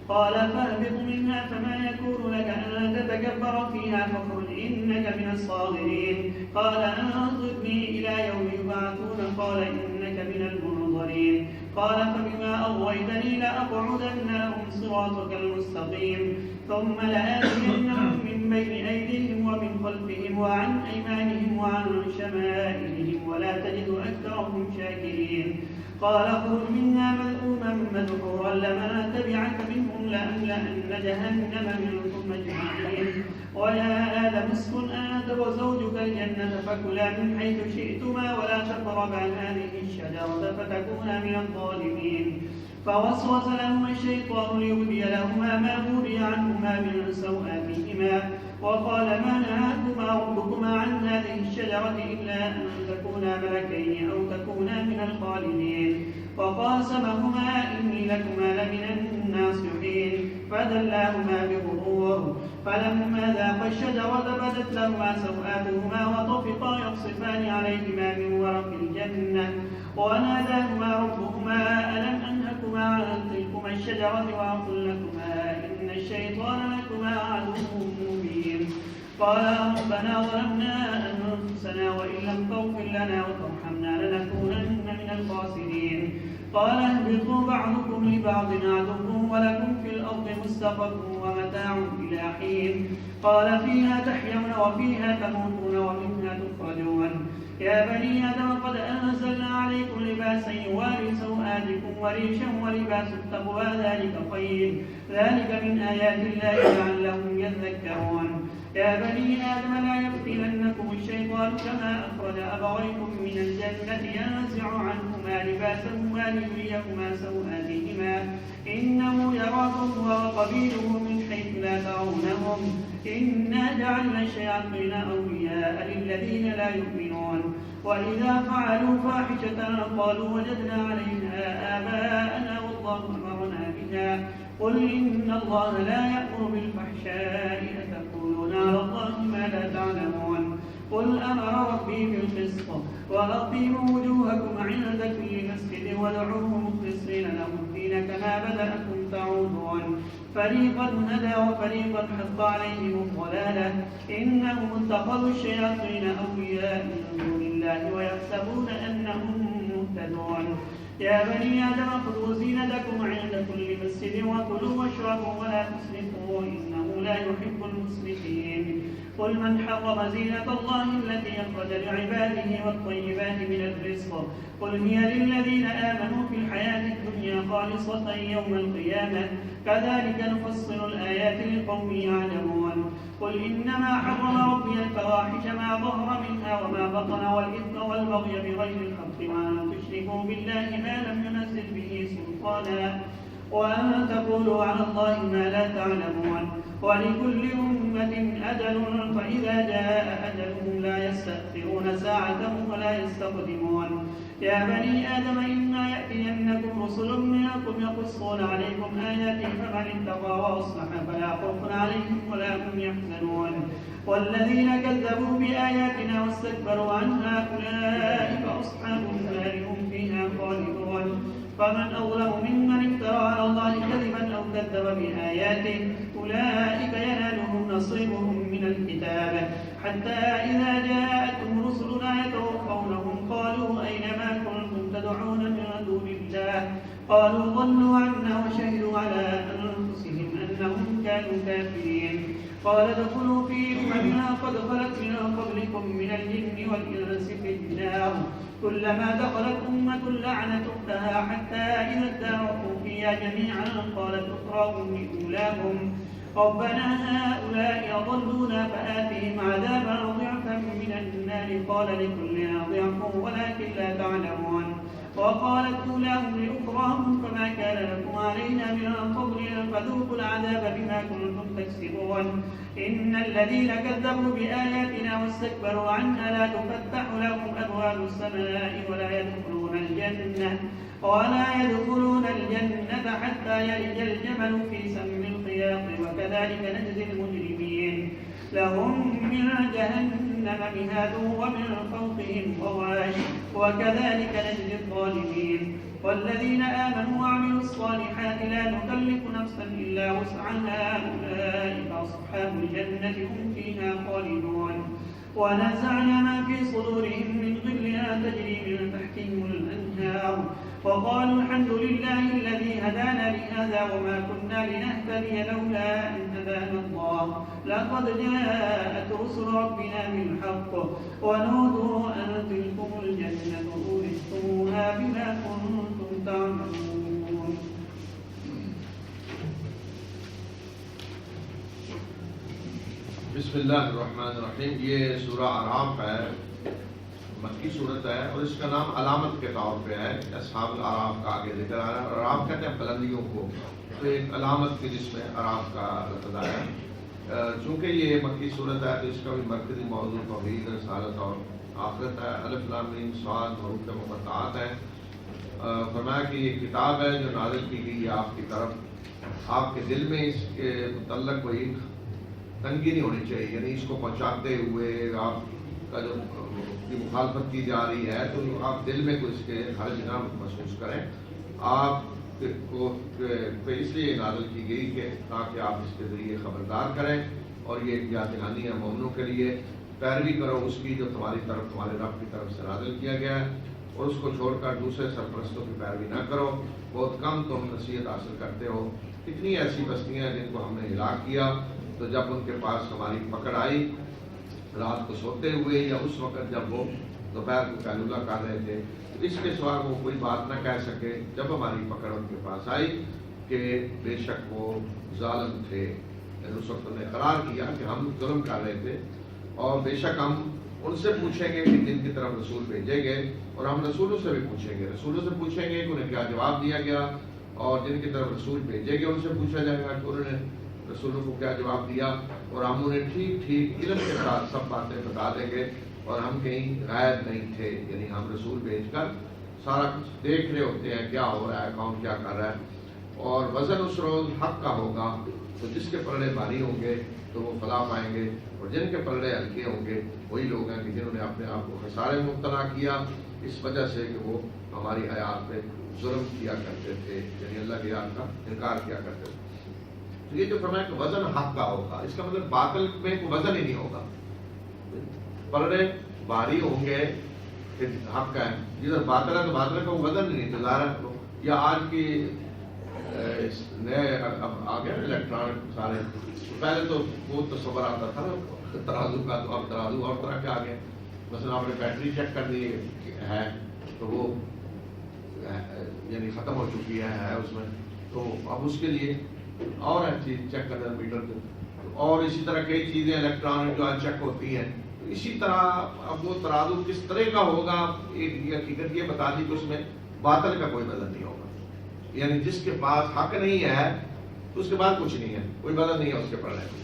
قال فاهبط منها فما يكون لك أن تتكبر فيها فاخرج إنك من الصاغرين قال أنظرني إلى يوم يبعثون قال إنك من المنظرين قال فبما أغويتني لأقعدن لهم صراطك المستقيم ثم لآتينهم من بين أيديهم ومن خلفهم وعن أيمانهم وعن شمائلهم ولا تجد أكثرهم شاكرين قال اخرج منا مذءوما مدحورا لمن تبعك منهم لأملأن جهنم منكم أجمعين ويا آدم اسكن أنت وزوجك الجنة فكلا من حيث شئتما ولا تقربا هذه الشجرة فتكونا من الظالمين فوسوس لهما الشيطان ليبدي لهما ما بوري عنهما من سوآتهما وقال ما نهاكما ربكما عن هذه الشجرة إلا أن تكونا ملكين أو تكونا من الخالدين وقاسمهما إني لكما لمن الناصحين فدلاهما بغرور فلما ذاقا الشجرة بدت لهما سوآتهما وطفقا يخصفان عليهما من ورق الجنة وناداهما ربهما ألم أنهكما عن تلكما الشجرة وأقل لكما إن الشيطان لكما عدو مبين قال ربنا ظلمنا أنفسنا وإن لم تغفر لنا وترحمنا لنكونن من الخاسرين قال اهبطوا بعضكم لبعض عدو ولكم في الأرض مستقر ومتاع إلى حين قال فيها تحيون وفيها تموتون ومنها تخرجون يا بني آدم قد أنزلنا عليكم لباسا يواري سوآتكم وريشا ولباس التقوى ذلك خير ذلك من آيات الله لعلهم يذكرون يا بني آدم لا يفتننكم الشيطان كما أخرج أبويكم من الجنة ينزع عنهما لباسهما ليريهما سوآتهما إنه يراكم وقبيله من حيث لا ترونهم إنا جعلنا الشياطين أولياء للذين لا يؤمنون وإذا فعلوا فاحشة قالوا وجدنا عليها آباءنا والله أمرنا بها قل إن الله لا يأمر بالفحشاء أتقولون على الله ما لا تعلمون قل أمر ربي بالقسط وأقيموا وجوهكم عند كل مسجد وادعوه مخلصين له الدين كما بدأكم تعودون فريقا هدى وفريقا حق عليهم الضلالة إنهم اتخذوا الشياطين أولياء من دون الله ويحسبون أنهم مهتدون يا بني آدم خذوا زينتكم عند كل مسجد وكلوا واشربوا ولا تسرفوا إنه لا يحب المسرفين قل من حرم زينة الله التي أخرج لعباده والطيبات من الرزق قل هي للذين آمنوا في الحياة الدنيا خالصة يوم القيامة كذلك نفصل الآيات لقوم يعلمون قل إنما حرم ربي الفواحش ما ظهر منها وما بطن والإثم والبغي بغير الحق وأن تشركوا بالله ما لم ينزل به سلطانا وأن تقولوا على الله ما لا تعلمون ولكل أمة أجل فإذا جاء أجلهم لا يستأخرون ساعة ولا يستقدمون يا بني آدم إما يأتينكم رسل منكم يقصون عليكم آياتي فمن اتقى وأصلح فلا خوف عليهم ولا هم يحزنون والذين كذبوا بآياتنا واستكبروا عنها أولئك أصحاب النار هم فيها خالدون فمن أظلم ممن افترى على الله كذبا أو كذب بآياته أولئك ينالهم نصيبهم من الكتاب حتى إذا جاءتهم رسلنا يتوفونهم قالوا أين ما كنتم تدعون من دون الله قالوا ضلوا عنا وشهدوا على أنفسهم أنهم كانوا كافرين قال ادخلوا في أمم قد خلت من قبلكم من الجن والإنس في النار كلما دخلت أمة لعنت أختها حتى إذا اداركوا فيها جميعا قالت أخراهم لأولاهم ربنا هؤلاء أضلونا فآتهم عذابا ضعفا من النار قال لكل ضعف ولكن لا تعلمون وقالت أولاهم لأخراهم فما كان لكم علينا من فضل فذوقوا العذاب بما كنتم تكسبون إن الذين كذبوا بآياتنا واستكبروا عنها لا تفتح لهم أبواب السماء ولا يدخلون الجنة حتى يلج الجمل في سم الخياط وكذلك نجزي المجرمين لهم من جهنم مهاد ومن فوقهم غواش وكذلك نجزي الظالمين والذين آمنوا وعملوا الصالحات لا نكلف نفسا إلا وسعها أولئك أصحاب الجنة هم فيها خالدون ونزعنا ما في صدورهم من غل تجري من تحتهم الأنهار وقالوا الحمد لله الذي هدانا لهذا وما كنا لنهتدي لولا أن هدانا الله لقد جاءت رسل ربنا بالحق ونودوا أن تلكم الجنة أورثتموها بما كنتم تعملون. بسم اللہ الرحمن الرحیم. یہ سورہ اعراف ہے، مکی صورت ہے اور اس کا نام علامت کے طور پہ ہے. اصحاب الاعراف کا آگے ذکر آ رہا ہے. اعراف کہتے ہیں بلندیوں کو، تو ایک علامت کی جس میں اعراف کا لفظ ہے. چونکہ یہ مکی صورت ہے تو اس کا بھی مرکزی موضوع توحید، رسالت اور آخرت ہے. الف لام میم صاد حروف مقطعات ہے. فرمایا کہ یہ کتاب ہے جو نازل کی گئی ہے آپ کی طرف. آپ کے دل میں اس کے متعلق کوئی تنگی نہیں ہونی چاہیے، یعنی اس کو پہنچاتے ہوئے آپ کا جو مخالفت کی جا رہی ہے تو آپ دل میں کوئی اس کے حرج نہ محسوس کریں. آپ کو اس لیے نازل کی گئی کہ تاکہ آپ اس کے ذریعے خبردار کریں اور یہ یاد دہانی ہے مومنوں کے لیے. پیروی کرو اس کی جو تمہاری طرف تمہارے رب کی طرف سے نازل کیا گیا ہے اور اس کو چھوڑ کر دوسرے سرپرستوں کی پیروی نہ کرو. بہت کم تم نصیحت حاصل کرتے ہو. کتنی ایسی بستیاں جن کو ہم نے ہلاک کیا تو جب ان کے پاس ہماری پکڑ آئی رات کو سوتے ہوئے یا اس وقت جب وہ دوپہر کو قیلولہ کر رہے تھے، اس کے سوا وہ کوئی بات نہ کہہ سکے جب ہماری پکڑ ان کے پاس آئی کہ بے شک وہ ظالم تھے. اس وقت انہوں نے اقرار کیا کہ ہم ظلم کر رہے تھے اور بے شک ہم ان سے پوچھیں گے کہ جن کی طرف رسول بھیجیں گے، اور ہم رسولوں سے بھی پوچھیں گے. رسولوں سے پوچھیں گے کہ انہیں کیا جواب دیا گیا، اور جن کی طرف رسول بھیجیں گے ان سے پوچھا جائے گا کہ انہوں نے رسولوں کو کیا جواب دیا، اور ہم انہیں ٹھیک ٹھیک علم کے ساتھ سب باتیں بتا دیں گے. اور ہم کہیں غائب نہیں تھے، یعنی ہم رسول بھیج کر سارا کچھ دیکھ رہے ہوتے ہیں کیا ہو رہا ہے، کون کیا کر رہا ہے. اور وزن اس روز حق کا ہوگا، تو جس کے پلڑے بھاری ہوں گے تو وہ فلاح پائیں گے، اور جن کے پلڑے ہلکے ہوں گے وہی لوگ ہیں کہ جنہوں نے اپنے آپ کو خسارے میں مبتلا کیا اس وجہ سے کہ وہ ہماری آیات پہ ظلم کیا کرتے تھے، یعنی اللہ کی آیات کا انکار کیا کرتے تھے. تو یہ جو فرمایا کہ وزن حق کا ہوگا، اس کا مطلب باطل میں کوئی وزن ہی نہیں ہوگا. پلڑے بھاری ہوں گے کہ حق کا ہے، جدھر باطل ہے تو باطل کا وزن نہیں. تو ظاہر ہے یا آج کی نئے اب آ گئے الیکٹرانک سارے، پہلے تو بہت تصور آتا تھا ترازو کا، تو اب ترازو اور طرح کے آ گئے. مثلا آپ نے بیٹری چیک کرنی ہے تو وہ یعنی ختم ہو چکی ہے اس میں، تو اب اس کے لیے اور چیز چیک کرنا میٹر کو اور اسی طرح کئی چیزیں الیکٹرانک جو چیک ہوتی ہیں. تو اسی طرح اب وہ ترازو کس طرح کا ہوگا، ایک حقیقت یہ بتا دی کہ اس میں باطل کا کوئی بدل نہیں ہوگا. یعنی جس کے پاس حق نہیں ہے تو اس کے بعد کچھ نہیں ہے، کوئی بدل نہیں ہے اس کے پڑھنے کو.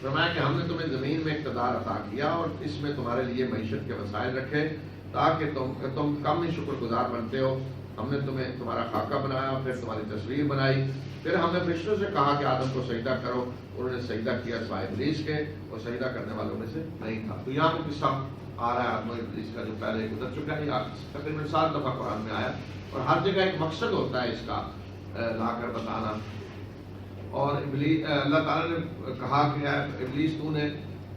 فرمایا کہ ہم نے تمہیں زمین میں اقتدار عطا کیا اور اس میں تمہارے لیے معیشت کے وسائل رکھے تاکہ تم کم ہی شکر گزار بنتے ہو. ہم نے تمہیں تمہارا خاکہ بنایا، پھر تمہاری تصویر بنائی، پھر ہم نے فرشتوں سے کہا کہ آدم کو سجدہ کرو. انہوں نے سجدہ کیا سوائے ابلیس کے، اور سجدہ کرنے والوں میں سے نہیں تھا. تو یہاں قصہ آ رہا ہے آدم و ابلیس کا جو پہلے گزر چکا ہے. تقریباً 7 دفعہ قرآن میں آیا، اور ہر جگہ ایک مقصد ہوتا ہے اس کا لا کر بتانا. اور اللہ تعالیٰ نے کہا کہ ابلیس تو نے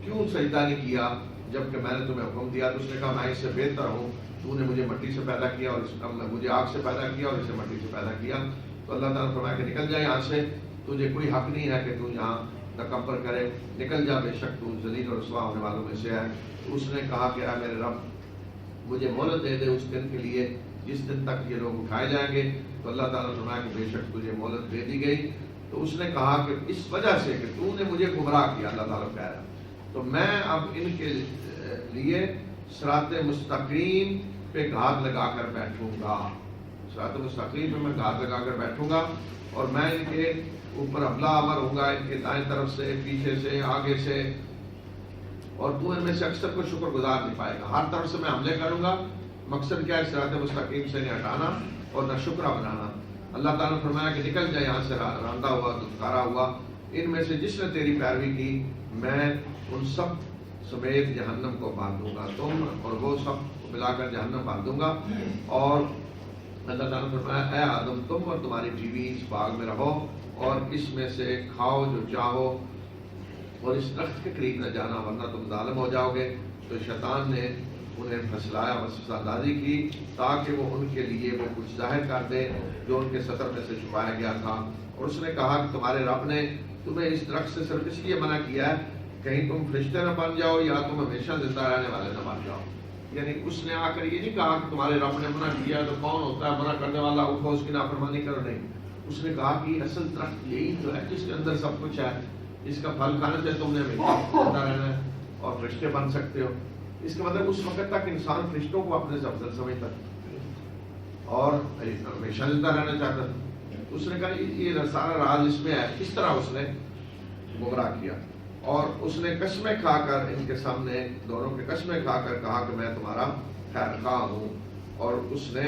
کیوں سجدہ نہیں کیا جبکہ میں نے تمہیں حکم دیا؟ تو اس نے کہا میں اس سے بہتر ہوں، تو نے مجھے مٹی سے پیدا کیا اور مجھے آگ سے پیدا کیا اور اسے مٹی سے پیدا کیا. تو اللہ تعالیٰ نے فرمایا کہ نکل جا یہاں سے، تجھے کوئی حق نہیں ہے کہ تو یہاں تکبر کرے، نکل جا، بے شک تو ذلیل اور رسوا ہونے والوں میں سے ہے. تو اس نے کہا کہ اے میرے رب مجھے مہلت دے دے اس دن کے لیے جس دن تک یہ لوگ اٹھائے جائیں گے. تو اللہ تعالیٰ نے فرمایا کہ بے شک تجھے مہلت دے دی گئی. تو اس نے کہا کہ اس وجہ سے کہ تو نے مجھے گمراہ کیا، اللہ تعالیٰ کہہ رہا ہے، تو میں اب ان کے لیے صراط مستقیم پہ گھات لگا کر بیٹھوں گا. صراط مستقیم پہ میں گھات لگا کر بیٹھوں گا، اور میں ان کے اوپر حملہ آور ہوں گا، ان کے دائیں طرف سے، پیچھے سے، آگے سے. اور تو ان میں سے اکثر کو شکر گزار نہیں پائے گا. ہر طرف سے میں حملے کروں گا. مقصد کیا ہے؟ صراط مستقیم سے نہیں ہٹانا اور نہ شکرہ بنانا. اللہ تعالیٰ نے فرمایا کہ نکل جائے یہاں سے راندہ ہوا، دھتکارا ہوا. ان میں سے جس نے تیری پیروی کی میں ان سب سمیت جہنم کو باندھوں گا، تم اور وہ سب ملا کر جہنم باندھوں گا. اور اللہ تعالیٰ نے فرمایا اے آدم تم اور تمہاری بیوی اس باغ میں رہو اور اس میں سے کھاؤ جو چاہو، اور اس درخت کے قریب نہ جانا ورنہ تم ظالم ہو جاؤ گے. تو شیطان نے انہیں پھسلایا، وسوسہ اندازی کی تاکہ وہ ان کے لیے وہ کچھ ظاہر کر دے جو ان کے سطر میں سے چھپایا گیا تھا. اور اس نے کہا کہ تمہارے رب نے تمہیں اس درخت سے صرف اس لیے منع کیا ہے کہیں تم فرشتے نہ بن جاؤ یا تم ہمیشہ زندہ رہنے والے نہ بن جاؤ. یعنی اس نے آ کر یہ نہیں کہا کہ تمہارے رب نے منع کیا تو کون ہوتا ہے منع کرنے والا، اٹھو اس کی نافرمانی کرو. نہیں، اس نے کہا کہ اصل درخت یہی تو ہے جس کے اندر سب کچھ ہے، اس کا پھل کھانے سے تم نے ہمیشہ زندہ رہنا ہے اور فرشتے بن سکتے ہو. اس کا مطلب اس وقت تک انسان فرشتوں کو اپنے سے افضل سمجھتا اور ہمیشہ زندہ رہنا چاہتا. اس نے کہا یہ سارا راز اس میں ہے. اس طرح اس نے گمراہ کیا، اور اس نے قسمیں کھا کر ان کے سامنے دونوں کے قسمیں کھا کر کہا کہ میں تمہارا خیر خواہ ہوں. اور اس نے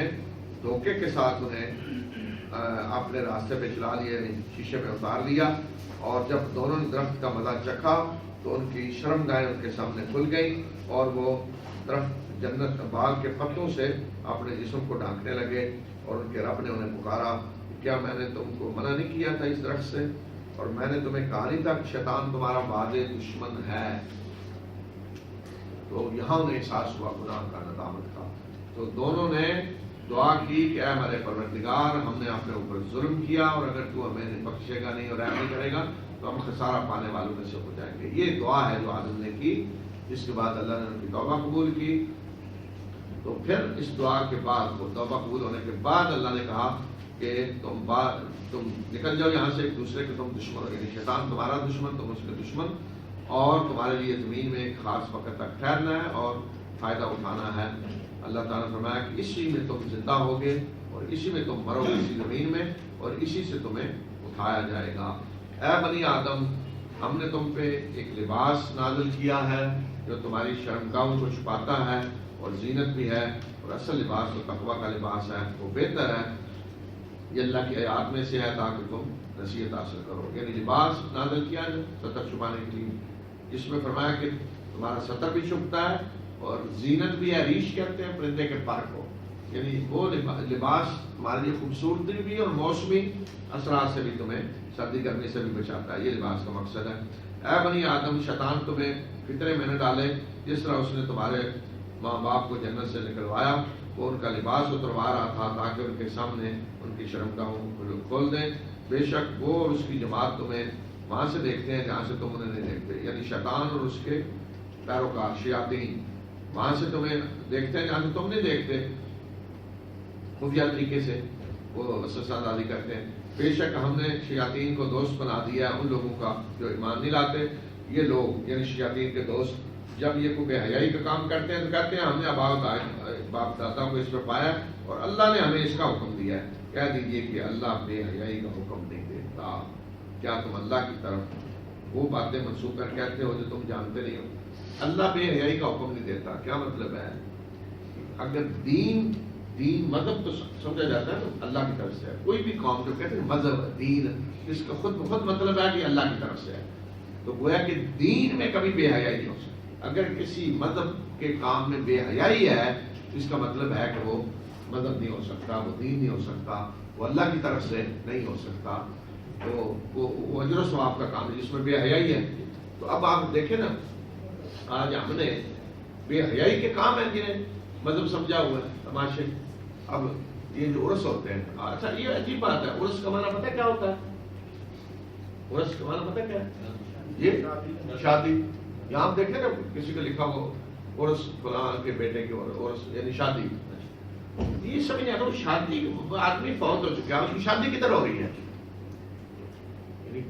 دھوکے کے ساتھ انہیں اپنے راستے پہ چلا لیا، شیشے میں اتار لیا. اور جب دونوں نے درخت کا مزہ چکھا تو ان کی شرمگاہیں ان کے سامنے کھل گئیں اور وہ درخت جنت باغ کے پتوں سے اپنے جسم کو ڈھانکنے لگے. اور ان کے رب نے انہیں پکارا کیا میں نے تم کو منع نہیں کیا تھا اس درخت سے، اور میں نے تمہیں کہا نہیں تھا کہ شیطان تمہارا واضح دشمن ہے. تو یہاں انہیں احساس ہوا گناہ کا، ندامت کا. تو دونوں نے دعا کی کہ اے ہمارے پروردگار ہم نے اپنے اوپر ظلم کیا، اور اگر تو ہمیں بخشے گا نہیں اور رحم نہیں کرے گا تو ہم خسارہ پانے والوں میں سے ہو جائیں گے. یہ دعا ہے جو آدم نے کی، جس کے بعد اللہ نے ان کی توبہ قبول کی. تو پھر اس دعا کے بعد وہ توبہ قبول ہونے کے بعد اللہ نے کہا کہ تم نکل جاؤ یہاں سے، ایک دوسرے کے تم دشمن ہو. یعنی شیطان تمہارا دشمن، تم اس کے دشمن، اور تمہارے لیے زمین میں ایک خاص وقت تک ٹھہرنا ہے اور فائدہ اٹھانا ہے. اللہ تعالیٰ نے فرمایا کہ اسی میں تم زندہ ہوگے اور اسی میں تم مرو گے، اسی زمین میں، اور اسی سے تمہیں اٹھایا جائے گا. اے بنی آدم ہم نے تم پہ ایک لباس نازل کیا ہے جو تمہاری شرمگاہوں کو چھپاتا ہے اور زینت بھی ہے، اور اصل لباس تو تقویٰ کا لباس ہے، وہ بہتر ہے. یہ اللہ کی آیات میں سے ہے تاکہ تم نصیحت حاصل کرو. یعنی لباس نازل کیا ہے ستر چھپانے کے لیے، جس میں فرمایا کہ تمہارا ستر بھی چھپتا ہے اور زینت بھی ہے. ریش کہتے ہیں پرندے کے پر کو. یعنی وہ لباس تمہارے لیے خوبصورتی بھی اور موسمی اثرات سے بھی تمہیں سردی گرمی سے بھی بچاتا ہے. یہ لباس کا مقصد ہے. اے بنی آدم شیطان تمہیں فطرے میں نہ ڈالے جس طرح اس نے تمہارے ماں باپ کو جنت سے نکلوایا. وہ ان کا لباس اتروا رہا تھا تاکہ ان کے سامنے ان کی شرمگاہوں کو کھول دیں. بے شک وہ اور اس کی جماعت تمہیں وہاں سے دیکھتے ہیں جہاں سے تم انہیں نہیں دیکھتے. یعنی شیطان اور اس کے پیروکار شیاطین وہاں سے تمہیں دیکھتے ہیں جہاں سے تم نہیں دیکھتے. خفیہ طریقے سے وہ وسوسہ اندازی کرتے ہیں. بے شک ہم نے شیاطین کو دوست بنا دیا ہے ان لوگوں کا جو ایمان نہیں لاتے. یہ لوگ یعنی شیاطین کے دوست جب یہ کوئی بے حیائی کا کام کرتے ہیں تو کہتے ہیں ہم نے باپ دادا کو اس پر پایا اور اللہ نے ہمیں اس کا حکم دیا ہے. کہہ دیجئے کہ اللہ بے حیائی کا حکم نہیں دیتا. کیا تم اللہ کی طرف وہ باتیں منسوخ کر کہتے ہو جو تم جانتے نہیں ہو؟ اللہ بے حیائی کا حکم نہیں دیتا. کیا مطلب ہے؟ اگر دین مذہب تو سمجھا جاتا ہے تو اللہ کی طرف سے ہے. کوئی بھی قوم جو کہتے ہیں مذہب دین اس کا خود مطلب ہے کہ اللہ کی طرف سے ہے. تو گویا کہ دین میں کبھی بے حیائی نہیں ہو سکتی. اگر کسی مذہب کے کام میں بے حیائی ہے تو اس کا مطلب ہے کہ وہ مذہب نہیں ہو سکتا, وہ دین نہیں ہو سکتا, وہ اللہ کی طرف سے نہیں ہو سکتا. تو وہ اجر و ثواب کا کام ہے جس میں بے حیائی ہے. تو اب آپ دیکھیں نا آج ہم نے بے حیائی کے کام ہیں جنہیں مذہب سمجھا ہوا ہے تماشے. اب یہ جو عرس ہوتے ہیں, اچھا یہ عجیب بات ہے, عرس کا معنی پتہ کیا ہوتا ہے؟ عرس کا معنی پتہ کیا ہے؟ یہ شادی. یہاں آپ دیکھیں نا کسی کو لکھا ہو عرس فلاں کے بیٹے کی عرس یعنی شادی. یہ سمجھ آتا ہوں شادی آدمی فوت ہو چکا ہے, اس کی شادی کدھر ہو رہی ہے؟ یعنی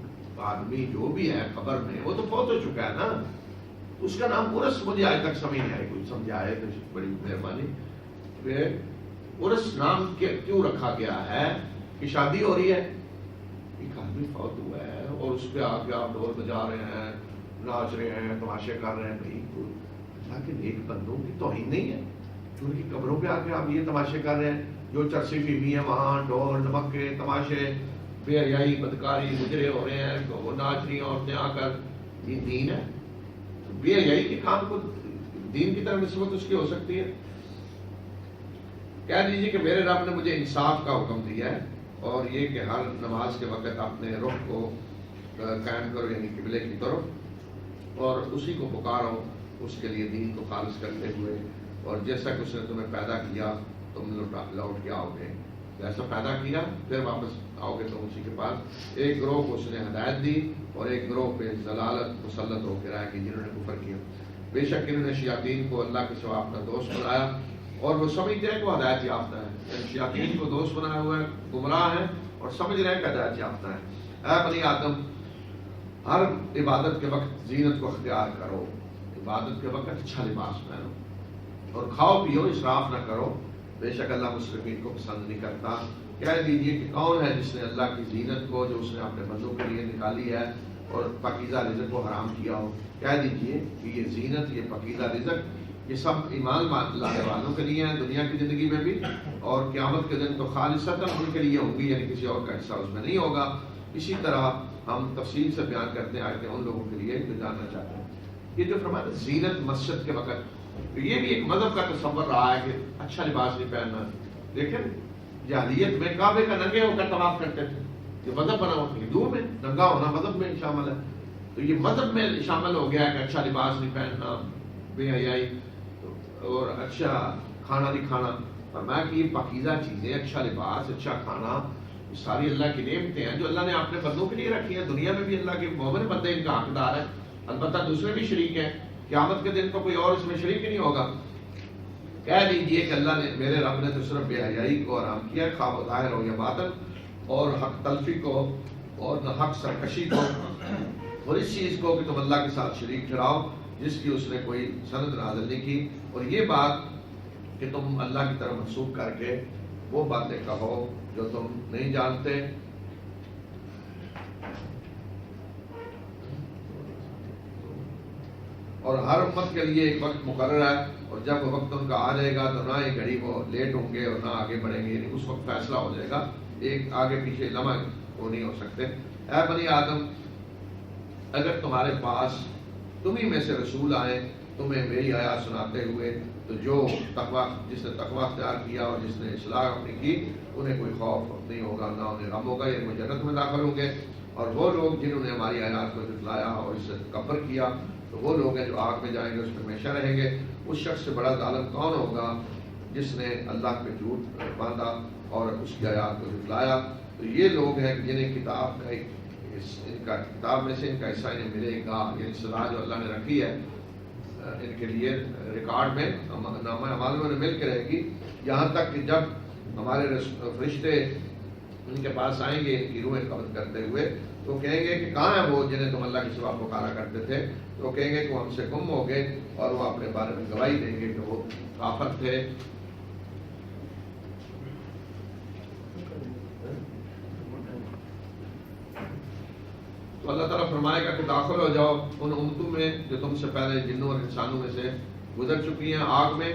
آدمی جو بھی ہے قبر میں وہ تو فوت ہو چکا ہے نا, اس کا نام عرس مجھے آج تک سمجھ نہیں آئی. کچھ سمجھائے تو بڑی مہربانی. عرس نام کیوں رکھا گیا ہے کہ شادی ہو رہی ہے, ایک آدمی فوت ہوا ہے اور اس پہ آ کے آپ ڈھول بجا رہے ہیں, ناچ رہے ہیں, تماشے کر رہے ہیں. بھائی اللہ کے نیک بندوں کی توہین نہیں ہے جو ان کی قبروں پہ آ کے آپ یہ تماشے کر رہے ہیں؟ جو چرسی فیمی ہے وہاں ڈھول ڈمکے تماشے بے حیائی بدکاری گزرے ہو رہے ہیں, وہ ناچ رہی ہیں عورتیں آ کر. یہ دین ہے؟ بے حیائی کے کام کو دین کی طرف نسبت اس کی ہو سکتی ہے؟ کہہ دیجیے کہ میرے رب نے مجھے انصاف کا حکم دیا ہے اور یہ کہ ہر نماز کے وقت اپنے رخ کو قائم کرو یعنی قبلے کی طرف اور اسی کو پکارو اس کے لیے دین کو خالص کرتے ہوئے. اور جیسا کہ اس نے تمہیں پیدا کیا تم لوٹ کے آؤ گے, جیسا پیدا کیا پھر واپس آؤ گے تم اسی کے پاس. ایک گروہ کو اس نے ہدایت دی اور ایک گروہ پہ ضلالت مسلط ہو کے رہا کہ جنہوں نے کفر کیا. بے شک انہوں نے شیاطین کو اللہ کے سوا اپنا دوست بنایا اور وہ سمجھتے ہیں کہ وہ ہدایت یافتہ ہے. شیاطین کو دوست بنایا ہوا ہے, گمراہ ہیں اور سمجھ رہے ہیں کہ ہدایت یافتہ ہے. اے بنی آدم ہر عبادت کے وقت زینت کو اختیار کرو, عبادت کے وقت اچھا لباس پہنو اور کھاؤ پیو اسراف نہ کرو. بے شک اللہ مسرفین کو پسند نہیں کرتا. کہہ دیجیے کہ کون ہے جس نے اللہ کی زینت کو جو اس نے اپنے بندوں کے لیے نکالی ہے اور پاکیزہ رزق کو حرام کیا ہو. کہہ دیجیے کہ یہ زینت یہ پاکیزہ رزق یہ سب ایمان لانے والوں کے لیے ہیں دنیا کی زندگی میں بھی, اور قیامت کے دن تو خالصتاً ان کے لیے ہوگی یعنی کسی اور کا حصہ اس میں نہیں ہوگا. اسی طرح ہم تفصیل سے بیان کرتے آئے تھے ان لوگوں کے لیے جو جاننا چاہتے ہیں. یہ جو فرمایا زینت مسجد کے وقت, تو یہ بھی ایک مذہب کا تصور رہا ہے کہ اچھا لباس نہیں پہننا. دیکھیں جاہلیت میں کعبے کا ننگے ہو کر طواف کرتے تھے, یہ مذہب بنا ہوا. ہندوؤں میں ننگا ہونا مذہب میں شامل ہے, تو یہ مذہب میں شامل ہو گیا کہ اچھا لباس نہیں پہننا, بے حیائی اور اچھا کھانا نہیں کھانا. فرمایا کہ یہ پاکیزہ چیزیں اچھا لباس اچھا کھانا یہ ساری اللہ کی نعمتیں ہیں جو اللہ نے اپنے بندوں کے لیے رکھی ہیں. دنیا میں بھی اللہ کے مومن بندے ان کا حقدار ہے, البتہ دوسرے بھی شریک ہیں. قیامت کے دن تو کوئی اور اس میں شریک ہی نہیں ہوگا. کہہ دیجئے کہ اللہ نے میرے رب نے تو صرف بے حیائی کو حرام کیا, خواہ ظاہر ہو یا باطن, اور حق تلفی کو اور نہ حق سرکشی کو اور اس چیز کو کہ تم اللہ کے ساتھ شریک ٹھہراؤ جس کی اس نے کوئی سند نازل نہیں کی. اور یہ بات کہ تم اللہ کی طرف منسوخ کر کے وہ باتیں کہو جو تم نہیں جانتے. اور ہر امت کے لیے ایک وقت مقرر ہے اور جب وقت ان کا آ جائے گا تو نہ ایک گھڑی وہ لیٹ ہوں گے اور نہ آگے بڑھیں گے. اس وقت فیصلہ ہو جائے گا, ایک آگے پیچھے لمحہ وہ نہیں ہو سکتے. اے بنی آدم اگر تمہارے پاس تمہیں میں سے رسول آئے تمہیں میری آیات سناتے ہوئے تو جو تقویٰ جس نے تقویٰ اختیار کیا اور جس نے اصلاح اپنی کی انہیں کوئی خوف نہیں ہوگا نہ انہیں غم ہوگا, یعنی وہ جنت میں داخل ہوں گے. اور وہ لوگ جنہوں نے ہماری آیات کو جھٹلایا اور اس سے تکبر کیا تو وہ لوگ ہیں جو آگ میں جائیں گے اس میں ہمیشہ رہیں گے. اس شخص سے بڑا ظالم کون ہوگا جس نے اللہ پہ جھوٹ باندھا اور اس کی آیات کو جھٹلایا. تو یہ لوگ ہیں جنہیں کتاب کا ان کا کتاب میں سے ان کا حصہ انہیں ملے گا, یعنی سزا جو اللہ نے رکھی ہے ان کے لیے ریکارڈ میں نامہ اعمال میں مل کے رہے گی, یہاں تک کہ جب ہمارے فرشتے ان کے پاس آئیں گے ان کی روحیں قبض کرتے ہوئے، تو کہیں گے کہ کہاں ہے وہ جنہیں تم اللہ کے سوا پکارا کرتے تھے؟ تو کہیں گے کہ وہ ہم سے گم ہو گئے، اور وہ اپنے بارے میں گواہی دیں گے کہ وہ کافر تھے۔ تو اللہ تعالیٰ فرمائے گا کہ داخل ہو جاؤ ان امتوں میں جو تم سے پہلے جنوں اور انسانوں میں سے گزر چکی ہیں آگ میں،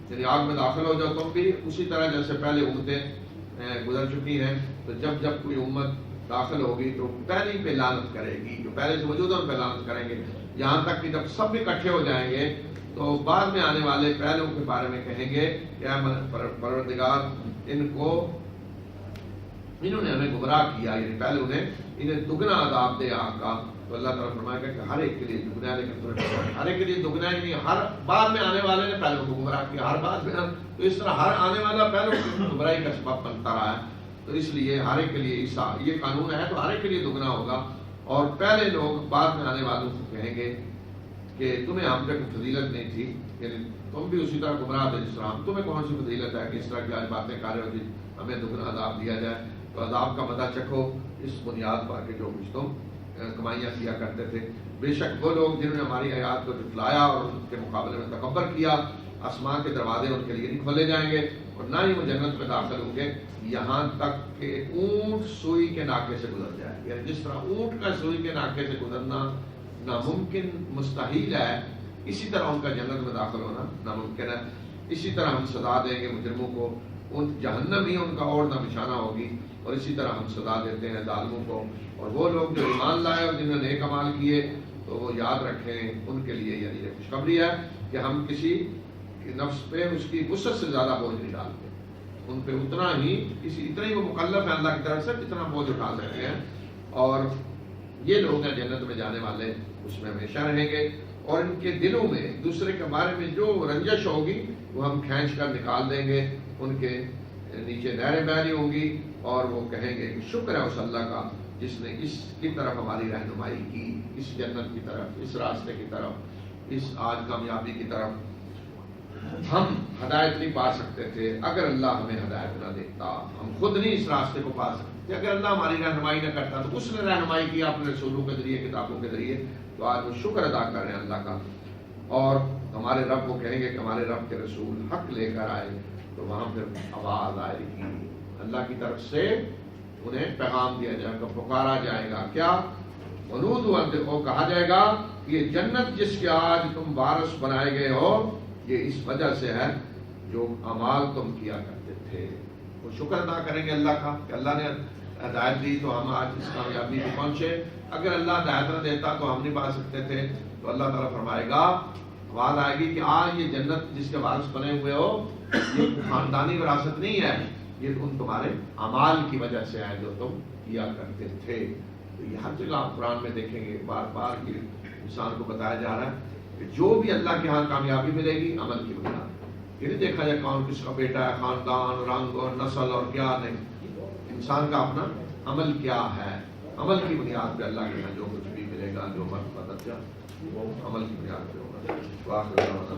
یعنی آگ میں داخل ہو جاؤ تم بھی اسی طرح جیسے پہلے امتیں گزر چکی ہیں۔ تو جب جب کوئی امت داخل ہوگی تو پہلی پہ لعنت کرے گی، جو پہلے سے موجود ہے ان پہ لعنت کریں گے، یہاں تک کہ جب سب اکٹھے ہو جائیں گے تو بعد میں آنے والے پہلوں کے بارے میں کہیں گے کہ اے پروردگار انہوں نے ہمیں گمراہ کیا، یعنی پہلے انہیں دگنا عذاب دے آگ کا۔ تو اللہ تعالیٰ فرمائے گا کہ ہر ایک کے لیے دگنا ہے، لیکن ہر ایک کے لیے دگنا ہی نہیں، ہر بعد میں آنے والے نے پہلوں کو گمراہ کیا، ہر بعد میں، تو اس طرح ہر آنے والا پہلوں کی گمراہی کا سبب بنتا رہا ہے۔ تو اس لیے ہر ایک کے لیے یہ قانون ہے، تو ہر ایک کے لیے دگنا ہوگا۔ اور پہلے لوگ بعد میں آنے والوں کو کہیں گے کہ تمہیں ہم پہ کوئی فضیلت نہیں تھی، یعنی تم بھی اسی طرح گمراہ تھے جس طرح ہم، تمہیں کون سی فضیلت ہے کہ اس طرح کی آج باتیں کر رہے ہو جی ہمیں دگنا عذاب دیا جائے؟ تو عذاب کا مزہ چکھو اس بنیاد پر کہ جو کچھ تم کمائیاں کیا کرتے تھے۔ بے شک وہ لوگ جنہوں نے ہماری آیات کو جھٹلایا اور ان کے مقابلے میں تکبر کیا، آسمان کے دروازے ان کے لیے نہیں کھولے جائیں گے اور نہ ہی وہ جنت میں داخل ہوں گے یہاں تک کہ اونٹ سوئی کے ناکے سے گزر جائے۔ یعنی جس طرح اونٹ کا سوئی کے ناکے سے گزرنا ناممکن مستحیل ہے، اسی طرح ان کا جنت میں داخل ہونا ناممکن ہے۔ اسی طرح ہم سزا دیں گے مجرموں کو، ان جہنم ہی ان کا اوڑھنا بچھانا ہوگی، اور اسی طرح ہم سزا دیتے ہیں ظالموں کو۔ اور وہ لوگ جو ایمان لائے اور جنہوں نے نیک اعمال کیے تو وہ یاد رکھیں ان کے لیے یعنی یہ خوشخبری ہے کہ ہم کسی نفس پہ اس کی وسعت سے زیادہ بوجھ نہیں ڈالتے، ان پہ اتنا ہی وہ مکلف ہے اللہ کی طرف سے جتنا بوجھ اٹھا سکتے ہیں۔ اور یہ لوگ ہیں جنت میں جانے والے، اس میں ہمیشہ رہیں گے، اور ان کے دلوں میں دوسرے کے بارے میں جو رنجش ہوگی وہ ہم کھینچ کر نکال دیں گے، ان کے نیچے نہریں بہ رہی ہوں گی، اور وہ کہیں گے کہ شکر ہے اس اللہ کا جس نے اس کی طرف ہماری رہنمائی کی، اس جنت کی طرف، اس راستے کی طرف، اس آج کامیابی کی طرف۔ ہم ہدایت نہیں پا سکتے تھے اگر اللہ ہمیں ہدایت نہ دیتا، ہم خود نہیں اس راستے کو پا سکتے تھے اگر اللہ ہماری رہنمائی نہ کرتا، تو اس نے رہنمائی کی اپنے رسولوں کے ذریعے، کتابوں کے ذریعے، تو آج وہ شکر ادا کر رہے ہیں اللہ کا۔ اور ہمارے رب کو کہیں گے کہ ہمارے رب کے رسول حق لے کر آئے، تو وہاں پھر آواز آئے گی اللہ کی طرف سے، انہیں پیغام دیا جائے گا، پکارا جائے گا، کیا وہ کہا جائے گا کہ یہ جنت جس کے آج تم وارث بنائے گئے ہو یہ اس وجہ سے ہے جو اعمال تم کیا کرتے تھے۔ وہ شکر ادا کریں گے اللہ کا کہ اللہ نے ہدایت دی تو ہم آج اس کامیابی پہ پہنچے، اگر اللہ ہدایت نہ دیتا تو ہم نہیں پا سکتے تھے۔ تو اللہ تعالیٰ فرمائے گا، آواز آئے گی کہ آج یہ جنت جس کے وارث بنے ہوئے ہو یہ خاندانی وراثت نہیں ہے، یہ ان تمہارے اعمال کی وجہ سے ہے جو تم کیا کرتے تھے۔ تو یہ ہر جگہ آپ قرآن میں دیکھیں گے، بار بار یہ انسان کو بتایا جا رہا ہے کہ جو بھی اللہ کے ہاں کامیابی ملے گی عمل کی بنیاد، یہ نہیں دیکھا جائے کون کس کا بیٹا ہے، خاندان، رنگ اور نسل اور کیا نہیں، انسان کا اپنا عمل کیا ہے، عمل کی بنیاد پہ اللہ کے ہاں جو کچھ بھی ملے گا، جو مدد وہ عمل کی بنیاد پہ ہوگا۔